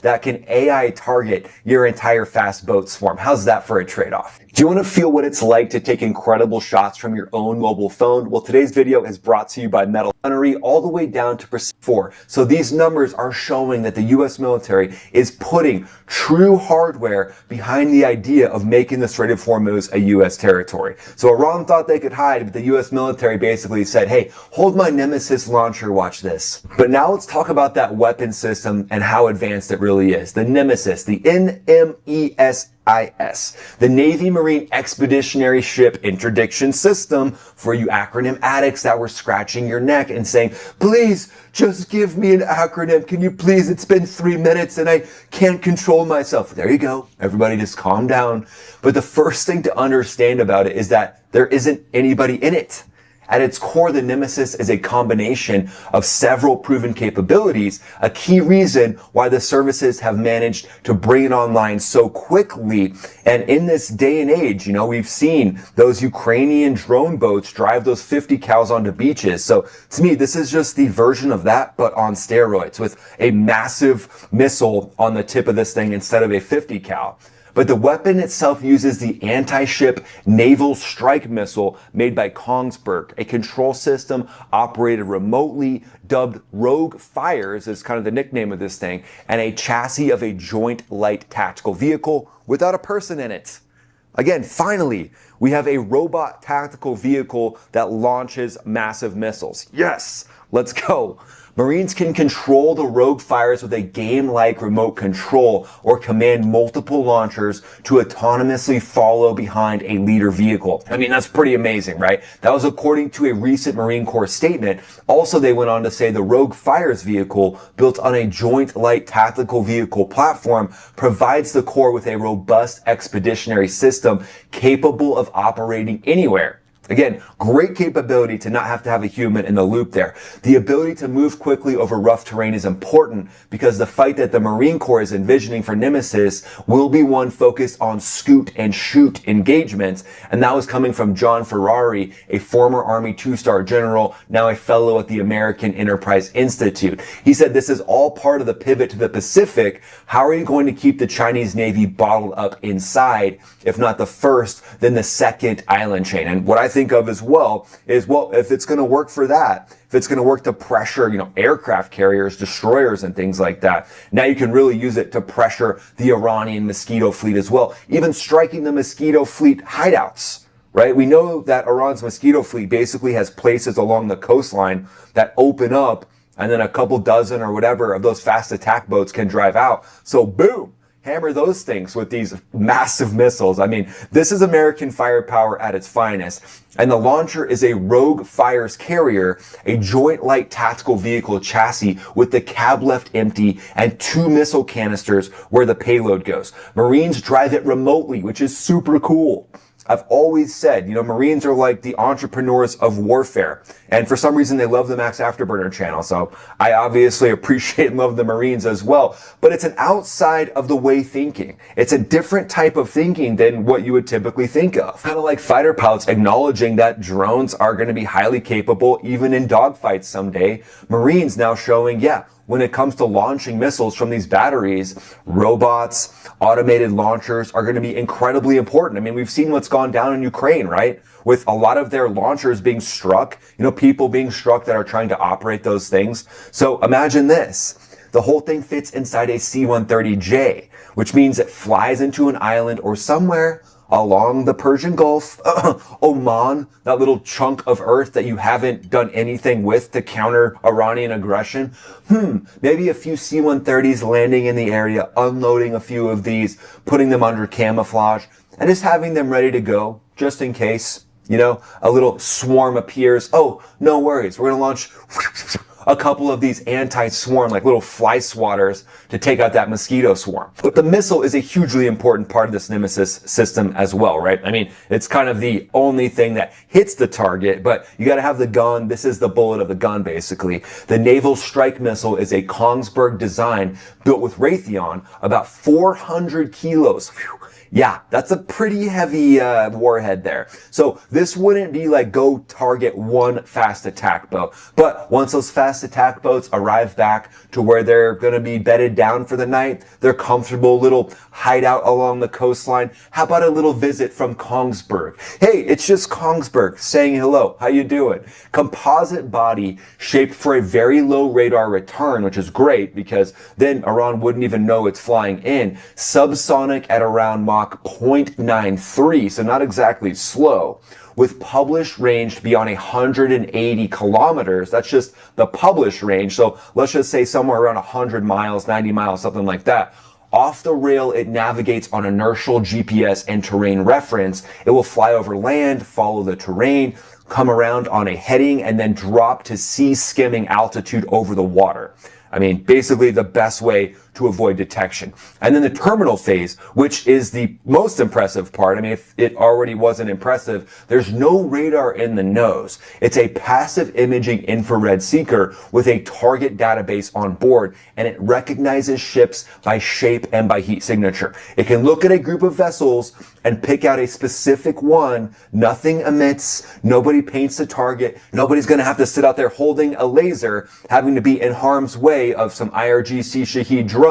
that can AI target your entire fast boat swarm. How's that for a trade-off? Do you want to feel what it's like to take incredible shots from your own mobile phone? Well, today's video is brought to you by Metal Gunnery all the way down to Precision 4. So these numbers are showing that the U.S. military is putting true hardware behind the idea of making the Strait of Hormuz a U.S. territory. So Iran thought they could hide, but the U.S. military basically said, hey, hold my Nemesis launcher, watch this. But now let's talk about that weapon system and how advanced it really is. The Nemesis, the NMES the Navy Marine Expeditionary Ship Interdiction System, for you acronym addicts that were scratching your neck and saying, please just give me an acronym. Can you please? It's been 3 minutes and I can't control myself. There you go. Everybody just calm down. But the first thing to understand about it is that there isn't anybody in it. At its core, the Nemesis is a combination of several proven capabilities, a key reason why the services have managed to bring it online so quickly. And in this day and age, you know, we've seen those Ukrainian drone boats drive those 50 cals onto beaches. So to me, this is just the version of that, but on steroids with a massive missile on the tip of this thing instead of a 50 cal. But the weapon itself uses the anti-ship naval strike missile made by Kongsberg, a control system operated remotely, dubbed Rogue Fires is kind of the nickname of this thing, and a chassis of a joint light tactical vehicle without a person in it. Again, finally, we have a robot tactical vehicle that launches massive missiles. Yes, let's go. Marines can control the Rogue Fires with a game-like remote control or command multiple launchers to autonomously follow behind a leader vehicle. I mean, that's pretty amazing, right? That was according to a recent Marine Corps statement. Also, they went on to say the Rogue Fires vehicle, built on a joint light tactical vehicle platform, provides the Corps with a robust expeditionary system capable of operating anywhere. Again, great capability to not have to have a human in the loop there. The ability to move quickly over rough terrain is important because the fight that the Marine Corps is envisioning for Nemesis will be one focused on scoot and shoot engagements. And that was coming from John Ferrari, a former Army 2-star general, now a fellow at the American Enterprise Institute. He said this is all part of the pivot to the Pacific. How are you going to keep the Chinese Navy bottled up inside, if not the first, then the second island chain? And what I think of as well is, well, if it's going to work for that, if it's going to work to pressure, you know, aircraft carriers, destroyers, and things like that, now you can really use it to pressure the Iranian Mosquito fleet as well, even striking the Mosquito fleet hideouts, right? We know that Iran's Mosquito fleet basically has places along the coastline that open up, and then a couple dozen or whatever of those fast attack boats can drive out. So boom, hammer those things with these massive missiles. I mean, this is American firepower at its finest. And the launcher is a Rogue Fires carrier, a joint light tactical vehicle chassis with the cab left empty and 2 missile canisters where the payload goes. Marines drive it remotely, which is super cool. I've always said, Marines are like the entrepreneurs of warfare. And for some reason, they love the Max Afterburner channel. So I obviously appreciate and love the Marines as well. But it's an outside of the way thinking. It's a different type of thinking than what you would typically think of. Kind of like fighter pilots acknowledging that drones are going to be highly capable even in dogfights someday. Marines now showing, when it comes to launching missiles from these batteries, robots, automated launchers are going to be incredibly important. I mean, we've seen what's gone down in Ukraine, right? With a lot of their launchers being struck, people being struck that are trying to operate those things. So imagine this. The whole thing fits inside a C-130J, which means it flies into an island or somewhere along the Persian Gulf, Oman, that little chunk of earth that you haven't done anything with to counter Iranian aggression. Maybe a few C-130s landing in the area, unloading a few of these, putting them under camouflage, and just having them ready to go, just in case, a little swarm appears. Oh, no worries. We're going to launch a couple of these anti-swarm, like little fly swatters to take out that mosquito swarm. But the missile is a hugely important part of this Nemesis system as well, right? I mean, it's kind of the only thing that hits the target, but you got to have the gun. This is the bullet of the gun, basically. The Naval Strike Missile is a Kongsberg design built with Raytheon, about 400 kilos. Whew. Yeah, that's a pretty heavy warhead there. So this wouldn't be like go target one fast attack boat. But once those fast attack boats arrive back to where they're going to be bedded down for the night, they're comfortable, little hideout along the coastline. How about a little visit from Kongsberg? Hey, it's just Kongsberg saying hello. How you doing? Composite body shaped for a very low radar return, which is great because then Iran wouldn't even know it's flying in. Subsonic at around Mach 0.93, so not exactly slow, with published range beyond 180 kilometers. That's just the published range. So let's just say somewhere around 100 miles, 90 miles, something like that. Off the rail, it navigates on inertial GPS and terrain reference. It will fly over land, follow the terrain, come around on a heading, and then drop to sea skimming altitude over the water. I mean, basically the best way to avoid detection. And then the terminal phase, which is the most impressive part. I mean, if it already wasn't impressive, there's no radar in the nose. It's a passive imaging infrared seeker with a target database on board, and it recognizes ships by shape and by heat signature. It can look at a group of vessels and pick out a specific one. Nothing emits, nobody paints the target, nobody's gonna have to sit out there holding a laser, having to be in harm's way of some IRGC Shahed drones.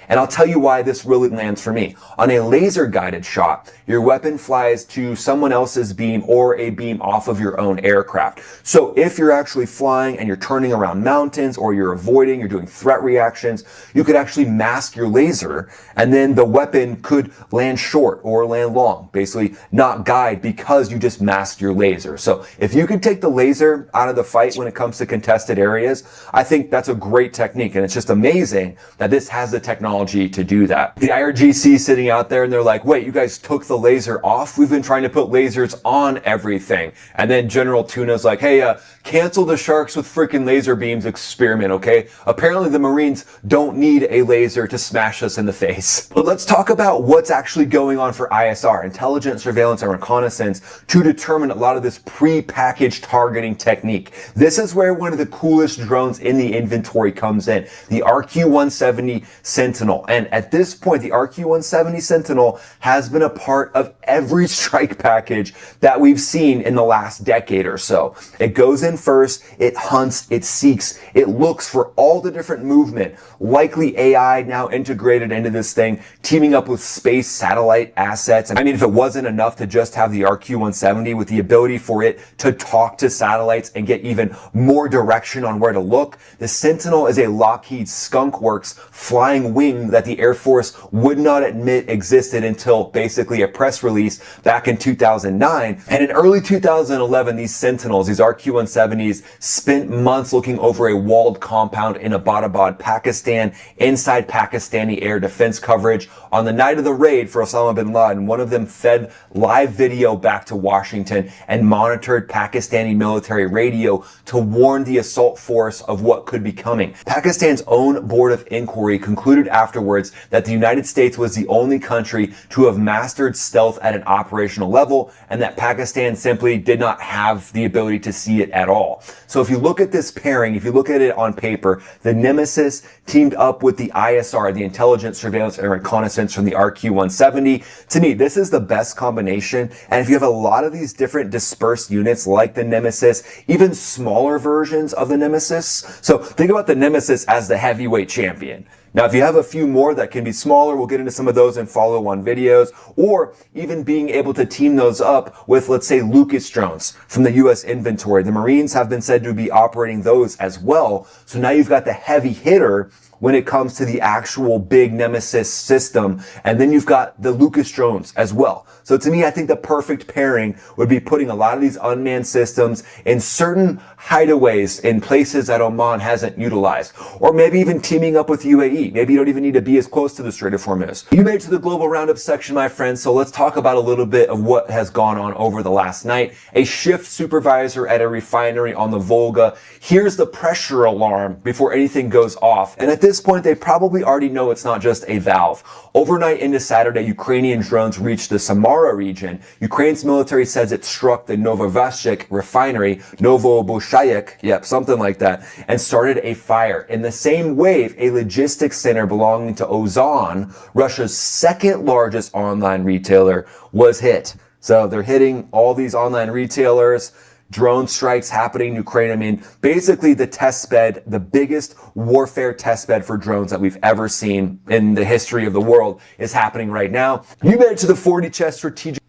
And I'll tell you why this really lands for me. On a laser guided shot, your weapon flies to someone else's beam or a beam off of your own aircraft. So if you're actually flying and you're turning around mountains or you're avoiding, you're doing threat reactions, you could actually mask your laser and then the weapon could land short or land long, basically not guide because you just masked your laser. So if you could take the laser out of the fight when it comes to contested areas, I think that's a great technique. And it's just amazing that this has the technology to do that. The IRGC sitting out there and they're like, wait, you guys took the laser off? We've been trying to put lasers on everything. And then General Tuna's like, hey, cancel the sharks with freaking laser beams experiment, okay? Apparently the Marines don't need a laser to smash us in the face. But let's talk about what's actually going on for ISR, intelligence, surveillance, and reconnaissance, to determine a lot of this pre-packaged targeting technique. This is where one of the coolest drones in the inventory comes in, the RQ-170 Sentinel. And at this point, the RQ-170 Sentinel has been a part of every strike package that we've seen in the last decade or so. It goes in first, it hunts, it seeks, it looks for all the different movement, likely AI now integrated into this thing, teaming up with space satellite assets. I mean, if it wasn't enough to just have the RQ-170 with the ability for it to talk to satellites and get even more direction on where to look, the Sentinel is a Lockheed Skunk Works flying wing that the Air Force would not admit existed until basically a press release back in 2009. And in early 2011, these Sentinels, these RQ-170s, spent months looking over a walled compound in Abbottabad, Pakistan, inside Pakistani air defense coverage. On the night of the raid for Osama bin Laden, one of them fed live video back to Washington and monitored Pakistani military radio to warn the assault force of what could be coming. Pakistan's own Board of Inquiry inquiry concluded afterwards that the United States was the only country to have mastered stealth at an operational level, and that Pakistan simply did not have the ability to see it at all. So if you look at this pairing, if you look at it on paper, the Nemesis teamed up with the ISR, the Intelligence, Surveillance, and Reconnaissance from the RQ-170. To me, this is the best combination. And if you have a lot of these different dispersed units like the Nemesis, even smaller versions of the Nemesis. So think about the Nemesis as the heavyweight champion. Now, if you have a few more that can be smaller, we'll get into some of those in follow-on videos, or even being able to team those up with, let's say, Lucas drones from the U.S. inventory. The Marines have been said to be operating those as well. So now you've got the heavy hitter when it comes to the actual big Nemesis system. And then you've got the Lucas drones as well. So to me, I think the perfect pairing would be putting a lot of these unmanned systems in certain hideaways in places that Oman hasn't utilized. Or maybe even teaming up with UAE. Maybe you don't even need to be as close to the Strait of Hormuz. You made it to the Global Roundup section, my friends, so let's talk about a little bit of what has gone on over the last night. A shift supervisor at a refinery on the Volga hears the pressure alarm before anything goes off. And at this point, they probably already know it's not just a valve. Overnight into Saturday, Ukrainian drones reached the Samara region. Ukraine's military says it struck the Novovashchik refinery, Novobushayek, yep, something like that, and started a fire. In the same wave, a logistics center belonging to Ozon, Russia's second largest online retailer, was hit. So they're hitting all these online retailers. Drone strikes happening in Ukraine. I mean, basically the test bed, the biggest warfare test bed for drones that we've ever seen in the history of the world is happening right now. You made it to the 40 chest strategic.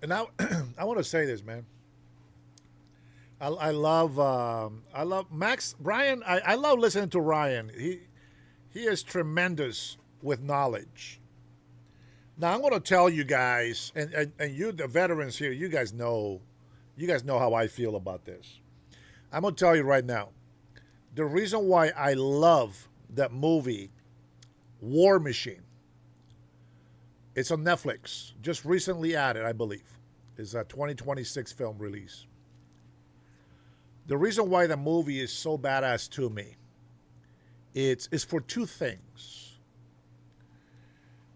And now I want to say this, man. I love Max, Ryan. I love listening to Ryan. He is tremendous with knowledge. Now I'm going to tell you guys, and you, the veterans here, you guys know how I feel about this. I'm going to tell you right now, the reason why I love that movie, War Machine, it's on Netflix, just recently added, I believe. It's a 2026 film release. The reason why the movie is so badass to me, it's for two things.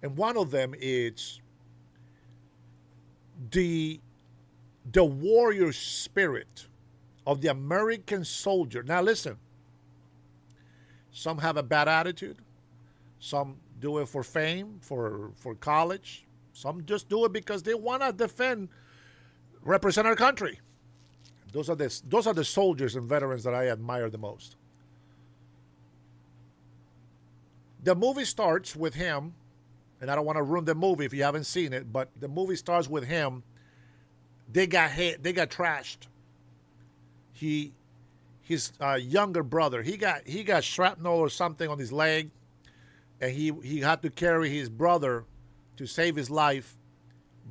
And one of them is the warrior spirit of the American soldier. Now listen, some have a bad attitude. Some do it for fame, for college. Some just do it because they want to represent our country. Those are the soldiers and veterans that I admire the most. The movie starts with him, and I don't want to ruin the movie if you haven't seen it, but the movie starts with him. They got hit. They got trashed. His younger brother, he got shrapnel or something on his leg, and he had to carry his brother to save his life.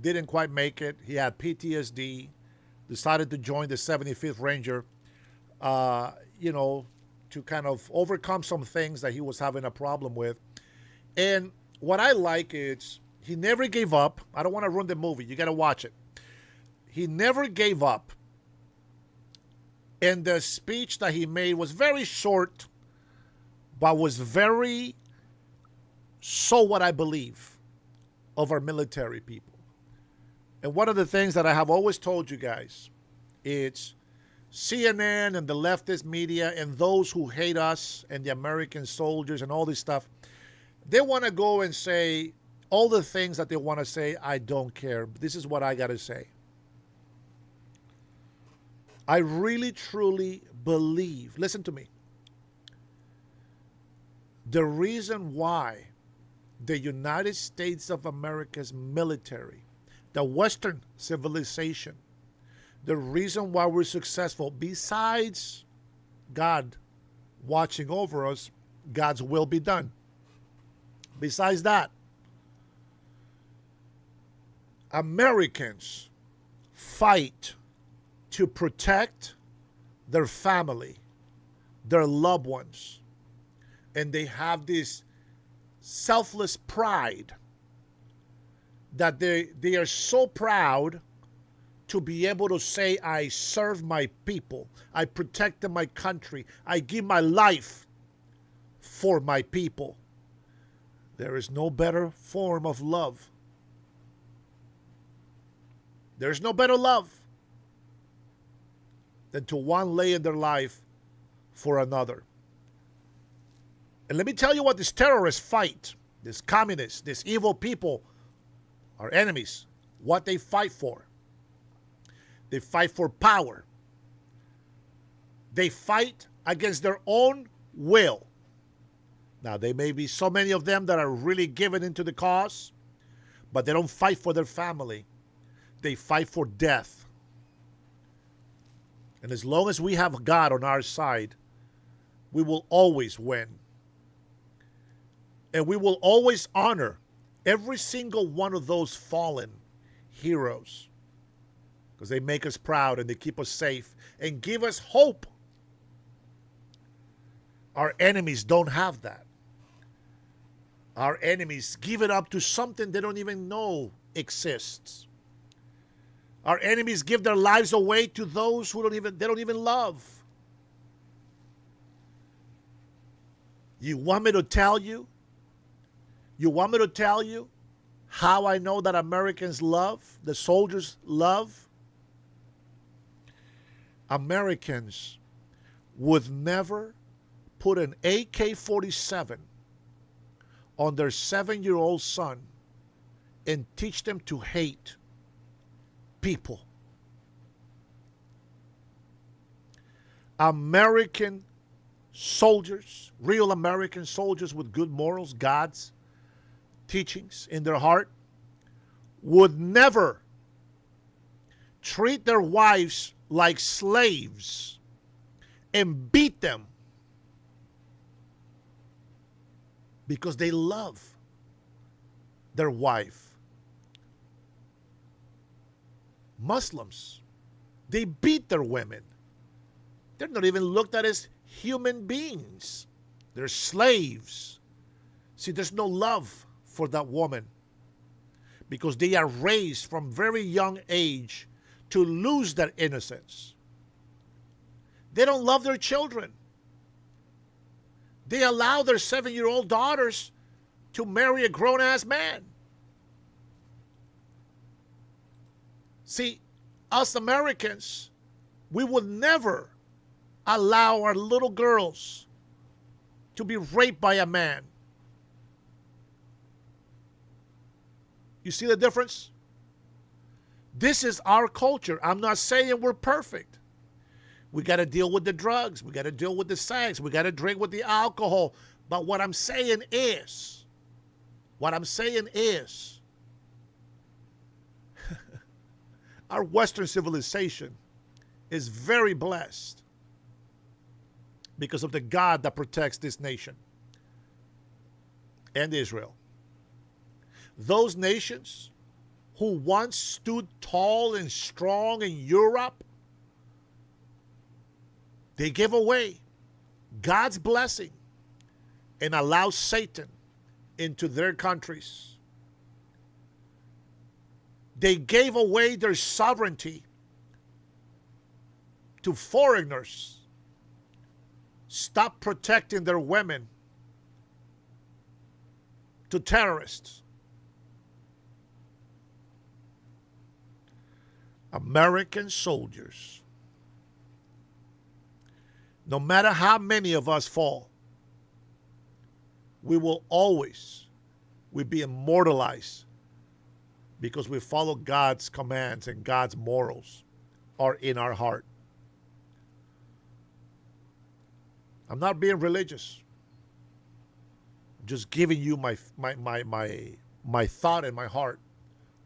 Didn't quite make it. He had PTSD. Decided to join the 75th Ranger, to kind of overcome some things that he was having a problem with. And what I like is he never gave up. I don't want to ruin the movie. You got to watch it. He never gave up. And the speech that he made was very short, but was very so what I believe of our military people. And one of the things that I have always told you guys, it's CNN and the leftist media and those who hate us and the American soldiers and all this stuff, they want to go and say all the things that they want to say. I don't care. This is what I got to say. I really, truly believe, listen to me, the reason why the United States of America's military, the Western civilization, the reason why we're successful, besides God watching over us, God's will be done. Besides that, Americans fight to protect their family, their loved ones, and they have this selfless pride that they are so proud to be able to say, I serve my people, I protected my country, I give my life for my people. There is no better form of love. There's no better love than to one lay in their life for another. And let me tell you what these terrorists fight, these communists, these evil people, our enemies, what they fight for. They fight for power. They fight against their own will. Now, there may be so many of them that are really given into the cause, but they don't fight for their family. They fight for death. And as long as we have God on our side, we will always win. And we will always honor every single one of those fallen heroes, because they make us proud and they keep us safe and give us hope. Our enemies don't have that. Our enemies give it up to something they don't even know exists. Our enemies give their lives away to those who they don't even love. You want me to tell you? You want me to tell you how I know that Americans love, the soldiers love? Americans would never put an AK-47 on their 7-year-old son and teach them to hate people. American soldiers, real American soldiers with good morals, God's teachings in their heart, would never treat their wives like slaves and beat them because they love their wife. Muslims, they beat their women. They're not even looked at as human beings. They're slaves. See, there's no love for that woman because they are raised from very young age to lose their innocence. They don't love their children. They allow their 7-year-old daughters to marry a grown-ass man. See, us Americans, we would never allow our little girls to be raped by a man. You see the difference? This is our culture. I'm not saying we're perfect. We got to deal with the drugs. We got to deal with the sex. We got to drink with the alcohol. But what I'm saying is, our Western civilization is very blessed because of the God that protects this nation and Israel. Those nations who once stood tall and strong in Europe, they give away God's blessing and allow Satan into their countries. They gave away their sovereignty to foreigners. Stop protecting their women to terrorists. American soldiers, no matter how many of us fall, we will always be immortalized because we follow God's commands and God's morals are in our heart. I'm not being religious. I'm just giving you my thought and my heart.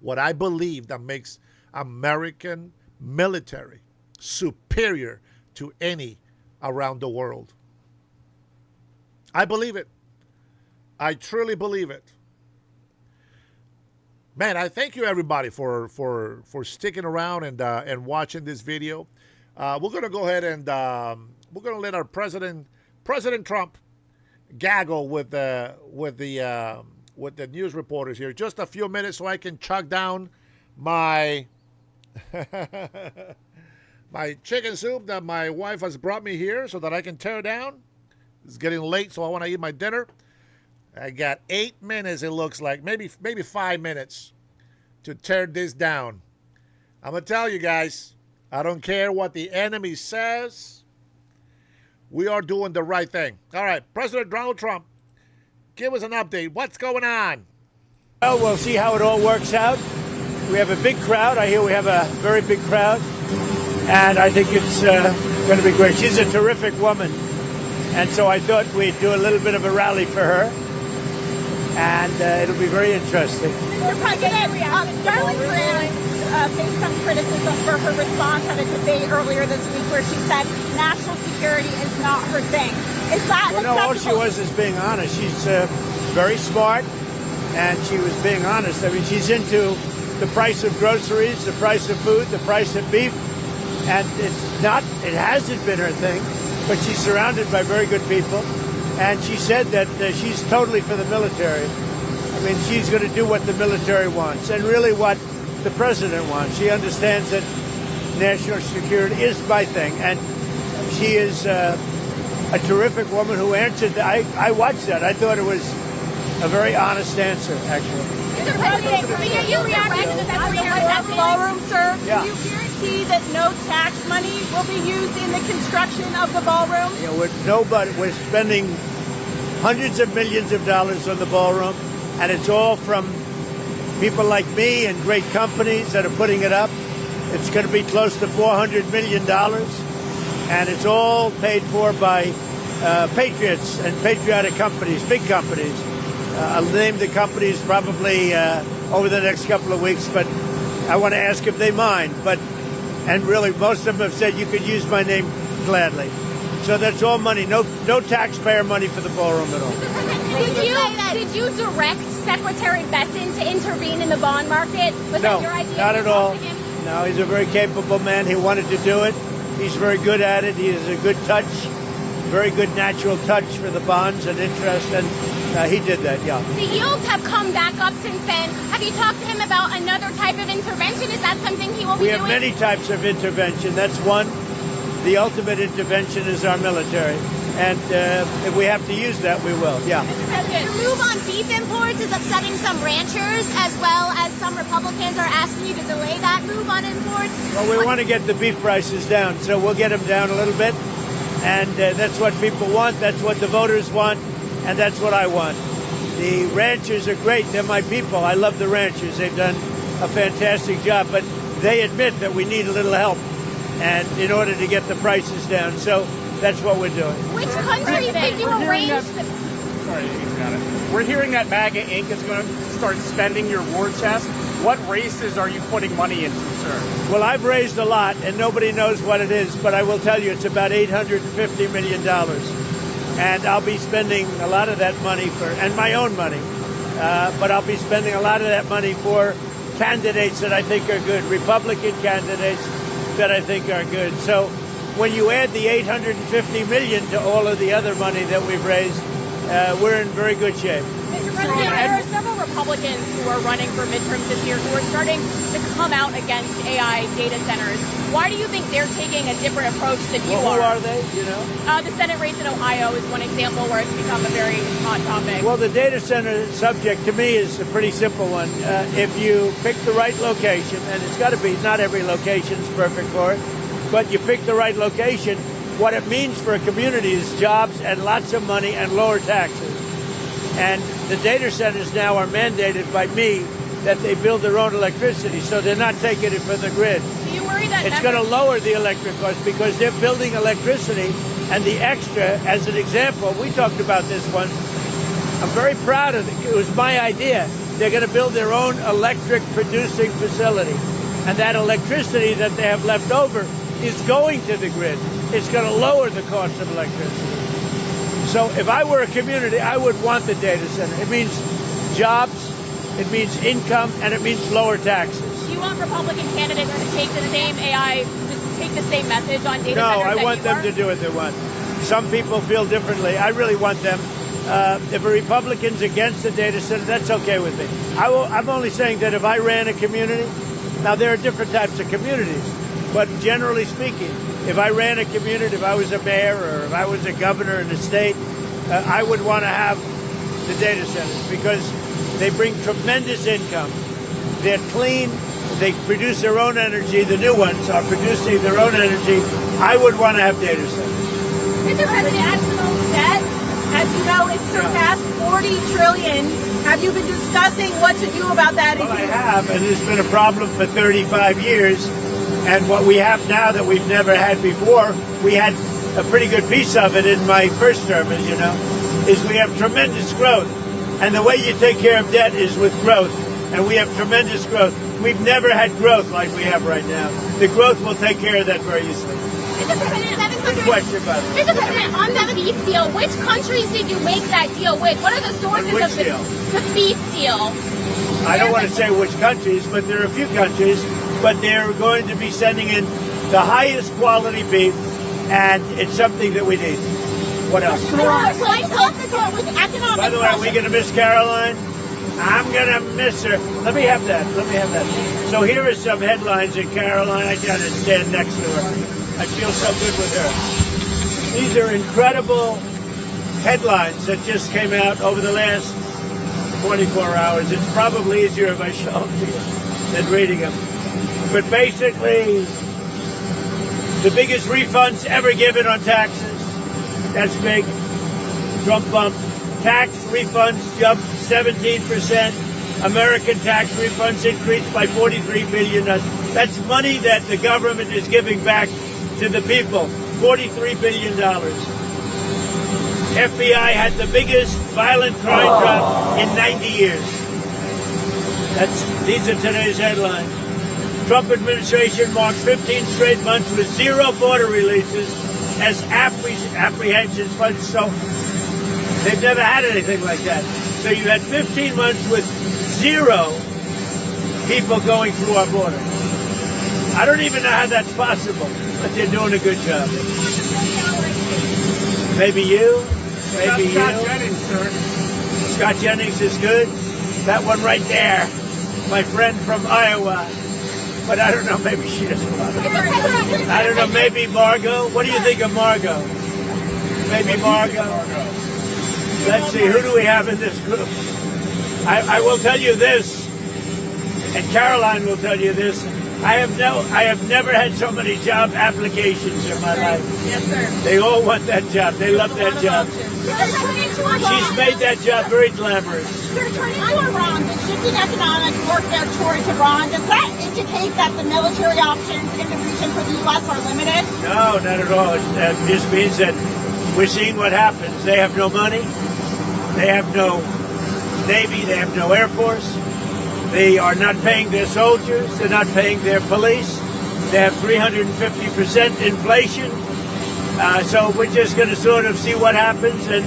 What I believe that makes American military superior to any around the world. I believe it. I truly believe it. Man, I thank you everybody for sticking around and watching this video. We're gonna go ahead and we're gonna let our President Trump gaggle with the news reporters here. Just a few minutes so I can chug down my my chicken soup that my wife has brought me here so that I can tear down. It's getting late, so I want to eat my dinner. I got 8 minutes, it looks like, maybe 5 minutes to tear this down. I'm going to tell you guys, I don't care what the enemy says. We are doing the right thing. All right, President Donald Trump, give us an update. What's going on? Well, we'll see how it all works out. We have a big crowd. I hear we have a very big crowd. And I think it's going to be great. She's a terrific woman. And so I thought we'd do a little bit of a rally for her. And it'll be very interesting. Mr. President, Darling Graham faced some criticism for her response at a debate earlier this week where she said national security is not her thing. Is that well, no, all she was is being honest. She's very smart, and she was being honest. I mean, she's into the price of groceries, the price of food, the price of beef, and it hasn't been her thing, but she's surrounded by very good people. And she said that she's totally for the military. I mean, she's going to do what the military wants and really what the president wants. She understands that national security is my thing. And she is a terrific woman who answered. I watched that. I thought it was a very honest answer, actually. Mr. President, can you react to the Secretary ballroom, sir? Yeah. Can you guarantee that no tax money will be used in the construction of the ballroom? Yeah, we're spending hundreds of millions of dollars on the ballroom, and it's all from people like me and great companies that are putting it up. It's going to be close to $400 million, and it's all paid for by patriots and patriotic companies, big companies. I'll name the companies probably over the next couple of weeks, but I want to ask if they mind. And really, most of them have said you could use my name gladly. So that's all money, no taxpayer money for the ballroom at all. Did you direct Secretary Besson to intervene in the bond market? Was No, that your idea? not at all. No, he's a very capable man. He wanted to do it. He's very good at it. He has a good touch, very good natural touch for the bonds and interest, and he did that, yeah. The yields have come back up since then. Have you talked to him about another type of intervention? Is that something he will be doing? We have many types of intervention. That's one. The ultimate intervention is our military. And if we have to use that, we will, yeah. Mr. President, your move on beef imports is upsetting some ranchers, as well as some Republicans are asking you to delay that move on imports. Well, we want to get the beef prices down, so we'll get them down a little bit. And that's what people want, that's what the voters want, and that's what I want. The ranchers are great. They're my people. I love the ranchers. They've done a fantastic job, but they admit that we need a little help and in order to get the prices down. So that's what we're doing. Which countries did you arrange? Sorry, you got it. We're hearing that MAGA Inc. is going to start spending your war chest. What races are you putting money into, sir? Well, I've raised a lot, and nobody knows what it is, but I will tell you it's about $850 million. And I'll be spending a lot of that money and my own money, but I'll be spending a lot of that money for candidates that I think are good, Republican candidates that I think are good. So when you add the $850 million to all of the other money that we've raised, we're in very good shape. Mr. President, there are several Republicans who are running for midterms this year who are starting to come out against AI data centers. Why do you think they're taking a different approach than you are? Who are they, you know? The Senate race in Ohio is one example where it's become a very hot topic. Well, the data center subject to me is a pretty simple one. If you pick the right location, and it's got to be, not every location is perfect for it, but you pick the right location, what it means for a community is jobs and lots of money and lower taxes. And the data centers now are mandated by me that they build their own electricity, so they're not taking it from the grid. Do you worry that it's going to lower the electric cost because they're building electricity, and the extra, as an example, we talked about this one. I'm very proud of it. It was my idea. They're going to build their own electric producing facility, and that electricity that they have left over is going to the grid. It's going to lower the cost of electricity. So if I were a community, I would want the data center. It means jobs, it means income, and it means lower taxes. Do you want Republican candidates to take the same take the same message on data centers? No, I want them to do what they want. Some people feel differently. I really want them. If a Republican's against the data center, that's okay with me. I'm only saying that if I ran a community, now there are different types of communities, but generally speaking, if I ran a community, if I was a mayor or if I was a governor in a state, I would want to have the data centers, because they bring tremendous income. They're clean. They produce their own energy. The new ones are producing their own energy. I would want to have data centers. Mr. President, national debt, as you know, it's surpassed 40 trillion. Have you been discussing what to do about that? Well, I have, and it's been a problem for 35 years. And what we have now that we've never had before, we had a pretty good piece of it in my first term, as you know, is we have tremendous growth. And the way you take care of debt is with growth. And we have tremendous growth. We've never had growth like we have right now. The growth will take care of that very easily. Mr. President, Good question, by the way. Mr. President, on the beef deal, which countries did you make that deal with? What are the sources Which of deal? the beef deal? I don't want to say which countries, but there are a few countries. But they're going to be sending in the highest quality beef, and it's something that we need. What else? By the way, are we going to miss Caroline? I'm going to miss her. Let me have that. So here are some headlines in Caroline. I got to stand next to her. I feel so good with her. These are incredible headlines that just came out over the last 24 hours. It's probably easier if I show them to you than reading them. But basically, the biggest refunds ever given on taxes. That's big. Trump bump. Tax refunds jumped 17%. American tax refunds increased by $43 billion. That's money that the government is giving back to the people. $43 billion. FBI had the biggest violent crime drop in 90 years. These are today's headlines. Trump administration marks 15 straight months with zero border releases as apprehensions. So they've never had anything like that. So you had 15 months with zero people going through our border. I don't even know how that's possible, but they're doing a good job. Maybe you. Maybe you. Scott Jennings, sir. Scott Jennings is good. That one right there. My friend from Iowa. But I don't know, maybe she doesn't want it. I don't know, maybe Margot. What do you think of Margot? Maybe Margot. Let's see, who do we have in this group? I will tell you this, and Caroline will tell you this. I have never had so many job applications in my life. Yes, sir. They all want that job. They love that job. She's made that job very glamorous. Sir, turning to Iran, the shifting economic warfare towards Iran, does that indicate that the military options in the region for the U.S. are limited? No, not at all. It just means that we're seeing what happens. They have no money. They have no Navy. They have no Air Force. They are not paying their soldiers. They're not paying their police. They have 350% inflation. So we're just going to sort of see what happens. And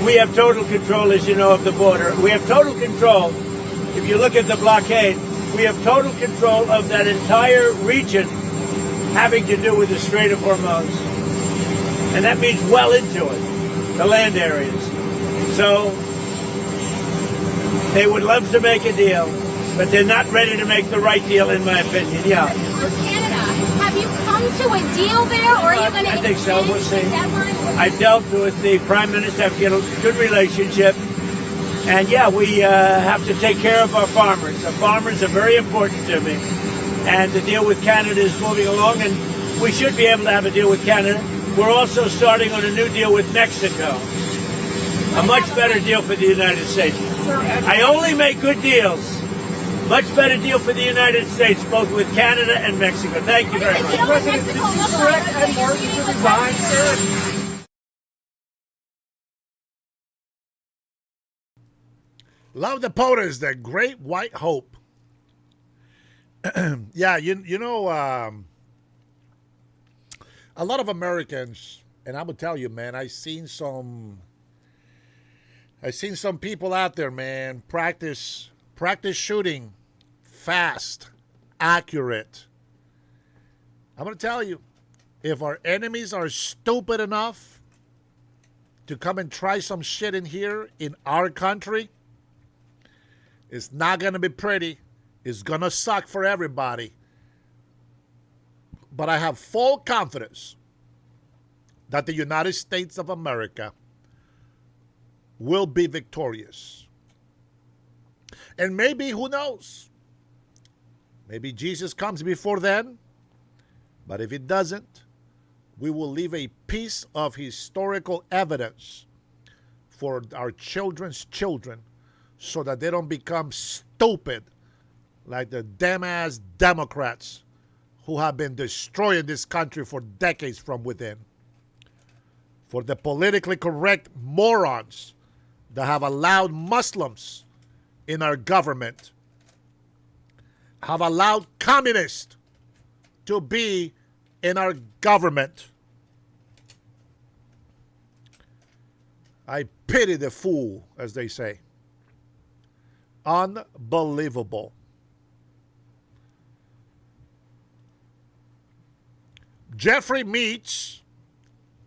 we have total control, as you know, of the border. We have total control. If you look at the blockade, we have total control of that entire region having to do with the Strait of Hormuz. And that means well into it, the land areas. So they would love to make a deal, but they're not ready to make the right deal, in my opinion. Yeah. For Canada, have you come to a deal there, or are you going to? I think so. We'll see. I've dealt with the Prime Minister. I've got a good relationship. And yeah, we have to take care of our farmers. The farmers are very important to me. And the deal with Canada is moving along, and we should be able to have a deal with Canada. We're also starting on a new deal with Mexico. A much better deal for the United States. I only make good deals. Much better deal for the United States, both with Canada and Mexico. Thank you very much. President, is it correct Ed Martin to resign, sir? Love the POTUS, the Great White Hope. Yeah, you know, a lot of Americans, and I would tell you, man, I've seen some people out there, man, practice shooting fast, accurate. I'm going to tell you, if our enemies are stupid enough to come and try some shit in here in our country, it's not going to be pretty. It's going to suck for everybody. But I have full confidence that the United States of America will be victorious. And maybe, who knows? Maybe Jesus comes before then. But if it doesn't, we will leave a piece of historical evidence for our children's children so that they don't become stupid like the damn-ass Democrats who have been destroying this country for decades from within. For the politically correct morons that have allowed Muslims in our government, have allowed communists to be in our government. I pity the fool, as they say. Unbelievable. Jeffrey meets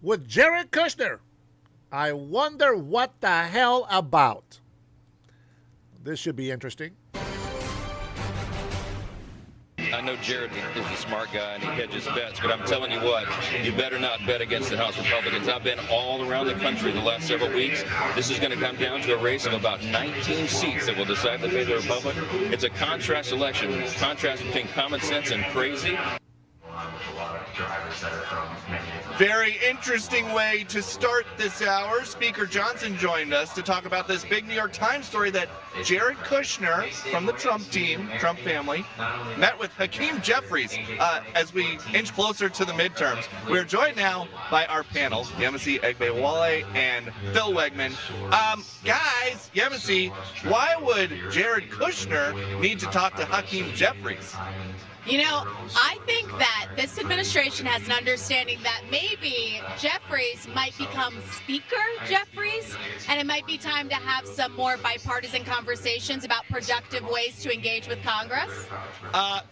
with Jared Kushner. I wonder what the hell about. This should be interesting. I know Jared is a smart guy and he hedges bets, but I'm telling you what, you better not bet against the House Republicans. I've been all around the country the last several weeks. This is going to come down to a race of about 19 seats that will decide the fate of the Republic. It's a contrast election, contrast between common sense and crazy. Very interesting way to start this hour. Speaker Johnson joined us to talk about this big New York Times story that Jared Kushner from the Trump team, Trump family, met with Hakeem Jeffries as we inch closer to the midterms. We're joined now by our panel, Yemisi Egbewale and Phil Wegman. Guys, Yemisi, why would Jared Kushner need to talk to Hakeem Jeffries? You know, I think that this administration has an understanding that maybe Jeffries might become Speaker Jeffries, and it might be time to have some more bipartisan conversations about productive ways to engage with Congress.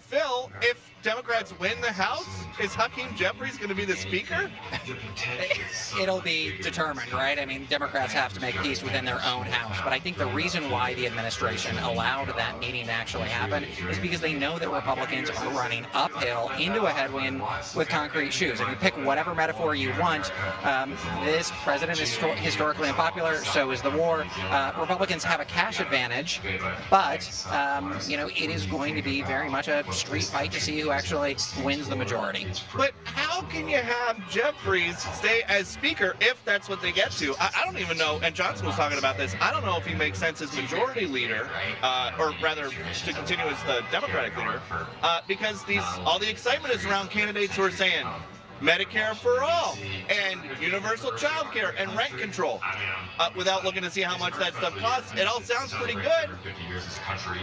Phil, if Democrats win the House, is Hakeem Jeffries going to be the Speaker? It'll be determined, right? I mean, Democrats have to make peace within their own House. But I think the reason why the administration allowed that meeting to actually happen is because they know that Republicans are running uphill into a headwind with concrete shoes. If you pick whatever metaphor you want, this president is historically unpopular, so is the war. Republicans have a cash advantage, but, you know, it is going to be very much a street fight to see who actually wins the majority. But how can you have Jeffries stay as Speaker if that's what they get to? I don't even know, and Johnson was talking about this, I don't know if he makes sense as majority leader, or rather to continue as the Democratic leader, because all the excitement is around candidates who are saying Medicare for all and universal child care and rent control. Without looking to see how much that stuff costs, it all sounds pretty good.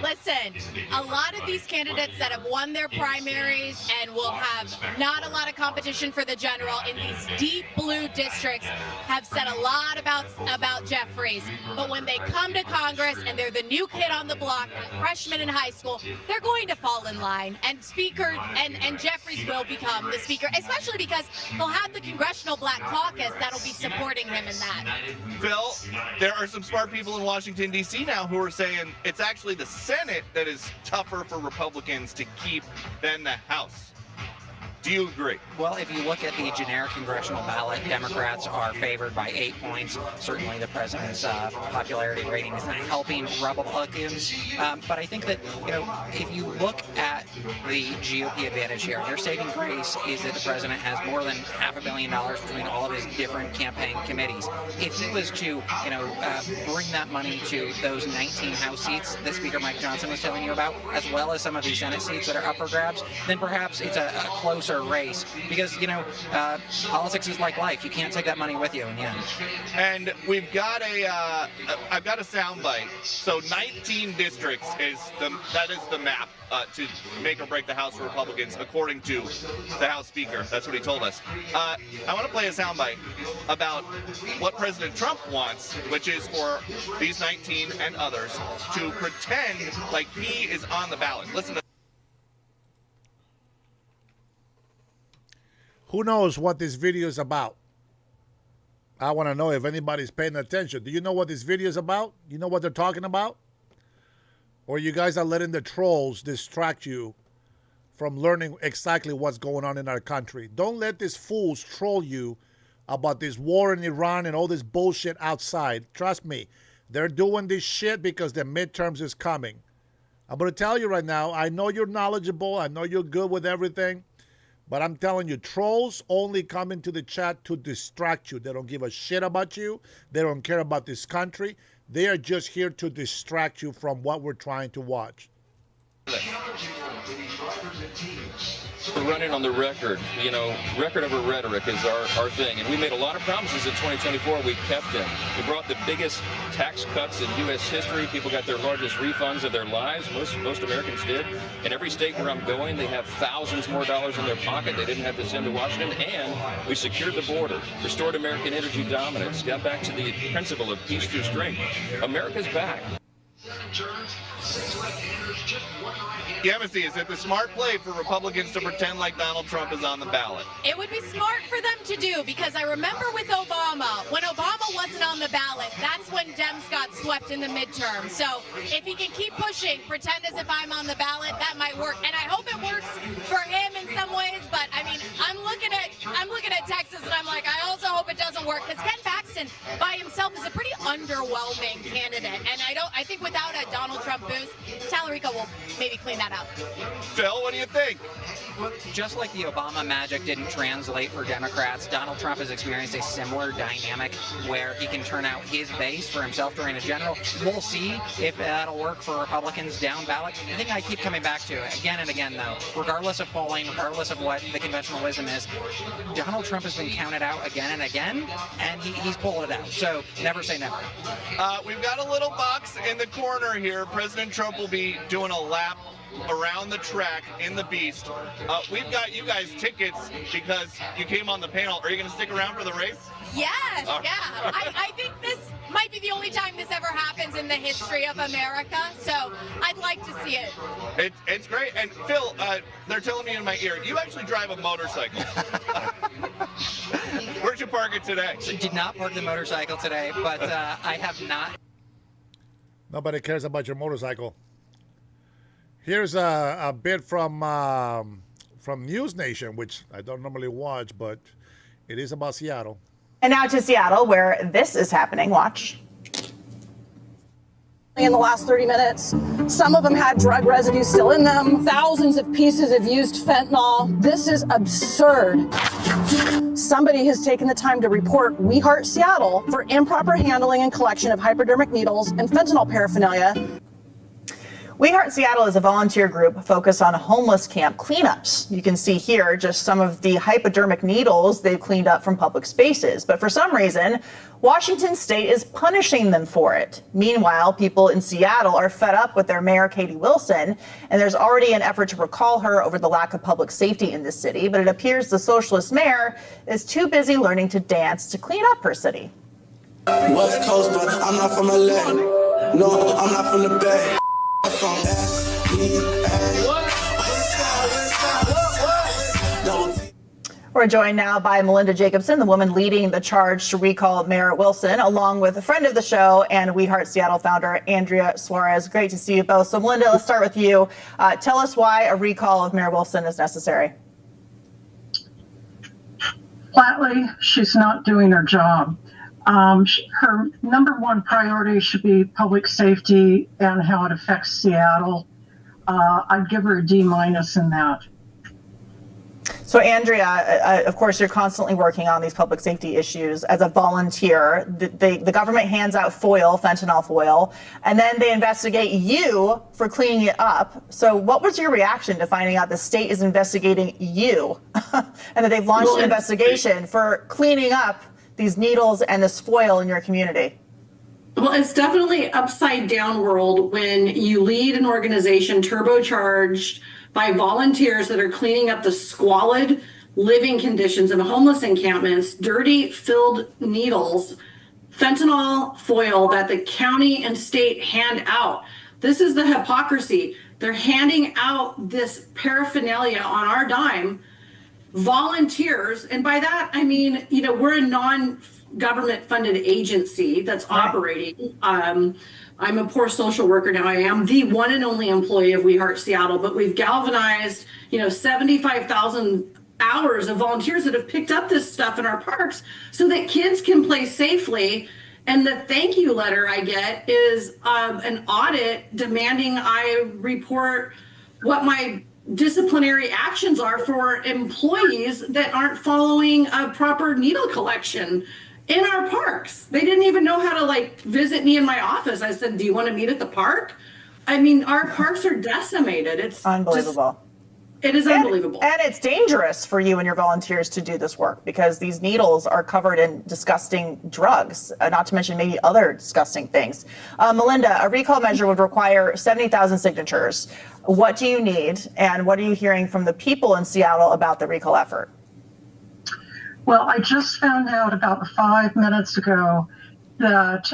Listen, a lot of these candidates that have won their primaries and will have not a lot of competition for the general in these deep blue districts have said a lot about Jeffries. But when they come to Congress and they're the new kid on the block, freshman in high school, they're going to fall in line. And Speaker and Jeffries will become the Speaker, especially because he'll have the Congressional Black Caucus that'll be supporting him in that. Phil, there are some smart people in Washington, D.C. now who are saying it's actually the Senate that is tougher for Republicans to keep than the House. Do you agree? Well, if you look at the generic congressional ballot, Democrats are favored by 8 points. Certainly the president's popularity rating is not helping Republicans. But I think that, you know, if you look at the GOP advantage here, their saving grace is that the president has more than $500 million between all of his different campaign committees. If he was to, you know, bring that money to those 19 House seats that Speaker Mike Johnson was telling you about, as well as some of these Senate seats that are up for grabs, then perhaps it's a closer race, because, you know, politics is like life. You can't take that money with you in the end. And we've got I've got a soundbite. So 19 districts that is the map to make or break the House for Republicans, according to the House Speaker. That's what he told us. I want to play a soundbite about what President Trump wants, which is for these 19 and others to pretend like he is on the ballot. Listen to. Who knows what this video is about? I want to know if anybody's paying attention. Do you know what this video is about? You know what they're talking about? Or you guys are letting the trolls distract you from learning exactly what's going on in our country? Don't let these fools troll you about this war in Iran and all this bullshit outside. Trust me, they're doing this shit because the midterms is coming. I'm going to tell you right now, I know you're knowledgeable. I know you're good with everything. But I'm telling you, trolls only come into the chat to distract you. They don't give a shit about you. They don't care about this country. They are just here to distract you from what we're trying to watch. We're running on the record. You know, record over rhetoric is our thing. And we made a lot of promises in 2024. We kept them. We brought the biggest tax cuts in U.S. history. People got their largest refunds of their lives. Most Americans did. In every state where I'm going, they have thousands more dollars in their pocket they didn't have to send to Washington. And we secured the border, restored American energy dominance, got back to the principle of peace through strength. America's back. Yemisi, is it the smart play for Republicans to pretend like Donald Trump is on the ballot? It would be smart for them to do, because I remember with Obama, when Obama wasn't on the ballot, that's when Dems got swept in the midterm. So if he can keep pushing, pretend as if I'm on the ballot, that might work. And I hope it works for him in some ways, but I mean, I'm looking at Texas and I'm like, I also hope it doesn't work, because Ken Paxton by himself is a pretty underwhelming candidate. And I think without a Donald Trump boost, Tallarico will maybe clean that up. Phil, what do you think? Just like the Obama magic didn't translate for Democrats, Donald Trump has experienced a similar dynamic where he can turn out his base for himself during a general. We'll see if that'll work for Republicans down ballot. The thing I keep coming back to again and again, though, regardless of polling, regardless of what the conventional wisdom is, Donald Trump has been counted out again and again, and he's pulling it out. So never say never. We've got a little box in the corner here. President Trump will be doing a lap around the track in the Beast. We've got you guys tickets because you came on the panel. Are you going to stick around for the race? Yes, yeah. I think this might be the only time this ever happens in the history of America, so I'd like to see it. It's great. And Phil, they're telling me in my ear, you actually drive a motorcycle. Where'd you park it today? So did not park the motorcycle today, but I have not. Nobody cares about your motorcycle. Here's a bit from News Nation, which I don't normally watch, but it is about Seattle. And now to Seattle, where this is happening. Watch. In the last 30 minutes, some of them had drug residue still in them. Thousands of pieces of used fentanyl. This is absurd. Somebody has taken the time to report We Heart Seattle for improper handling and collection of hypodermic needles and fentanyl paraphernalia. We Heart Seattle is a volunteer group focused on homeless camp cleanups. You can see here just some of the hypodermic needles they've cleaned up from public spaces. But for some reason, Washington State is punishing them for it. Meanwhile, people in Seattle are fed up with their mayor, Katie Wilson, and there's already an effort to recall her over the lack of public safety in this city. But it appears the socialist mayor is too busy learning to dance to clean up her city. West Coast, but I'm not from LA. No, I'm not from the Bay. We're joined now by Melinda Jacobson, the woman leading the charge to recall Mayor Wilson, along with a friend of the show and We Heart Seattle founder, Andrea Suarez. Great to see you both. So, Melinda, let's start with you. Tell us why a recall of Mayor Wilson is necessary. Flatly, she's not doing her job. Her number one priority should be public safety and how it affects Seattle. I'd give her a D- in that. So, Andrea, of course, you're constantly working on these public safety issues as a volunteer. The government hands out foil, fentanyl foil, and then they investigate you for cleaning it up. So what was your reaction to finding out the state is investigating you and that they've launched an investigation for cleaning up these needles and this foil in your community? Well, it's definitely upside down world when you lead an organization turbocharged by volunteers that are cleaning up the squalid living conditions of homeless encampments, dirty filled needles, fentanyl foil that the county and state hand out. This is the hypocrisy. They're handing out this paraphernalia on our dime. Volunteers, and by that I mean, we're a non-government funded agency that's operating. I'm a poor social worker now. I am the one and only employee of We Heart Seattle, but we've galvanized, 75,000 hours of volunteers that have picked up this stuff in our parks so that kids can play safely. And the thank you letter I get is an audit demanding I report what my disciplinary actions are for employees that aren't following a proper needle collection in our parks. They didn't even know how to like visit me in my office. I said, do you want to meet at the park? I mean, our parks are decimated. It's unbelievable. It is unbelievable. And it's dangerous for you and your volunteers to do this work because these needles are covered in disgusting drugs, not to mention maybe other disgusting things. Melinda, a recall measure would require 70,000 signatures. What do you need, and what are you hearing from the people in Seattle about the recall effort? Well, I just found out about 5 minutes ago that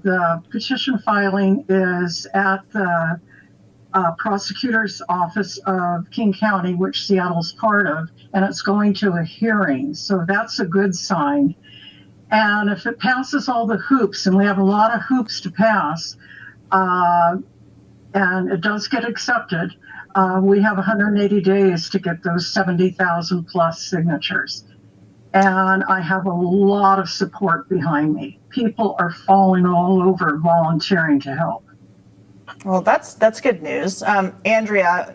the petition filing is at the prosecutor's office of King County, which Seattle's part of, and it's going to a hearing. So that's a good sign. And if it passes all the hoops, and we have a lot of hoops to pass, and it does get accepted, we have 180 days to get those 70,000 plus signatures. And I have a lot of support behind me. People are falling all over volunteering to help. Well, that's good news. Andrea,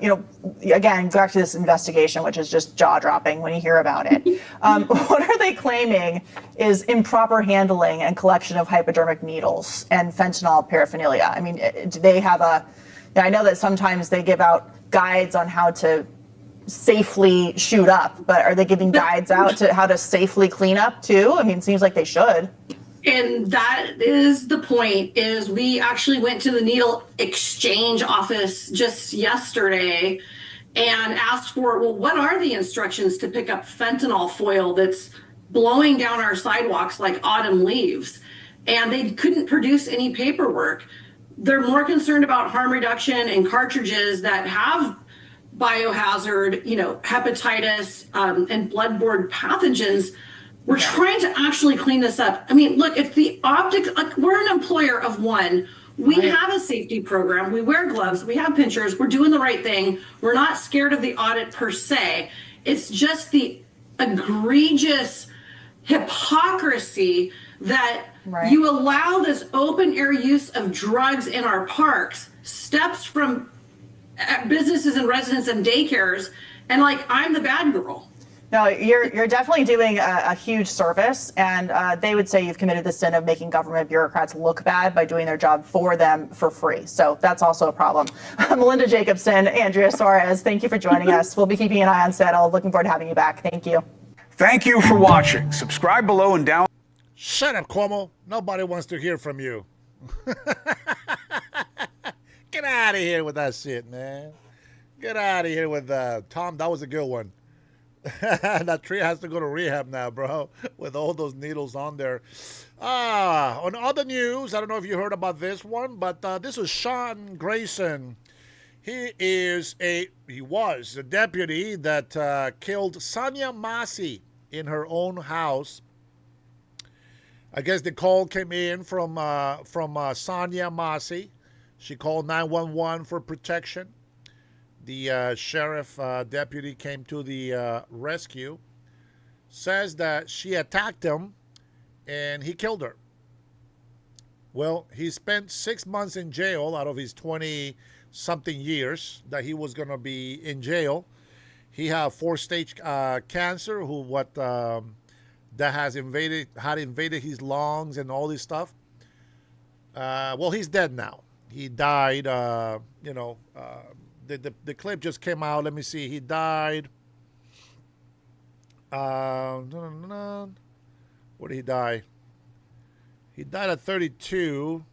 again, back to this investigation, which is just jaw-dropping when you hear about it. What are they claiming is improper handling and collection of hypodermic needles and fentanyl paraphernalia? I mean, do they have I know that sometimes they give out guides on how to safely shoot up, but are they giving guides out to how to safely clean up too? I mean, it seems like they should. And that is the point, is we actually went to the needle exchange office just yesterday and asked for, well, what are the instructions to pick up fentanyl foil that's blowing down our sidewalks like autumn leaves? And they couldn't produce any paperwork. They're more concerned about harm reduction and cartridges that have biohazard, hepatitis and bloodborne pathogens. We're trying to actually clean this up. I mean, look, if the optics, we're an employer of one. We have a safety program. We wear gloves. We have pinchers. We're doing the right thing. We're not scared of the audit per se. It's just the egregious hypocrisy that you allow this open air use of drugs in our parks, steps from businesses and residents and daycares, and I'm the bad girl. No, you're definitely doing a huge service, and they would say you've committed the sin of making government bureaucrats look bad by doing their job for them for free. So that's also a problem. Melinda Jacobson, Andrea Suarez, thank you for joining us. We'll be keeping an eye on Seattle. Looking forward to having you back. Thank you. Thank you for watching. Subscribe below and down. Shut up, Cuomo. Nobody wants to hear from you. Get out of here with that shit, man. Get out of here with Tom. That was a good one. That tree has to go to rehab now, bro, with all those needles on there. On other news, I don't know if you heard about this one, but this is Sean Grayson. He was a deputy that killed Sonia Massey in her own house. I guess the call came in from Sonia Massey. She called 911 for protection. The sheriff deputy came to the rescue, says that she attacked him and he killed her. Well, he spent 6 months in jail out of his 20-something years that he was going to be in jail. He had 4-stage cancer, that had invaded his lungs and all this stuff. Well, he's dead now. He died, the clip just came out. Let me see. He died. Where did he die? He died at 32.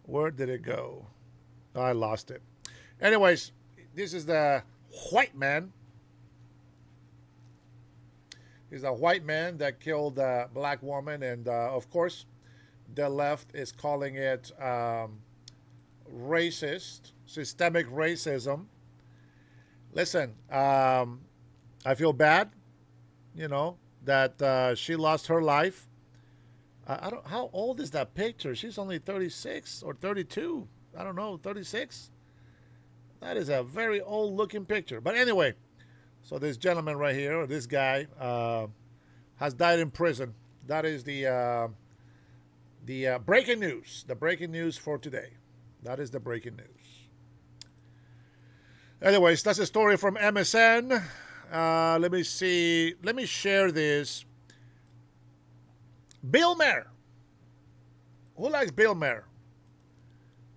Where did it go? I lost it. Anyways, this is the white man. He's a white man that killed a black woman. And, of course, the left is calling it racist. Systemic racism. Listen, I feel bad, that she lost her life. How old is that picture? She's only 36 or 32. I don't know, 36. That is a very old looking picture. But anyway, So this gentleman right here, or this guy, has died in prison. That is the breaking news. The breaking news for today. That is the breaking news. Anyways, that's a story from MSN. Let me see. Let me share this. Bill Maher. Who likes Bill Maher?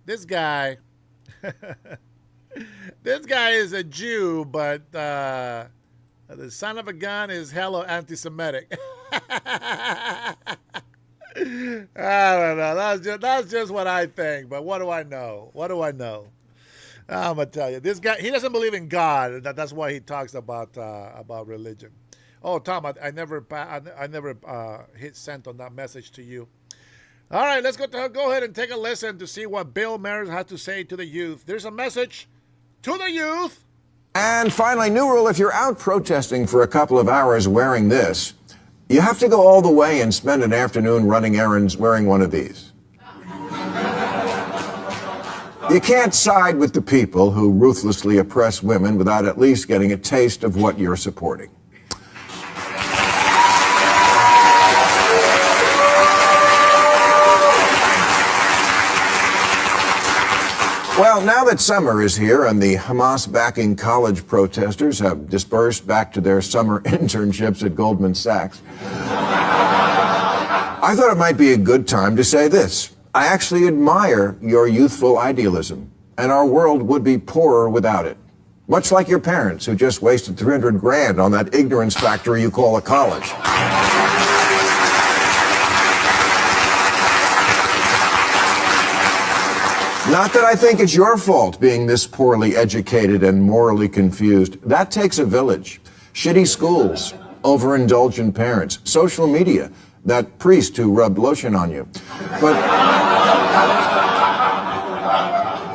This guy. This guy is a Jew, but the son of a gun is hella anti-Semitic. I don't know. That's just what I think. But what do I know? What do I know? I'm gonna tell you, this guy, he doesn't believe in God. That's why he talks about religion. Oh, Tom, I never hit send on that message to you. All right, let's go ahead and take a listen to see what Bill Maher has to say to the youth. There's a message to the youth. And finally, new rule: if you're out protesting for a couple of hours wearing this, you have to go all the way and spend an afternoon running errands wearing one of these. You can't side with the people who ruthlessly oppress women without at least getting a taste of what you're supporting. Well, now that summer is here and the Hamas-backing college protesters have dispersed back to their summer internships at Goldman Sachs, I thought it might be a good time to say this. I actually admire your youthful idealism, and our world would be poorer without it. Much like your parents who just wasted $300,000 on that ignorance factory you call a college. Not that I think it's your fault being this poorly educated and morally confused. That takes a village. Shitty schools, overindulgent parents, social media, that priest who rubbed lotion on you.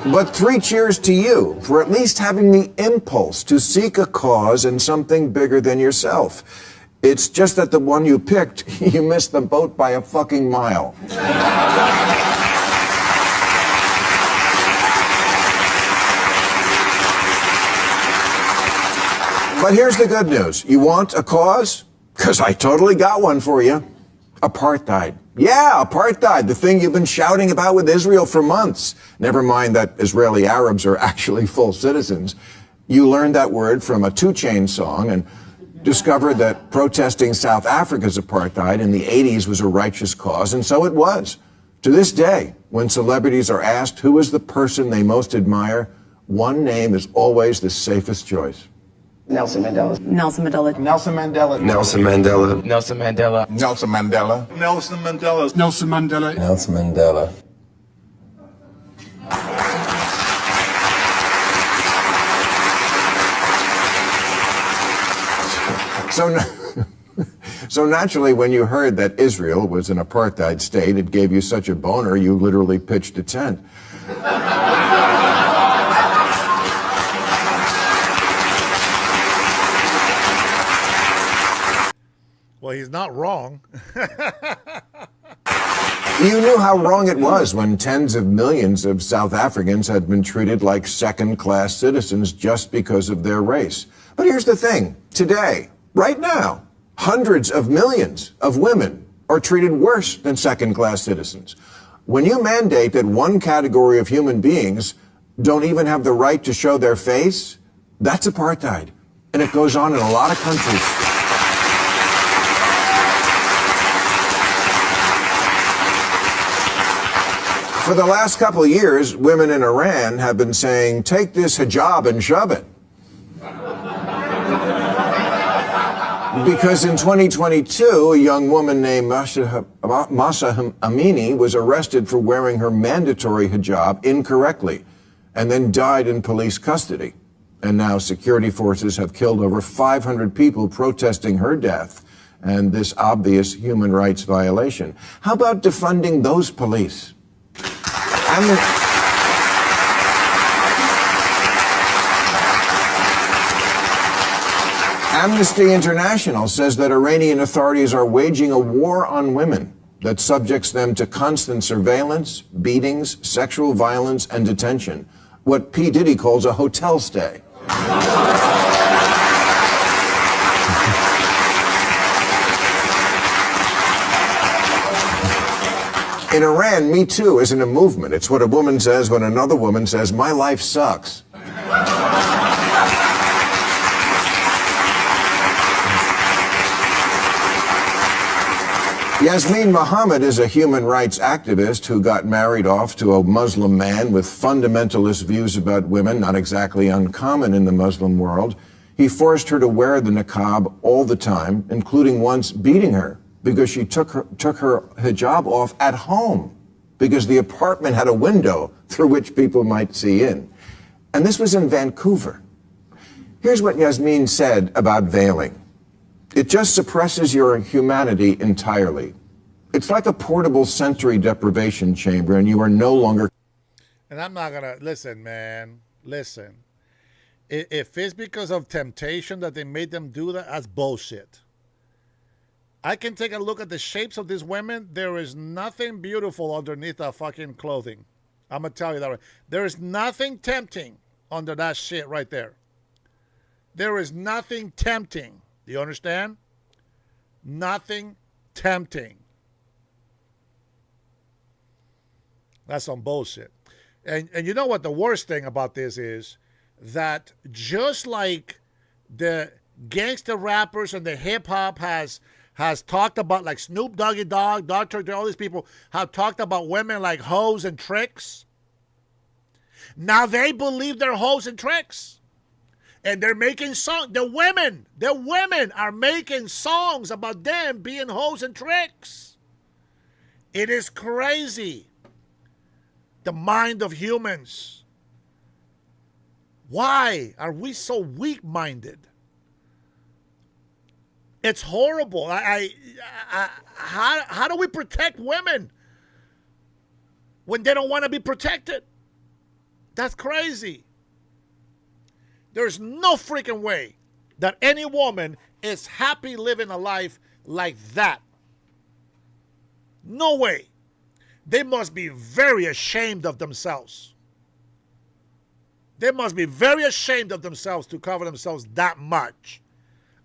But 3 cheers to you for at least having the impulse to seek a cause and something bigger than yourself. It's just that the one you picked, you missed the boat by a fucking mile. But here's the good news. You want a cause? Because I totally got one for you. Apartheid. Yeah, apartheid, the thing you've been shouting about with Israel for months. Never mind that Israeli Arabs are actually full citizens. You learned that word from a 2 Chainz song and discovered that protesting South Africa's apartheid in the 80s was a righteous cause, and so it was. To this day, when celebrities are asked who is the person they most admire, one name is always the safest choice. Nelson Mandela. Nelson Mandela. Nelson Mandela. Nelson Mandela. Nelson Mandela. Nelson Mandela. Nelson Mandela. Nelson Mandela. Nelson Mandela. So naturally, when you heard that Israel was an apartheid state, it gave you such a boner, you literally pitched a tent. Well, he's not wrong. You knew how wrong it was when tens of millions of South Africans had been treated like second-class citizens just because of their race. But here's the thing. Today, right now, hundreds of millions of women are treated worse than second-class citizens. When you mandate that one category of human beings don't even have the right to show their face, that's apartheid. And it goes on in a lot of countries. For the last couple of years, women in Iran have been saying, take this hijab and shove it. Because in 2022, a young woman named Masa Amini was arrested for wearing her mandatory hijab incorrectly and then died in police custody. And now security forces have killed over 500 people protesting her death and this obvious human rights violation. How about defunding those police? Amnesty International says that Iranian authorities are waging a war on women that subjects them to constant surveillance, beatings, sexual violence, and detention. What P. Diddy calls a hotel stay. In Iran, Me Too isn't a movement. It's what a woman says when another woman says, my life sucks. Yasmin Mohammed is a human rights activist who got married off to a Muslim man with fundamentalist views about women, not exactly uncommon in the Muslim world. He forced her to wear the niqab all the time, including once beating her because she took her hijab off at home because the apartment had a window through which people might see in. And this was in Vancouver. Here's what Yasmin said about veiling. It just suppresses your humanity entirely. It's like a portable sensory deprivation chamber, and you are no longer... And I'm not going to... Listen, man. Listen. If it's because of temptation that they made them do that, that's bullshit. I can take a look at the shapes of these women. There is nothing beautiful underneath that fucking clothing. I'm going to tell you that right. There is nothing tempting under that shit right there. There is nothing tempting. Do you understand? Nothing tempting. That's some bullshit. And you know what the worst thing about this is? That just like the gangster rappers and the hip hop has talked about, like Snoop Doggy Dogg, Dr. Dre, all these people have talked about women like hoes and tricks. Now they believe they're hoes and tricks. And they're making songs. The women are making songs about them being hoes and tricks. It is crazy. The mind of humans. Why are we so weak-minded? It's horrible. How do we protect women when they don't want to be protected? That's crazy. There's no freaking way that any woman is happy living a life like that. No way. They must be very ashamed of themselves. They must be very ashamed of themselves to cover themselves that much.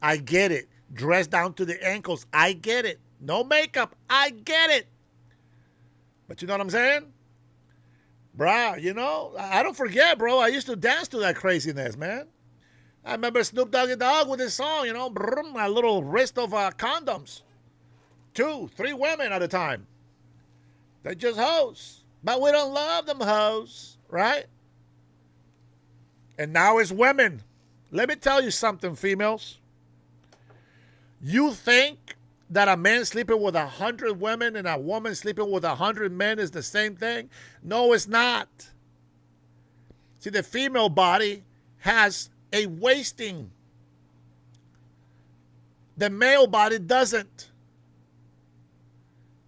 I get it. Dressed down to the ankles. I get it. No makeup. I get it. But you know what I'm saying? Bruh, you know, I don't forget, bro. I used to dance to that craziness, man. I remember Snoop Doggy Dogg with his song, you know, my little wrist of condoms. 2, 3 women at a time. They're just hoes. But we don't love them hoes, right? And now it's women. Let me tell you something, females. You think that a man sleeping with 100 women and a woman sleeping with 100 men is the same thing? No, it's not. See, the female body has a wasting. The male body doesn't.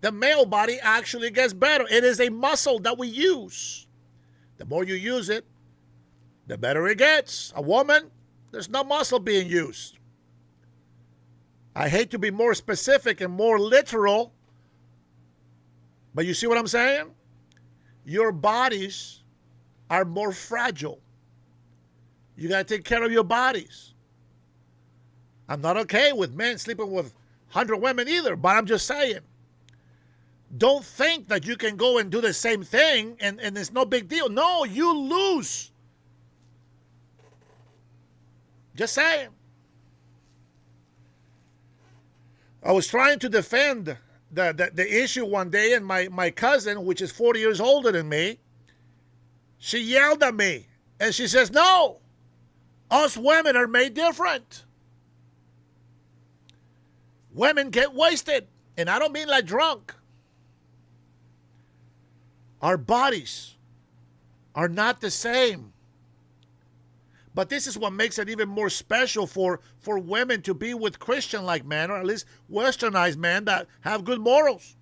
The male body actually gets better. It is a muscle that we use. The more you use it, the better it gets. A woman, there's no muscle being used. I hate to be more specific and more literal, but you see what I'm saying? Your bodies are more fragile. You got to take care of your bodies. I'm not okay with men sleeping with 100 women either, but I'm just saying. Don't think that you can go and do the same thing and it's no big deal. No, you lose. Just saying. I was trying to defend the issue one day, and my cousin, which is 40 years older than me, she yelled at me. And she says, no, us women are made different. Women get wasted. And I don't mean like drunk. Our bodies are not the same. But this is what makes it even more special for women to be with Christian-like men, or at least westernized men that have good morals.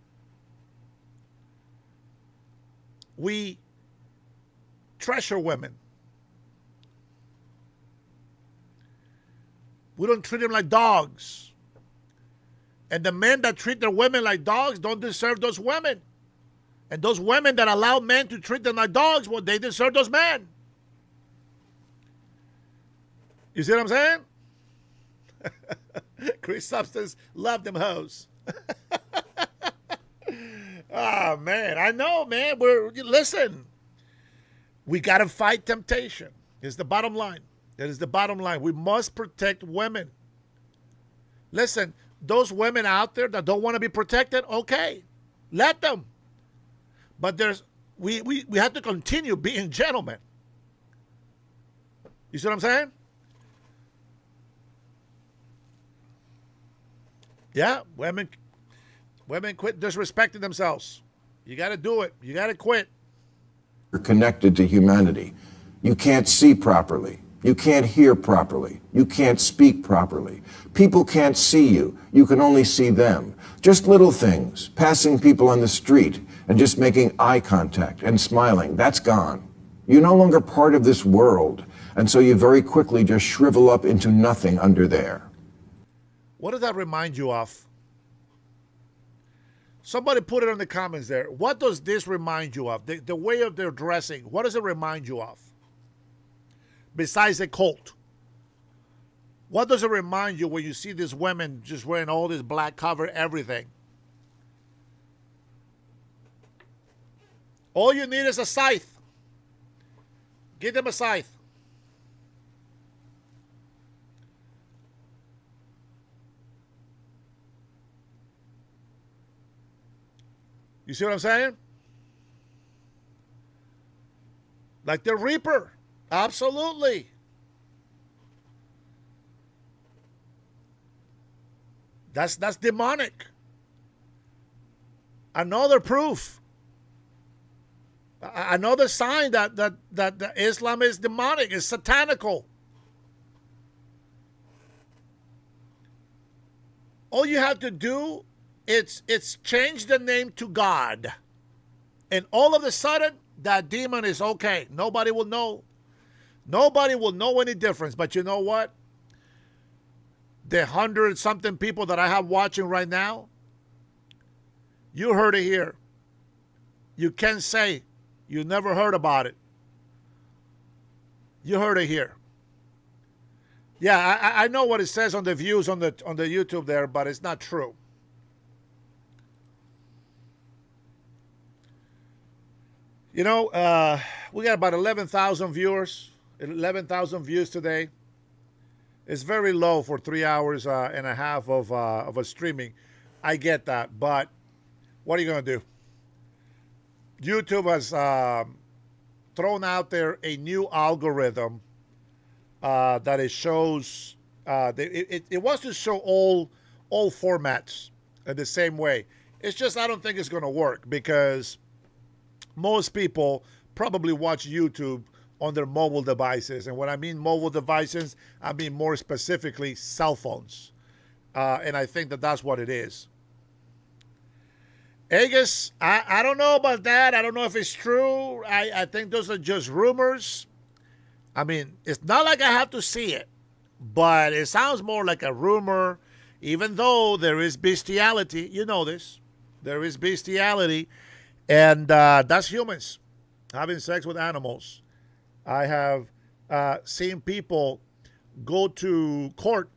We treasure women. We don't treat them like dogs. And the men that treat their women like dogs don't deserve those women. And those women that allow men to treat them like dogs, well, they deserve those men. You see what I'm saying? Chris Substance loved them hoes. Oh, man. I know, man. Listen. We got to fight temptation. It's the bottom line. That is the bottom line. We must protect women. Listen, those women out there that don't want to be protected, okay, let them. But we have to continue being gentlemen. You see what I'm saying? Yeah, women quit disrespecting themselves. You got to do it. You got to quit. You're connected to humanity. You can't see properly. You can't hear properly. You can't speak properly. People can't see you. You can only see them. Just little things, passing people on the street and just making eye contact and smiling, that's gone. You're no longer part of this world, and so you very quickly just shrivel up into nothing under there. What does that remind you of? Somebody put it in the comments there. What does this remind you of? The way of their dressing, what does it remind you of? Besides the cult. What does it remind you when you see these women just wearing all this black cover, everything? All you need is a scythe. Give them a scythe. You see what I'm saying? Like the Reaper. Absolutely. That's demonic. Another proof. Another sign that Islam is demonic, is satanical. All you have to do it's change the name to God. And all of a sudden, that demon is okay. Nobody will know. Nobody will know any difference. But you know what? The 100-something people that I have watching right now, you heard it here. You can't say you never heard about it. You heard it here. Yeah, I know what it says on the views on the YouTube there, but it's not true. You know, we got about 11,000 viewers, 11,000 views today. It's very low for 3 hours and a half of a streaming. I get that, but what are you going to do? YouTube has thrown out there a new algorithm that it shows. It wants to show all formats in the same way. It's just I don't think it's going to work because most people probably watch YouTube on their mobile devices. And when I mean mobile devices, I mean more specifically cell phones. And I think that that's what it is. Agus, I don't know about that. I don't know if it's true. I think those are just rumors. I mean, it's not like I have to see it, but it sounds more like a rumor, even though there is bestiality. You know this. There is bestiality. And that's humans having sex with animals. I have seen people go to court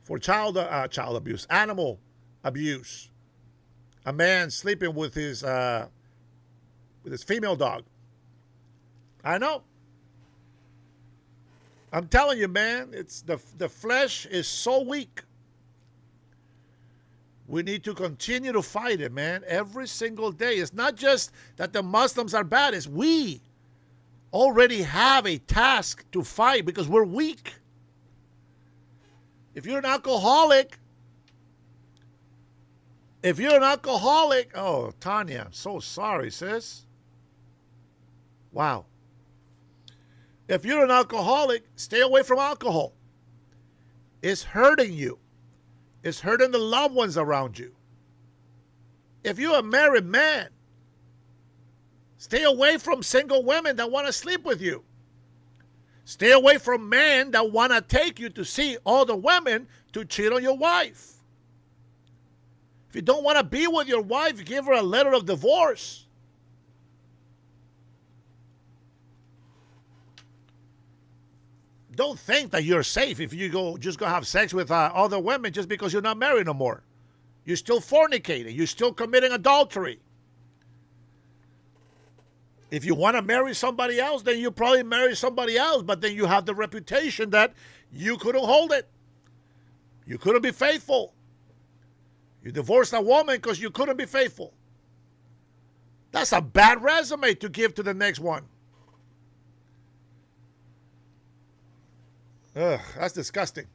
for child abuse, animal abuse. A man sleeping with his female dog. I know. I'm telling you, man, it's the flesh is so weak. We need to continue to fight it, man, every single day. It's not just that the Muslims are bad. It's we already have a task to fight because we're weak. If you're an alcoholic, oh, Tanya, I'm so sorry, sis. Wow. If you're an alcoholic, stay away from alcohol. It's hurting you. It's hurting the loved ones around you. If you're a married man, stay away from single women that want to sleep with you. Stay away from men that want to take you to see other women to cheat on your wife. If you don't want to be with your wife, give her a letter of divorce. Don't think that you're safe if you just go have sex with other women just because you're not married no more. You're still fornicating. You're still committing adultery. If you want to marry somebody else, then you probably marry somebody else, but then you have the reputation that you couldn't hold it. You couldn't be faithful. You divorced a woman because you couldn't be faithful. That's a bad resume to give to the next one. Ugh, that's disgusting.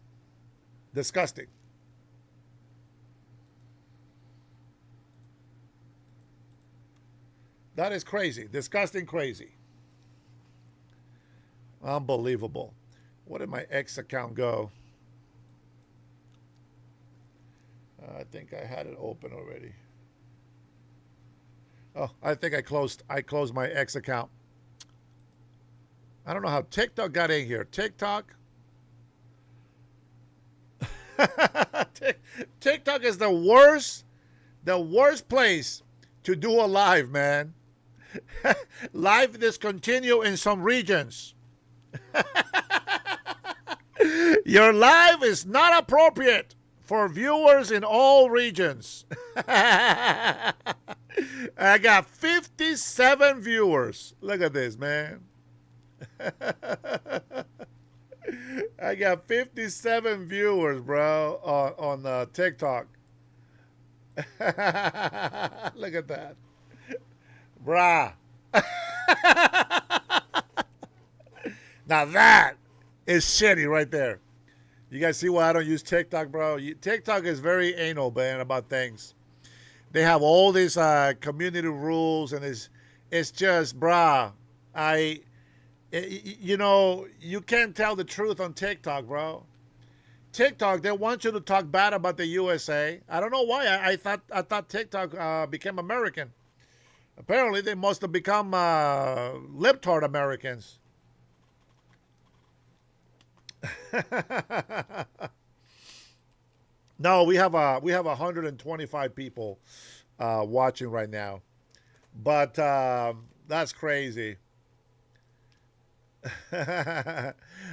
Disgusting. That is crazy. Disgusting crazy. Unbelievable. Where did my X account go? I think I had it open already. Oh, I think I closed my X account. I don't know how TikTok got in here. TikTok. TikTok is the worst place to do a live, man. Live discontinue in some regions. Your live is not appropriate for viewers in all regions. I got 57 viewers. Look at this, man. I got 57 viewers, bro, on TikTok. Look at that. Bruh. Now that is shitty right there. You guys see why I don't use TikTok, bro? TikTok is very anal, man, about things. They have all these community rules, and it's just, bruh, you know, you can't tell the truth on TikTok, bro. TikTok, they want you to talk bad about the USA. I don't know why. I thought TikTok became American. Apparently, they must have become libtard Americans. No, we have 125 people watching right now, but that's crazy.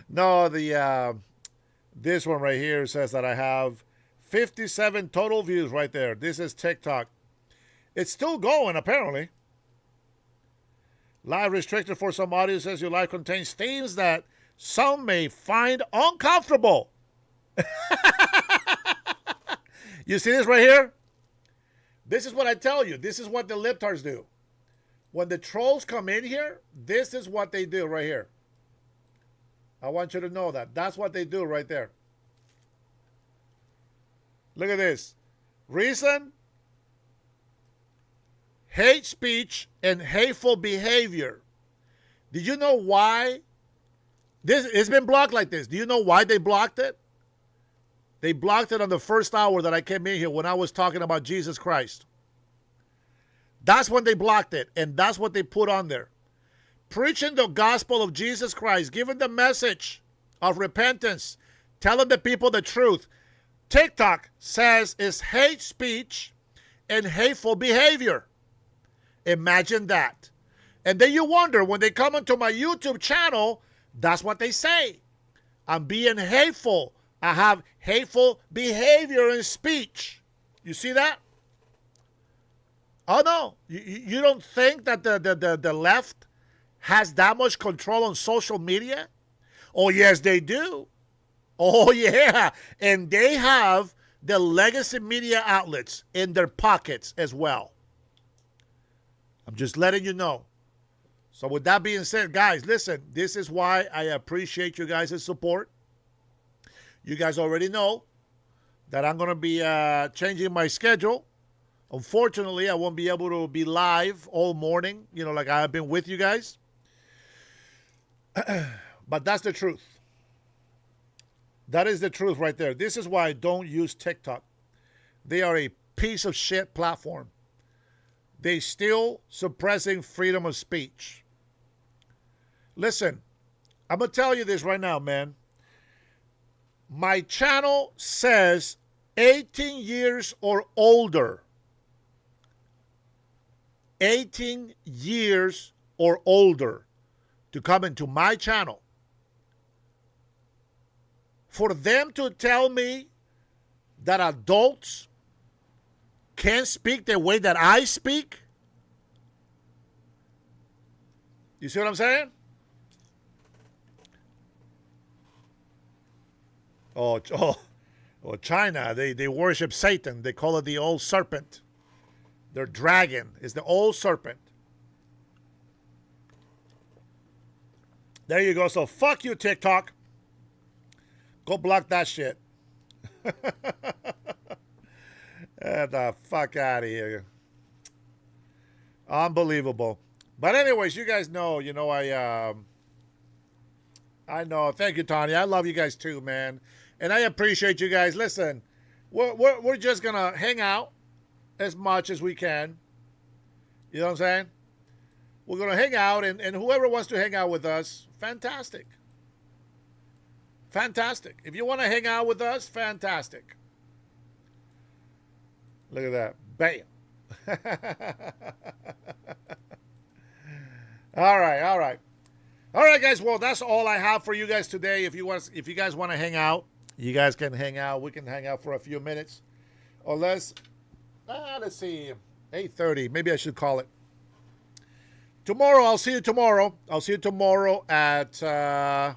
No, this one right here says that I have 57 total views right there. This is TikTok. It's still going, apparently. Live restricted for some audiences. Your live contains themes that some may find uncomfortable. You see this right here? This is what I tell you. This is what the libtards do. When the trolls come in here, this is what they do right here. I want you to know that. That's what they do right there. Look at this. Reason: hate speech and hateful behavior. Did you know why? It's been blocked like this. Do you know why they blocked it? They blocked it on the first hour that I came in here when I was talking about Jesus Christ. That's when they blocked it, and that's what they put on there. Preaching the gospel of Jesus Christ, giving the message of repentance, telling the people the truth. TikTok says it's hate speech and hateful behavior. Imagine that. And then you wonder, when they come into my YouTube channel, that's what they say. I'm being hateful. I have hateful behavior and speech. You see that? Oh, no. You don't think that the left has that much control on social media? Oh, yes, they do. Oh, yeah. And they have the legacy media outlets in their pockets as well. I'm just letting you know. So with that being said, guys, listen, this is why I appreciate you guys' support. You guys already know that I'm going to be changing my schedule. Unfortunately, I won't be able to be live all morning, you know, like I've been with you guys. But that's the truth. That is the truth right there. This is why I don't use TikTok. They are a piece of shit platform. They still suppressing freedom of speech. Listen, I'm going to tell you this right now, man. My channel says 18 years or older. 18 years or older to come into my channel. For them to tell me that adults can't speak the way that I speak? You see what I'm saying? Oh, China, they worship Satan. They call it the old serpent. Their dragon is the old serpent. There you go. So fuck you, TikTok. Go block that shit. Get the fuck out of here. Unbelievable. But anyways, you guys know, I know. Thank you, Tanya. I love you guys too, man. And I appreciate you guys. Listen, we're just going to hang out as much as we can. You know what I'm saying? We're going to hang out, and whoever wants to hang out with us, fantastic. Fantastic. If you want to hang out with us, fantastic. Look at that. Bam. All right, guys. Well, that's all I have for you guys today. If you guys want to hang out, you guys can hang out. We can hang out for a few minutes. Or let's see, 8:30. Maybe I should call it. Tomorrow, I'll see you tomorrow. I'll see you tomorrow at 9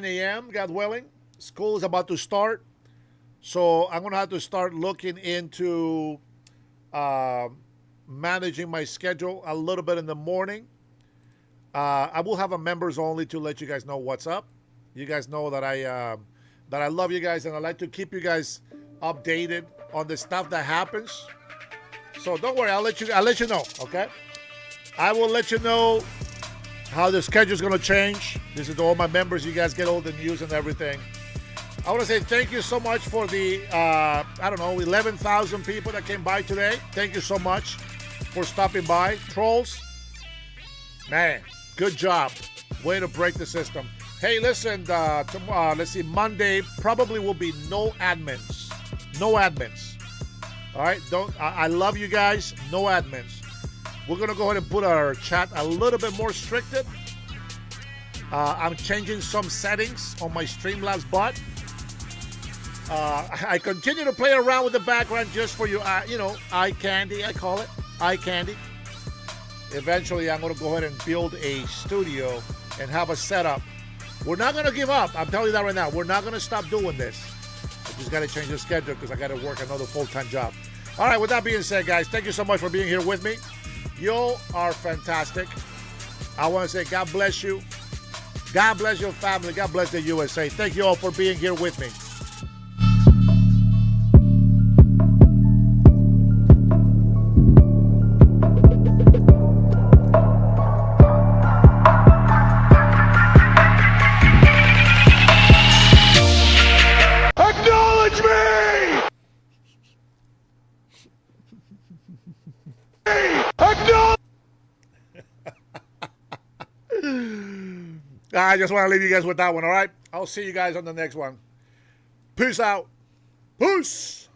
a.m., God willing. School is about to start. So I'm going to have to start looking into managing my schedule a little bit in the morning. I will have a members only to let you guys know what's up. You guys know that I love you guys, and I like to keep you guys updated on the stuff that happens. So don't worry, I'll let you know, okay? I will let you know how the schedule is going to change. This is to all my members. You guys get all the news and everything. I want to say thank you so much for the 11,000 people that came by today. Thank you so much for stopping by. Trolls, man, good job. Way to break the system. Hey, listen, tomorrow, let's see, Monday probably will be no admins. No admins. All right? I love you guys. No admins. We're going to go ahead and put our chat a little bit more restricted. I'm changing some settings on my Streamlabs bot. I continue to play around with the background just for you, eye candy, I call it. Eye candy. Eventually, I'm going to go ahead and build a studio and have a setup. We're not going to give up. I'm telling you that right now. We're not going to stop doing this. I just got to change the schedule because I got to work another full-time job. All right, with that being said, guys, thank you so much for being here with me. You are fantastic. I want to say God bless you. God bless your family. God bless the USA. Thank you all for being here with me. Acknowledge me! Acknowledge! I just want to leave you guys with that one, all right? I'll see you guys on the next one. Peace out. Peace.